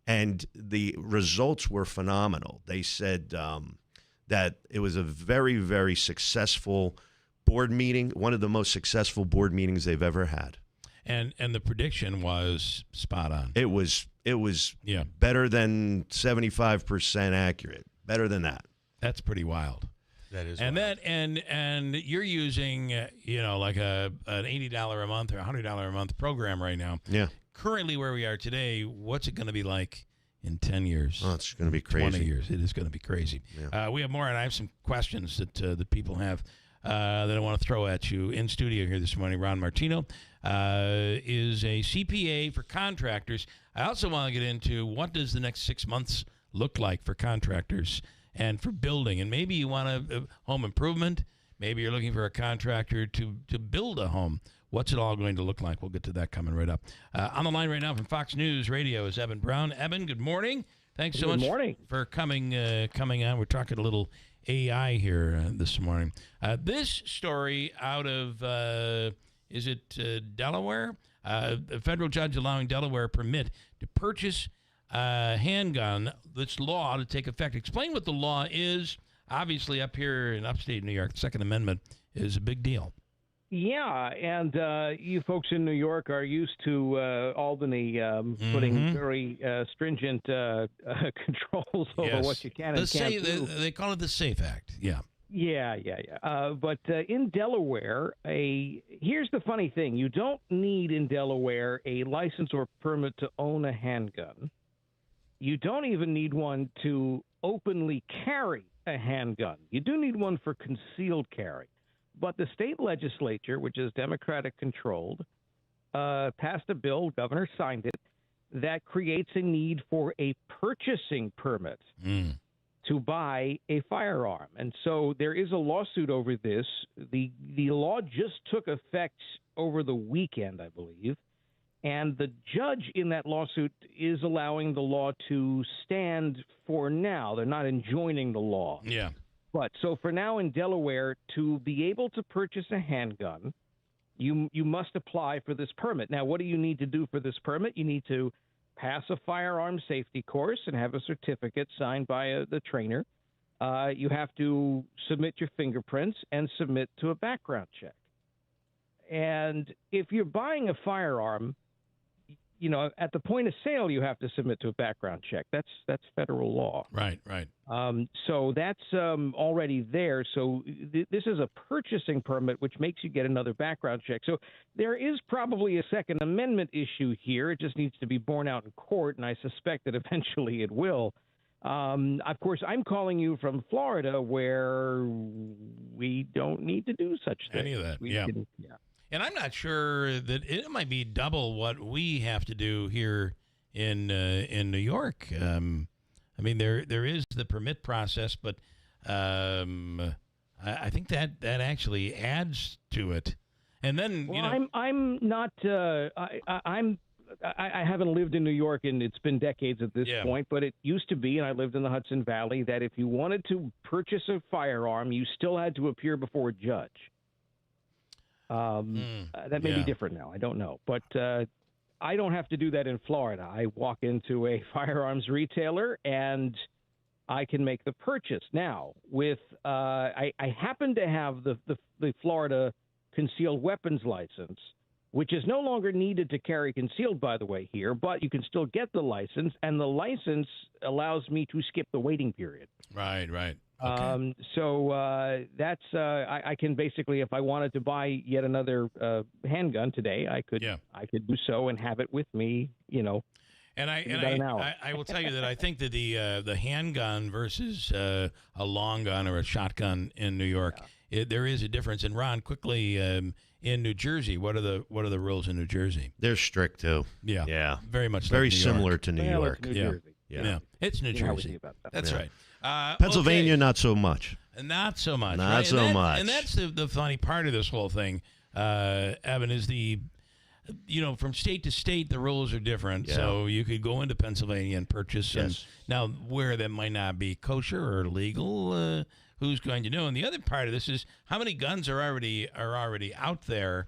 And the results were phenomenal. They said that it was a very, very successful board meeting, one of the most successful board meetings they've ever had. And the prediction was spot on. It was better than 75% accurate. Better than that. That's pretty wild. That is. And wild. and you're using like an $80 a month or $100 a month program right now. Yeah. Currently, where we are today, what's it going to be like in 10 years? Oh, it's going to be crazy. 20 years. It is going to be crazy. Yeah. We have more, and I have some questions that the people have that I want to throw at you in studio here this morning. Ron Martino is a CPA for contractors. I also want to get into what does the next 6 months look like for contractors and for building. And maybe you want a home improvement. Maybe you're looking for a contractor to build a home. What's it all going to look like? We'll get to that coming right up. On the line right now from Fox News Radio is Eben Brown. Eben, good morning. Thanks so much for coming on. We're talking a little AI here this morning. This story out of Is it Delaware? A federal judge allowing Delaware a permit to purchase a handgun. This law to take effect. Explain what the law is. Obviously, up here in upstate New York, the Second Amendment is a big deal. Yeah, and you folks in New York are used to Albany putting very stringent controls over what you can and can't do. They call it the SAFE Act. Yeah. Yeah. But in Delaware, here's the funny thing. You don't need in Delaware a license or permit to own a handgun. You don't even need one to openly carry a handgun. You do need one for concealed carry. But the state legislature, which is Democratic controlled, passed a bill, governor signed it, that creates a need for a purchasing permit to buy a firearm. And so there is a lawsuit over this. The law just took effect over the weekend, I believe. And the judge in that lawsuit is allowing the law to stand for now. They're not enjoining the law. Yeah. But so for now in Delaware, to be able to purchase a handgun, you must apply for this permit. Now, what do you need to do for this permit? You need to pass a firearm safety course and have a certificate signed by the trainer. You have to submit your fingerprints and submit to a background check. And if you're buying a firearm, at the point of sale, you have to submit to a background check. That's federal law. Right. So that's already there. So this is a purchasing permit, which makes you get another background check. So there is probably a Second Amendment issue here. It just needs to be borne out in court, and I suspect that eventually it will. Of course, I'm calling you from Florida, where we don't need to do such things. Any of that, yeah. And I'm not sure that it might be double what we have to do here in New York. I mean, there is the permit process, but I think that actually adds to it. And then I'm not. I haven't lived in New York, and it's been decades at this point. But it used to be, and I lived in the Hudson Valley, that if you wanted to purchase a firearm, you still had to appear before a judge. That may be different now. I don't know. But I don't have to do that in Florida. I walk into a firearms retailer and I can make the purchase. Now, with I happen to have the Florida concealed weapons license, which is no longer needed to carry concealed, by the way, here, but you can still get the license, and the license allows me to skip the waiting period. Right. Okay. So that's I can basically, if I wanted to buy yet another handgun today, I could do so and have it with me, And an hour. I will tell you that I think that the handgun versus a long gun or a shotgun in New York, there is a difference. And Ron, quickly, in New Jersey, what are the rules in New Jersey? They're strict too. Yeah. Very much. Very like New similar York. to New York. New Jersey. Yeah. It's New Jersey. That's right. Pennsylvania, not so much. Not so much. Not so much. And that's the funny part of this whole thing, Evan, is from state to state, the rules are different. Yeah. So you could go into Pennsylvania and purchase. Yes. And now, where that might not be kosher or legal, who's going to know? And the other part of this is how many guns are already out there.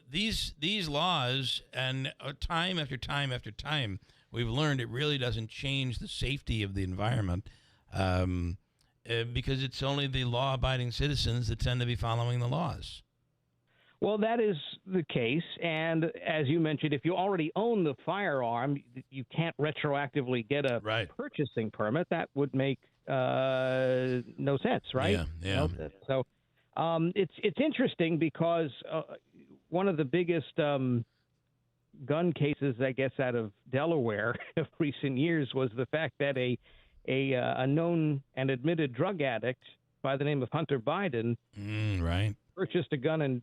These laws, and time after time after time, we've learned it really doesn't change the safety of the environment. Because it's only the law-abiding citizens that tend to be following the laws. Well, that is the case. And as you mentioned, if you already own the firearm, you can't retroactively get a purchasing permit. That would make no sense, right? Yeah. So it's interesting because one of the biggest gun cases, I guess, out of Delaware of recent years was the fact that a known and admitted drug addict by the name of Hunter Biden purchased a gun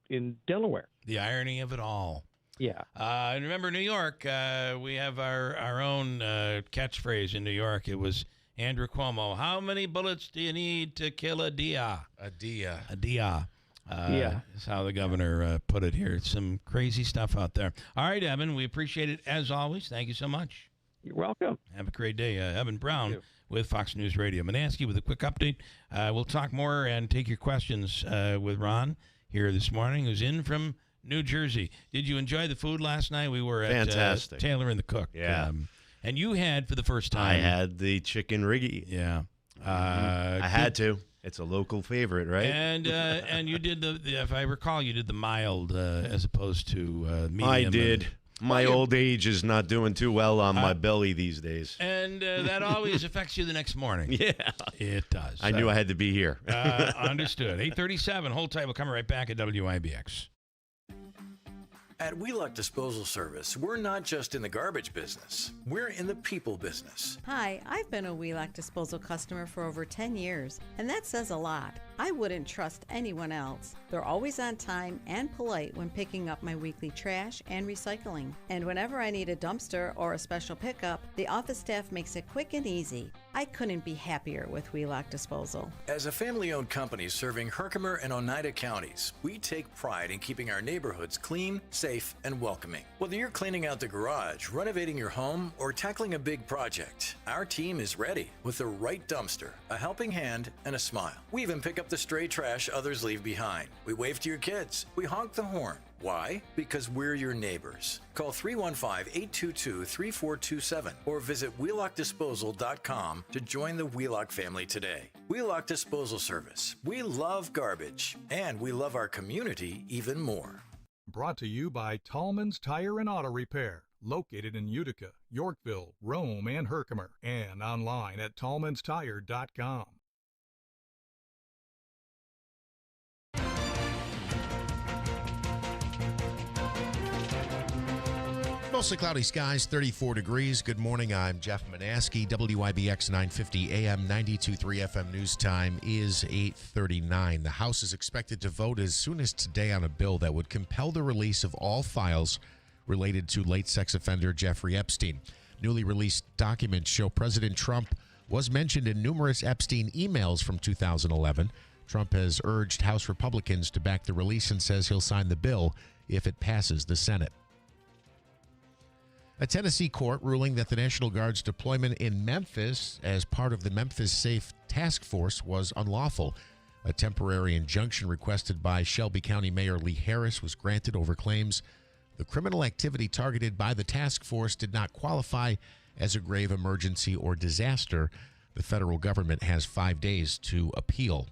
in Delaware. The irony of it all. Yeah. And remember, New York, we have our own catchphrase in New York. It was Andrew Cuomo. How many bullets do you need to kill a dia? A dia. That's how the governor put it here. It's some crazy stuff out there. All right, Evan, we appreciate it as always. Thank you so much. You're welcome. Have a great day. Evan Brown with Fox News Radio. Manansky with a quick update. We'll talk more and take your questions with Ron here this morning, who's in from New Jersey. Did you enjoy the food last night? We were at Fantastic. Taylor and the Cook. Yeah. And you had, for the first time. I had the chicken riggy. Yeah. I had to. It's a local favorite, right? And you did if I recall, you did the mild as opposed to medium. I did. My old age is not doing too well on my belly these days. And that always affects you the next morning. Yeah. It does. I knew I had to be here. Understood. 8:37. Hold tight. We'll come right back at WIBX. At Wheelock Disposal Service, we're not just in the garbage business. We're in the people business. Hi, I've been a Wheelock Disposal customer for over 10 years, and that says a lot. I wouldn't trust anyone else. They're always on time and polite when picking up my weekly trash and recycling. And whenever I need a dumpster or a special pickup, the office staff makes it quick and easy. I couldn't be happier with Wheelock Disposal. As a family-owned company serving Herkimer and Oneida counties, we take pride in keeping our neighborhoods clean, safe, and welcoming. Whether you're cleaning out the garage, renovating your home, or tackling a big project, our team is ready with the right dumpster, a helping hand, and a smile. We even pick up the stray trash others leave behind. We wave to your kids. We honk the horn. Why? Because we're your neighbors. Call 315-822-3427 or visit WheelockDisposal.com to join the Wheelock family today. Wheelock Disposal Service. We love garbage, and we love our community even more. Brought to you by Tallman's Tire and Auto Repair, located in Utica, Yorkville, Rome, and Herkimer, and online at tallmanstire.com. Mostly cloudy skies, 34 degrees. Good morning. I'm Jeff Manaski. WIBX 950 AM, 92.3 FM news time is 8:39. The House is expected to vote as soon as today on a bill that would compel the release of all files related to late sex offender Jeffrey Epstein. Newly released documents show President Trump was mentioned in numerous Epstein emails from 2011. Trump has urged House Republicans to back the release and says he'll sign the bill if it passes the Senate. A Tennessee court ruling that the National Guard's deployment in Memphis as part of the Memphis Safe Task Force was unlawful. A temporary injunction requested by Shelby County Mayor Lee Harris was granted over claims the criminal activity targeted by the task force did not qualify as a grave emergency or disaster. The federal government has 5 days to appeal.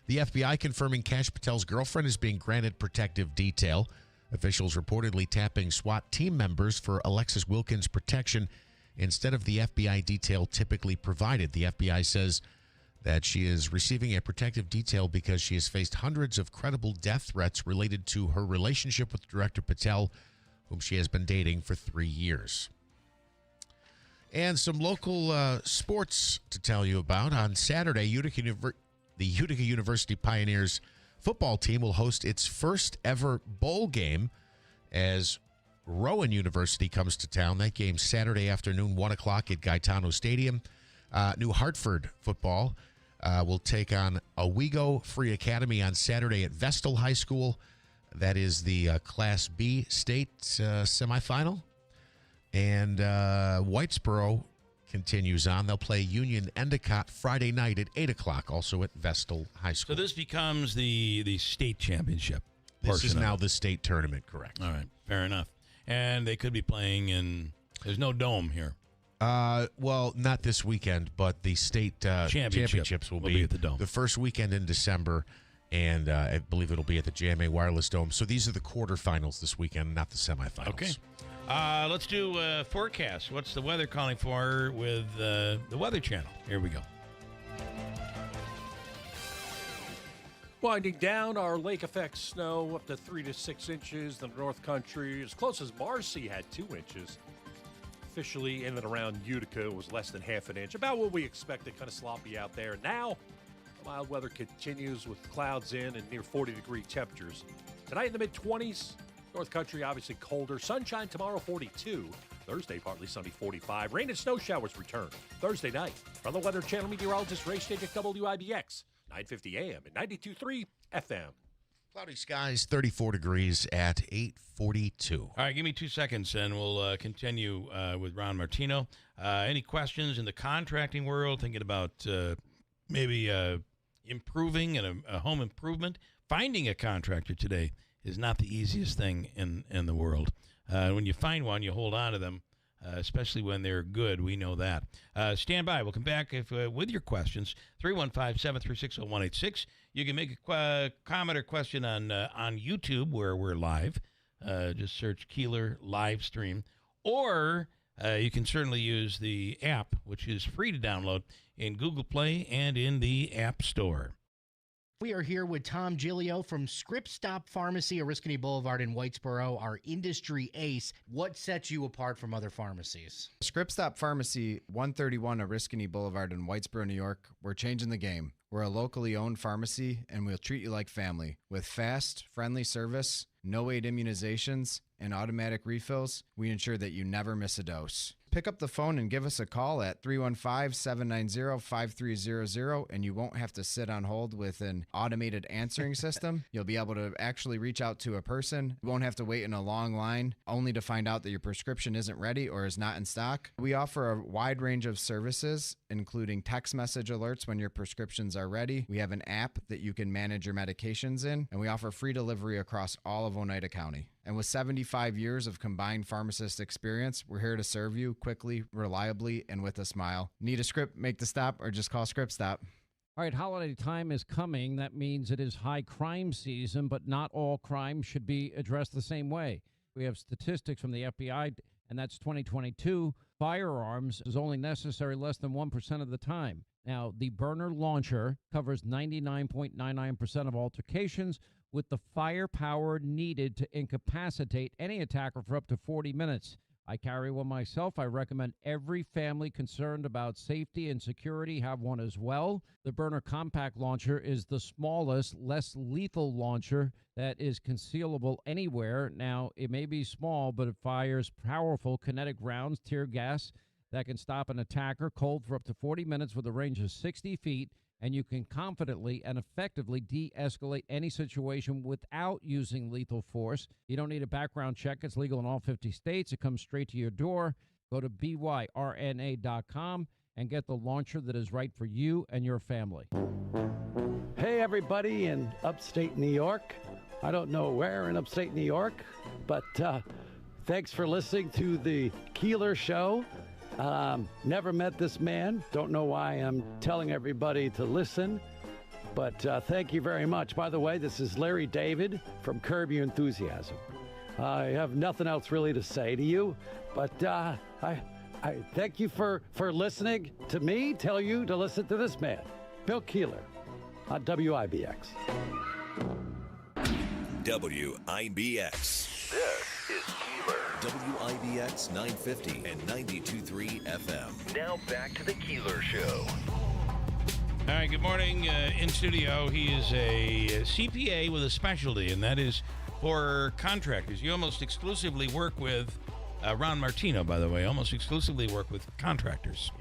The FBI confirming Kash Patel's girlfriend is being granted protective detail. Officials reportedly tapping SWAT team members for Alexis Wilkins' protection instead of the FBI detail typically provided. The FBI says that she is receiving a protective detail because she has faced hundreds of credible death threats related to her relationship with Director Patel, whom she has been dating for 3 years. And some local sports to tell you about. On Saturday, the Utica University Pioneers football team will host its first ever bowl game as Rowan University comes to town. That game Saturday afternoon, 1 o'clock at Gaetano Stadium. New Hartford football will take on Owego Free Academy on Saturday at Vestal High School. That is the Class B state semifinal. And Whitesboro continues on. They'll play Union Endicott Friday night at 8 o'clock, also at Vestal High School. So this becomes the state championship. This is now the state tournament, correct? All right, fair enough. And they could be playing in. There's no dome here. Well, not this weekend, but the state championships will be at the Dome. The first weekend in December, and I believe it'll be at the JMA Wireless Dome. So these are the quarterfinals this weekend, not the semifinals. Okay. Let's do forecast. What's the weather calling for with the Weather Channel? Here we go. Winding down, our lake effect snow up to 3 to 6 inches. The North Country, as close as Marcy, had 2 inches. Officially in and around Utica, it was less than half an inch. About what we expected, kind of sloppy out there. Now, mild weather continues with clouds in and near 40-degree temperatures. Tonight in the mid-20s. North Country, obviously colder. Sunshine tomorrow, 42. Thursday, partly sunny, 45. Rain and snow showers return Thursday night. From the Weather Channel meteorologist Ray Stage at WIBX, 950 AM and 92.3 FM. Cloudy skies, 34 degrees at 8:42. All right, give me 2 seconds, and we'll continue with Ron Martino. Any questions in the contracting world, thinking about maybe improving and a home improvement? Finding a contractor today is not the easiest thing in the world. When you find one, you hold on to them, especially when they're good. We know that. Stand by. We'll come back with your questions. 315-736-0186. You can make a comment or question on YouTube, where we're live. Just search Keeler live stream. Or you can certainly use the app, which is free to download in Google Play and in the App Store. We are here with Tom Giglio from Script Stop Pharmacy, Oriskany Boulevard in Whitesboro, our industry ace. What sets you apart from other pharmacies? Script Stop Pharmacy, 131 Oriskany Boulevard in Whitesboro, New York. We're changing the game. We're a locally owned pharmacy, and we'll treat you like family. With fast, friendly service, no-wait immunizations, and automatic refills, we ensure that you never miss a dose. Pick up the phone and give us a call at 315-790-5300, and you won't have to sit on hold with an automated answering system. You'll be able to actually reach out to a person. You won't have to wait in a long line only to find out that your prescription isn't ready or is not in stock. We offer a wide range of services, including text message alerts when your prescriptions are ready. We have an app that you can manage your medications in, and we offer free delivery across all of Oneida County. And with 75 years of combined pharmacist experience, we're here to serve you quickly, reliably, and with a smile. Need a script, make the stop, or just call Script Stop. All right, holiday time is coming. That means it is high crime season, but not all crime should be addressed the same way. We have statistics from the FBI, and that's 2022. Firearms is only necessary less than 1% of the time. Now, the burner launcher covers 99.99% of altercations, with the firepower needed to incapacitate any attacker for up to 40 minutes. I carry one myself. I recommend every family concerned about safety and security have one as well. The Burner Compact Launcher is the smallest, less lethal launcher that is concealable anywhere. Now, it may be small, but it fires powerful kinetic rounds, tear gas, that can stop an attacker cold for up to 40 minutes with a range of 60 feet. And you can confidently and effectively de-escalate any situation without using lethal force. You don't need a background check. It's legal in all 50 states. It comes straight to your door. Go to byrna.com and get the launcher that is right for you and your family. Hey, everybody in upstate New York. I don't know where in upstate New York, but thanks for listening to the Keeler Show. Never met this man. Don't know why I'm telling everybody to listen, but thank you very much. By the way, this is Larry David from Curb Your Enthusiasm. I have nothing else really to say to you, but I thank you for listening to me, tell you to listen to this man, Bill Keeler, on WIBX. WIBX. This is Keeler. WIBX 950 and 92.3 FM. Now back to the Keeler Show. All right, good morning. In studio, he is a CPA with a specialty, and that is for contractors. You almost exclusively work with, Ron Martino, by the way, almost exclusively work with contractors.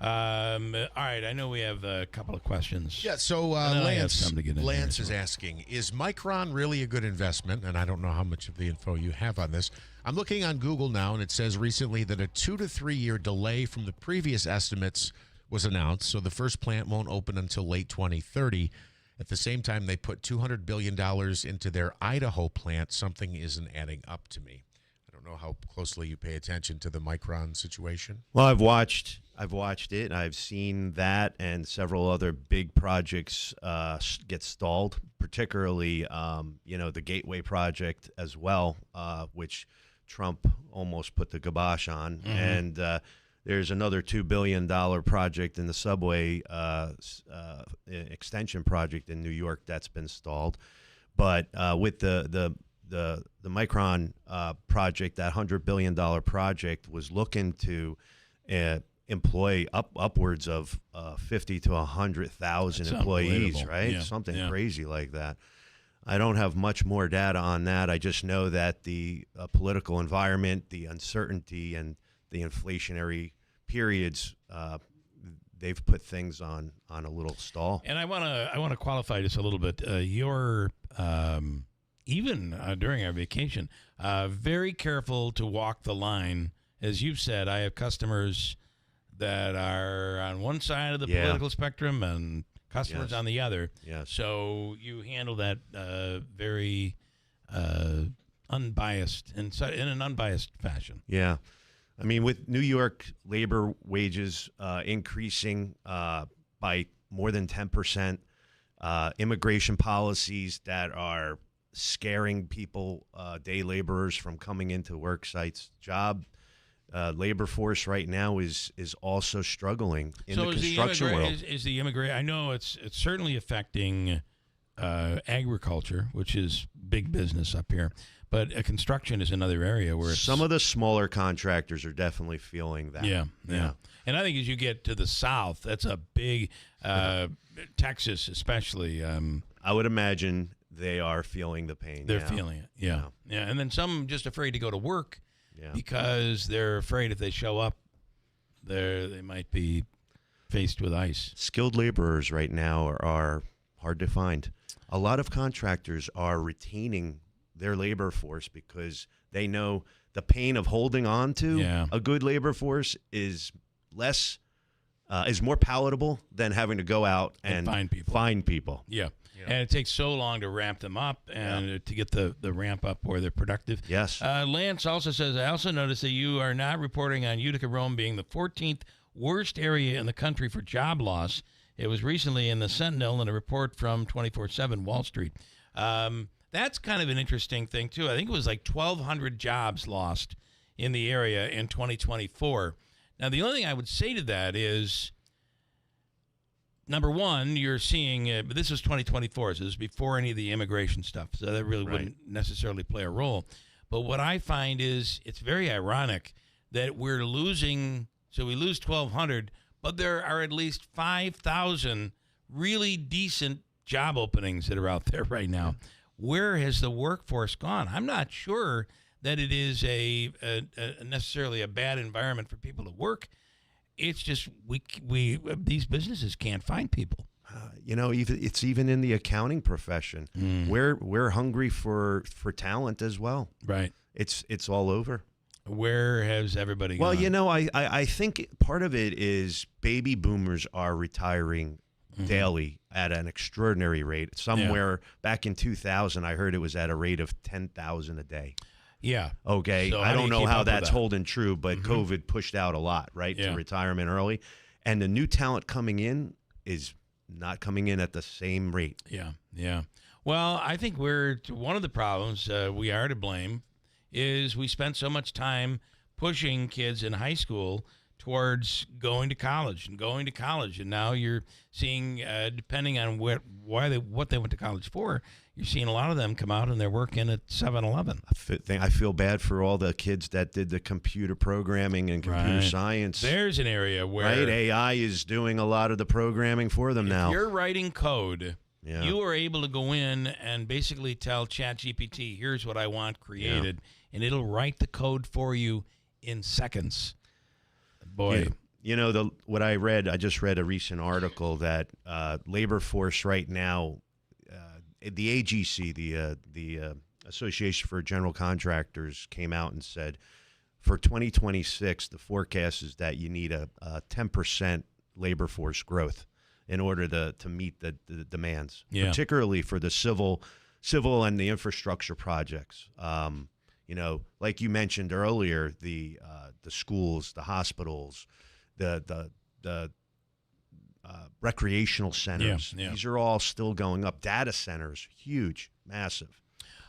All right, I know we have a couple of questions. Yeah, so Lance is asking, is Micron really a good investment? And I don't know how much of the info you have on this. I'm looking on Google now, and it says recently that a 2 to 3 year delay from the previous estimates was announced, so the first plant won't open until late 2030. At the same time, they put $200 billion into their Idaho plant. Something isn't adding up to me. I don't know how closely you pay attention to the Micron situation. Well, I've watched it. I've seen that and several other big projects get stalled, particularly, the Gateway project as well, which Trump almost put the kibosh on. Mm-hmm. And there's another $2 billion project in the subway extension project in New York that's been stalled. But with the Micron project, that $100 billion project was looking to employ upwards of 50 to 100,000 employees, right? Yeah. Something crazy like that. I don't have much more data on that. I just know that the political environment, the uncertainty, and the inflationary periods, they've put things on a little stall. And I want to qualify this a little bit. You're even during our vacation, very careful to walk the line. As you've said, I have customers that are on one side of the political spectrum and customers on the other. Yes. So you handle that very unbiased in an unbiased fashion. Yeah. I mean, with New York labor wages increasing by more than 10%, immigration policies that are scaring people, day laborers, from coming into work sites, labor force right now is also struggling in the construction world. Is the immigrant? I know it's certainly affecting agriculture, which is big business up here. But construction is another area where some of the smaller contractors are definitely feeling that. Yeah. And I think as you get to the south, that's a big Texas, especially. I would imagine they are feeling the pain. They're feeling it. Yeah. And then some just afraid to go to work because they're afraid if they show up, they might be faced with ice. Skilled laborers right now are hard to find. A lot of contractors are retaining their labor force because they know the pain of holding on to a good labor force is more palatable than having to go out and find people. Yeah. And it takes so long to ramp them up and to get the ramp up where they're productive. Yes. Lance also says, I also noticed that you are not reporting on Utica, Rome being the 14th worst area in the country for job loss. It was recently in the Sentinel in a report from 24/7 Wall Street. That's kind of an interesting thing, too. I think it was like 1,200 jobs lost in the area in 2024. Now, the only thing I would say to that is, number one, you're seeing, but this was 2024, so this was before any of the immigration stuff, so that really wouldn't necessarily play a role. But what I find is it's very ironic that we're losing, so we lose 1,200, but there are at least 5,000 really decent job openings that are out there right now. Where has the workforce gone? I'm not sure that it is a necessarily a bad environment for people to work. It's just we these businesses can't find people. It's even in the accounting profession. We're hungry for talent as well. Right. It's all over. Where has everybody gone? Well, I think part of it is baby boomers are retiring daily at an extraordinary rate. Somewhere back in 2000, I heard it was at a rate of 10,000 a day. Yeah. Okay. So I don't know how that's that? holding true, but COVID pushed out a lot, right, to retirement early. And the new talent coming in is not coming in at the same rate. Yeah. Well, I think one of the problems we are to blame is we spent so much time pushing kids in high school towards going to college, and now you're seeing, depending on what they went to college for, you're seeing a lot of them come out and they're working at 7-Eleven. I feel bad for all the kids that did the computer programming and computer science. There's an area where AI is doing a lot of the programming for them now. If you're writing code, you are able to go in and basically tell ChatGPT, here's what I want created, and it'll write the code for you in seconds. Boy. What I read, I just read a recent article that labor force right now, the AGC, the Association for General Contractors, came out and said for 2026, the forecast is that you need a 10% labor force growth in order to meet the demands, particularly for the civil and the infrastructure projects. Like you mentioned earlier, the schools, the hospitals, the recreational centers. These are all still going up. Data centers, huge, massive.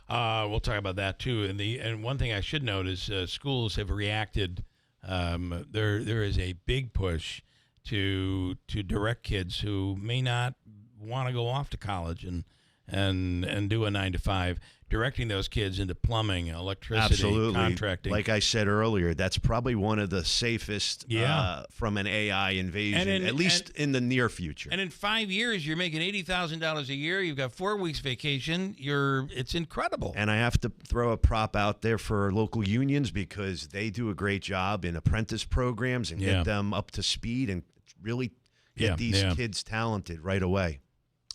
We'll talk about that too. And one thing I should note is schools have reacted. There is a big push to direct kids who may not want to go off to college and do a 9-to-5, directing those kids into plumbing, electricity, contracting. Like I said earlier, that's probably one of the safest from an AI invasion, at least in the near future. And in 5 years, you're making $80,000 a year. You've got 4 weeks vacation. It's incredible. And I have to throw a prop out there for local unions because they do a great job in apprentice programs and get them up to speed and really get these kids talented right away.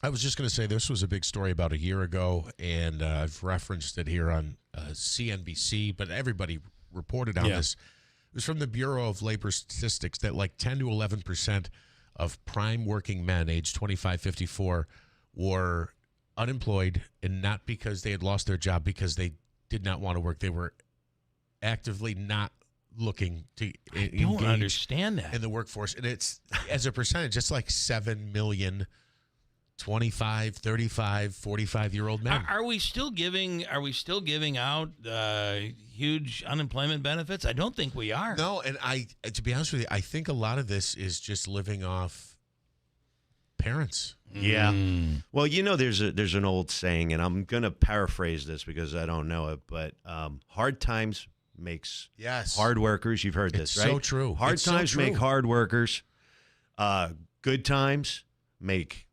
I was just going to say this was a big story about a year ago, and I've referenced it here on CNBC, but everybody reported on this. It was from the Bureau of Labor Statistics that like 10 to 11% of prime working men aged 25-54 were unemployed, and not because they had lost their job, because they did not want to work. They were actively not looking to don't understand that in the workforce. And it's, as a percentage, it's like 7 million 25, 35, 45-year-old men. Are we still giving out huge unemployment benefits? I don't think we are. No, and to be honest with you, I think a lot of this is just living off parents. Yeah. Well, there's an old saying, and I'm going to paraphrase this because I don't know it, but hard times makes hard workers. You've heard this, right? So true. Hard times make hard workers. Good times make,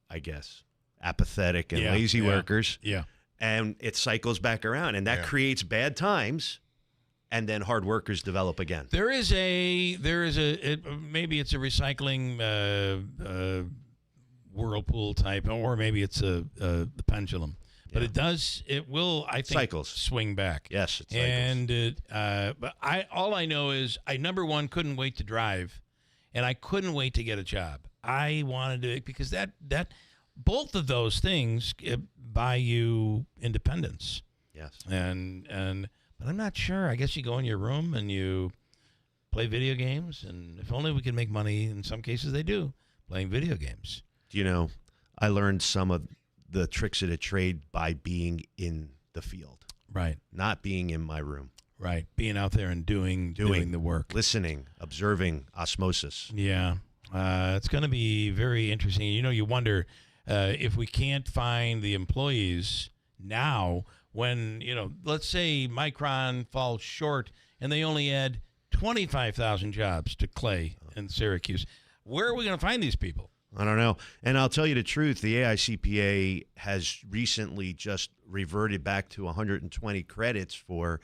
I guess, apathetic and lazy workers. Yeah. And it cycles back around, and that creates bad times, and then hard workers develop again. Maybe it's a recycling whirlpool type, or maybe it's the pendulum. But it will, I think, cycles swing back. Yes, it cycles. And but all I know is number one, couldn't wait to drive, and I couldn't wait to get a job. I wanted to, because that both of those things buy you independence. Yes. But I'm not sure. I guess you go in your room and you play video games, and if only we could make money. In some cases, they do playing video games. I learned some of the tricks of the trade by being in the field. Right. Not being in my room. Right. Being out there and doing the work. Listening, observing, osmosis. Yeah. It's going to be very interesting. You wonder if we can't find the employees now when, let's say Micron falls short and they only add 25,000 jobs to Clay and Syracuse. Where are we going to find these people? I don't know. And I'll tell you the truth, the AICPA has recently just reverted back to 120 credits for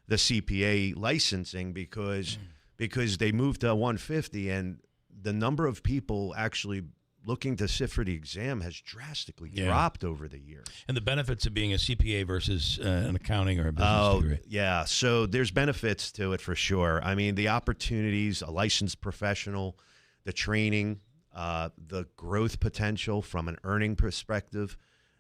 the CPA licensing because they moved to 150, and the number of people actually looking to sit for the exam has drastically dropped over the year. And the benefits of being a CPA versus an accounting or a business degree. Yeah. So there's benefits to it for sure. I mean, the opportunities, a licensed professional, the training, the growth potential from an earning perspective,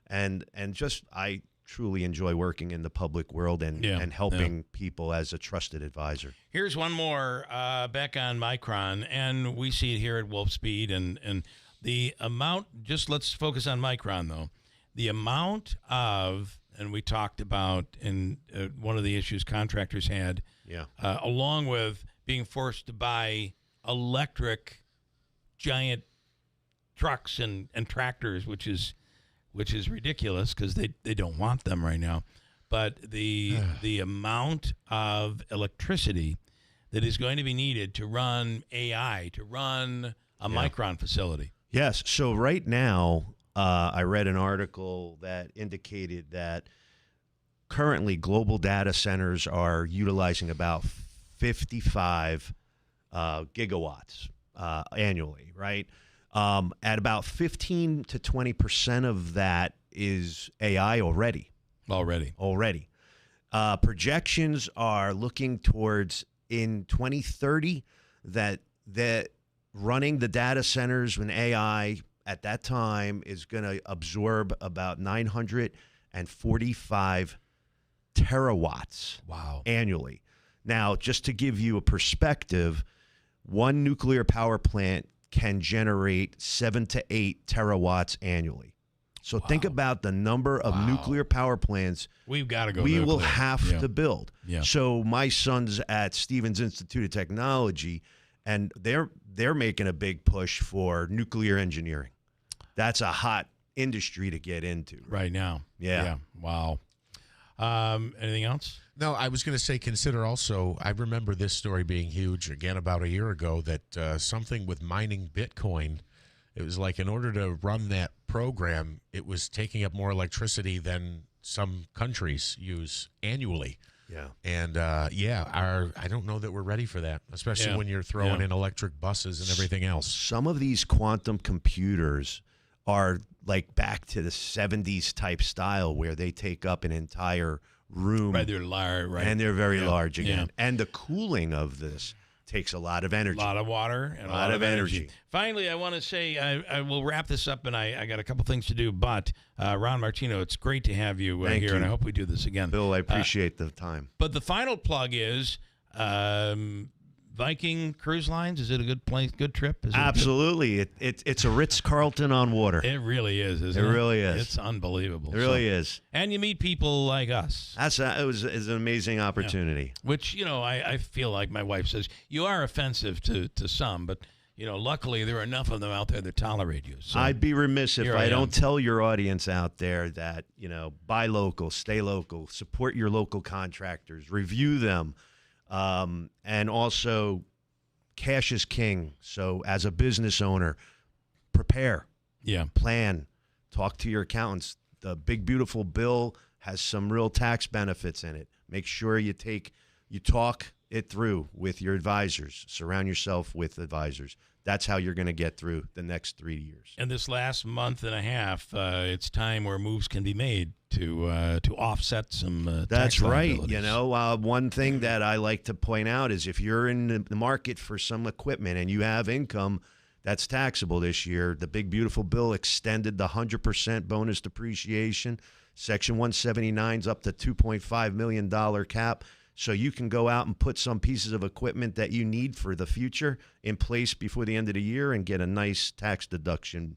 and just I truly enjoy working in the public world and helping people as a trusted advisor. Here's one more back on Micron, and we see it here at Wolfspeed, and the amount, just let's focus on Micron though, the amount of, and we talked about in one of the issues contractors had, along with being forced to buy electric giant trucks and tractors, which is ridiculous because they don't want them right now. But the amount of electricity that is going to be needed to run AI, to run a Micron facility. Yes. So right now, I read an article that indicated that currently global data centers are utilizing about 55 gigawatts annually, right? At about 15 to 20% of that is AI already. Projections are looking towards in 2030 that running the data centers when AI at that time is going to absorb about 945 terawatts annually. Now, just to give you a perspective, one nuclear power plant can generate 7 to 8 terawatts annually. So think about the number of nuclear power plants we've got to go. We will have to build. Yeah. So my son's at Stevens Institute of Technology, and they're making a big push for nuclear engineering. That's a hot industry to get into right now. Yeah. Wow. Anything else? No, I was going to say, consider also, I remember this story being huge, again, about a year ago, that something with mining Bitcoin, it was like in order to run that program, it was taking up more electricity than some countries use annually. Yeah. And, I don't know that we're ready for that, especially when you're throwing in electric buses and everything else. Some of these quantum computers are like back to the 70s type style where they take up an entire room. Right, they're large, right? And they're very large again. And the cooling of this takes a lot of energy. A lot of water and a lot of energy. Finally, I want to say I will wrap this up, and I got a couple things to do. But Ron Martino, it's great to have you Thank here, you. and I hope we do this again. Bill, I appreciate the time. But the final plug is Viking Cruise Lines. Is it a good place? Good trip? Is it Absolutely. It's a Ritz-Carlton on water. It really is, isn't it? It really is. It's unbelievable. It really is. And you meet people like us. It was an amazing opportunity. Yeah. Which, I feel like my wife says, you are offensive to some, but, luckily there are enough of them out there that tolerate you. So I'd be remiss if here I don't tell your audience out there that, buy local, stay local, support your local contractors, review them. And also, cash is king. So as a business owner, prepare, plan, talk to your accountants. The big, beautiful bill has some real tax benefits in it. Make sure you talk it through with your advisors. Surround yourself with advisors. That's how you're going to get through the next 3 years. And this last month and a half, it's time where moves can be made to offset some That's tax right. liabilities. One thing that I like to point out is if you're in the market for some equipment and you have income that's taxable this year, the big, beautiful bill extended the 100% bonus depreciation. Section 179's up to $2.5 million cap. So you can go out and put some pieces of equipment that you need for the future in place before the end of the year and get a nice tax deduction.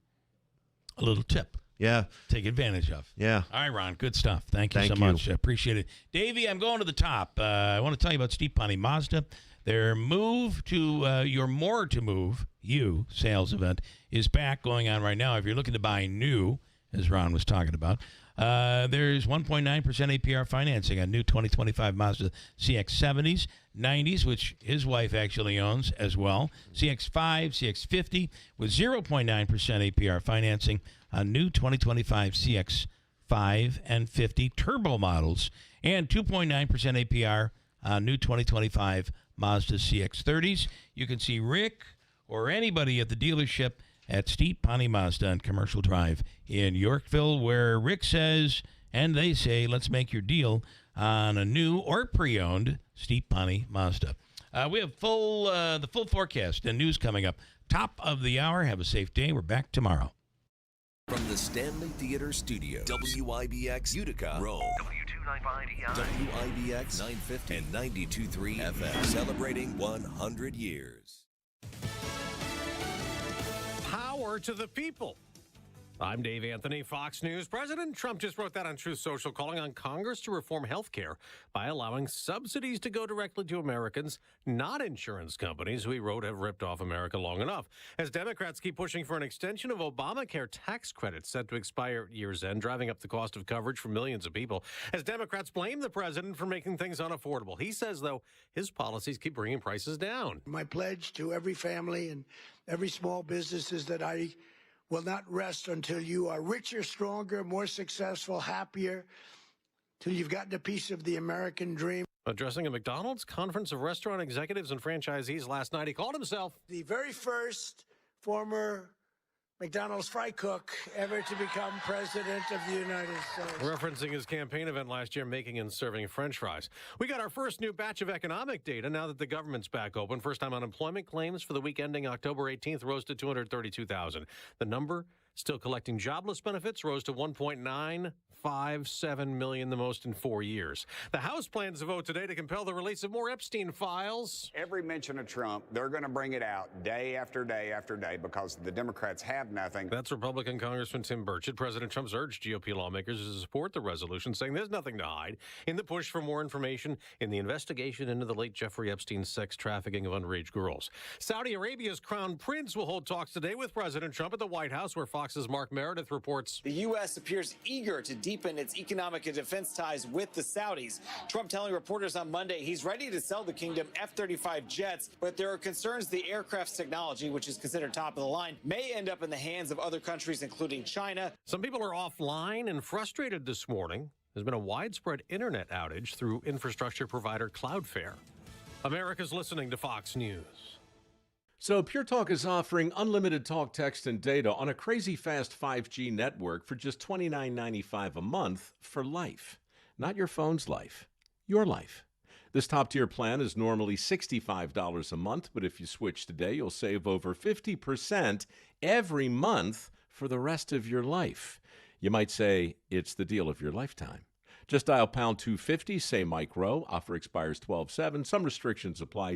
A little tip. Yeah. Take advantage of. Yeah. All right, Ron. Good stuff. Thank you Thank so you. much. I appreciate it. Davey, I'm going to the top. I want to tell you about Steve Ponte Mazda. Their move to your More to Move You sales event is back, going on right now. If you're looking to buy new, as Ron was talking about, there's 1.9% APR financing on new 2025 Mazda CX-70s, 90s, which his wife actually owns as well, CX-5, CX-50, with 0.9% APR financing on new 2025 CX-5 and 50 turbo models, and 2.9% APR on new 2025 Mazda CX-30s. You can see Rick or anybody at the dealership at Steve Ponte Mazda on Commercial Drive in Yorkville, where Rick says, and they say, let's make your deal on a new or pre-owned Steve Ponte Mazda. We have the full forecast and news coming up. Top of the hour. Have a safe day. We're back tomorrow. From the Stanley Theater Studio, WIBX Utica, Rome. WIBX 950 and 92.3 FM, celebrating 100 years. Power to the people. I'm Dave Anthony, Fox News. President Trump just wrote that on Truth Social, calling on Congress to reform health care by allowing subsidies to go directly to Americans, not insurance companies who he wrote have ripped off America long enough. As Democrats keep pushing for an extension of Obamacare tax credits set to expire at year's end, driving up the cost of coverage for millions of people. As Democrats blame the president for making things unaffordable. He says, though, his policies keep bringing prices down. My pledge to every family and every small business is that I will not rest until you are richer, stronger, more successful, happier, till you've gotten a piece of the American dream. Addressing a McDonald's conference of restaurant executives and franchisees last night, he called himself the very first former McDonald's fry cook ever to become president of the United States. Referencing his campaign event last year, making and serving French fries. We got our first new batch of economic data now that the government's back open. First-time unemployment claims for the week ending October 18th rose to 232,000. The number still collecting jobless benefits rose to 1.957 million, the most in 4 years. The House plans to vote today to compel the release of more Epstein files. Every mention of Trump, they're going to bring it out day after day after day because the Democrats have nothing. That's Republican Congressman Tim Burchett. President Trump's urged GOP lawmakers to support the resolution, saying there's nothing to hide in the push for more information in the investigation into the late Jeffrey Epstein's sex trafficking of underage girls. Saudi Arabia's crown prince will hold talks today with President Trump at the White House, where Fox's Mark Meredith reports. The U.S. appears eager to deepen its economic and defense ties with the Saudis. Trump telling reporters on Monday he's ready to sell the kingdom F-35 jets, but there are concerns the aircraft's technology, which is considered top of the line, may end up in the hands of other countries, including China. Some people are offline and frustrated this morning. There's been a widespread internet outage through infrastructure provider Cloudflare. America's listening to Fox News. So Pure Talk is offering unlimited talk, text, and data on a crazy fast 5G network for just $29.95 a month for life. Not your phone's life, your life. This top-tier plan is normally $65 a month, but if you switch today, you'll save over 50% every month for the rest of your life. You might say it's the deal of your lifetime. Just dial pound 250, say Mike Rowe. Offer expires 12/7. Some restrictions apply.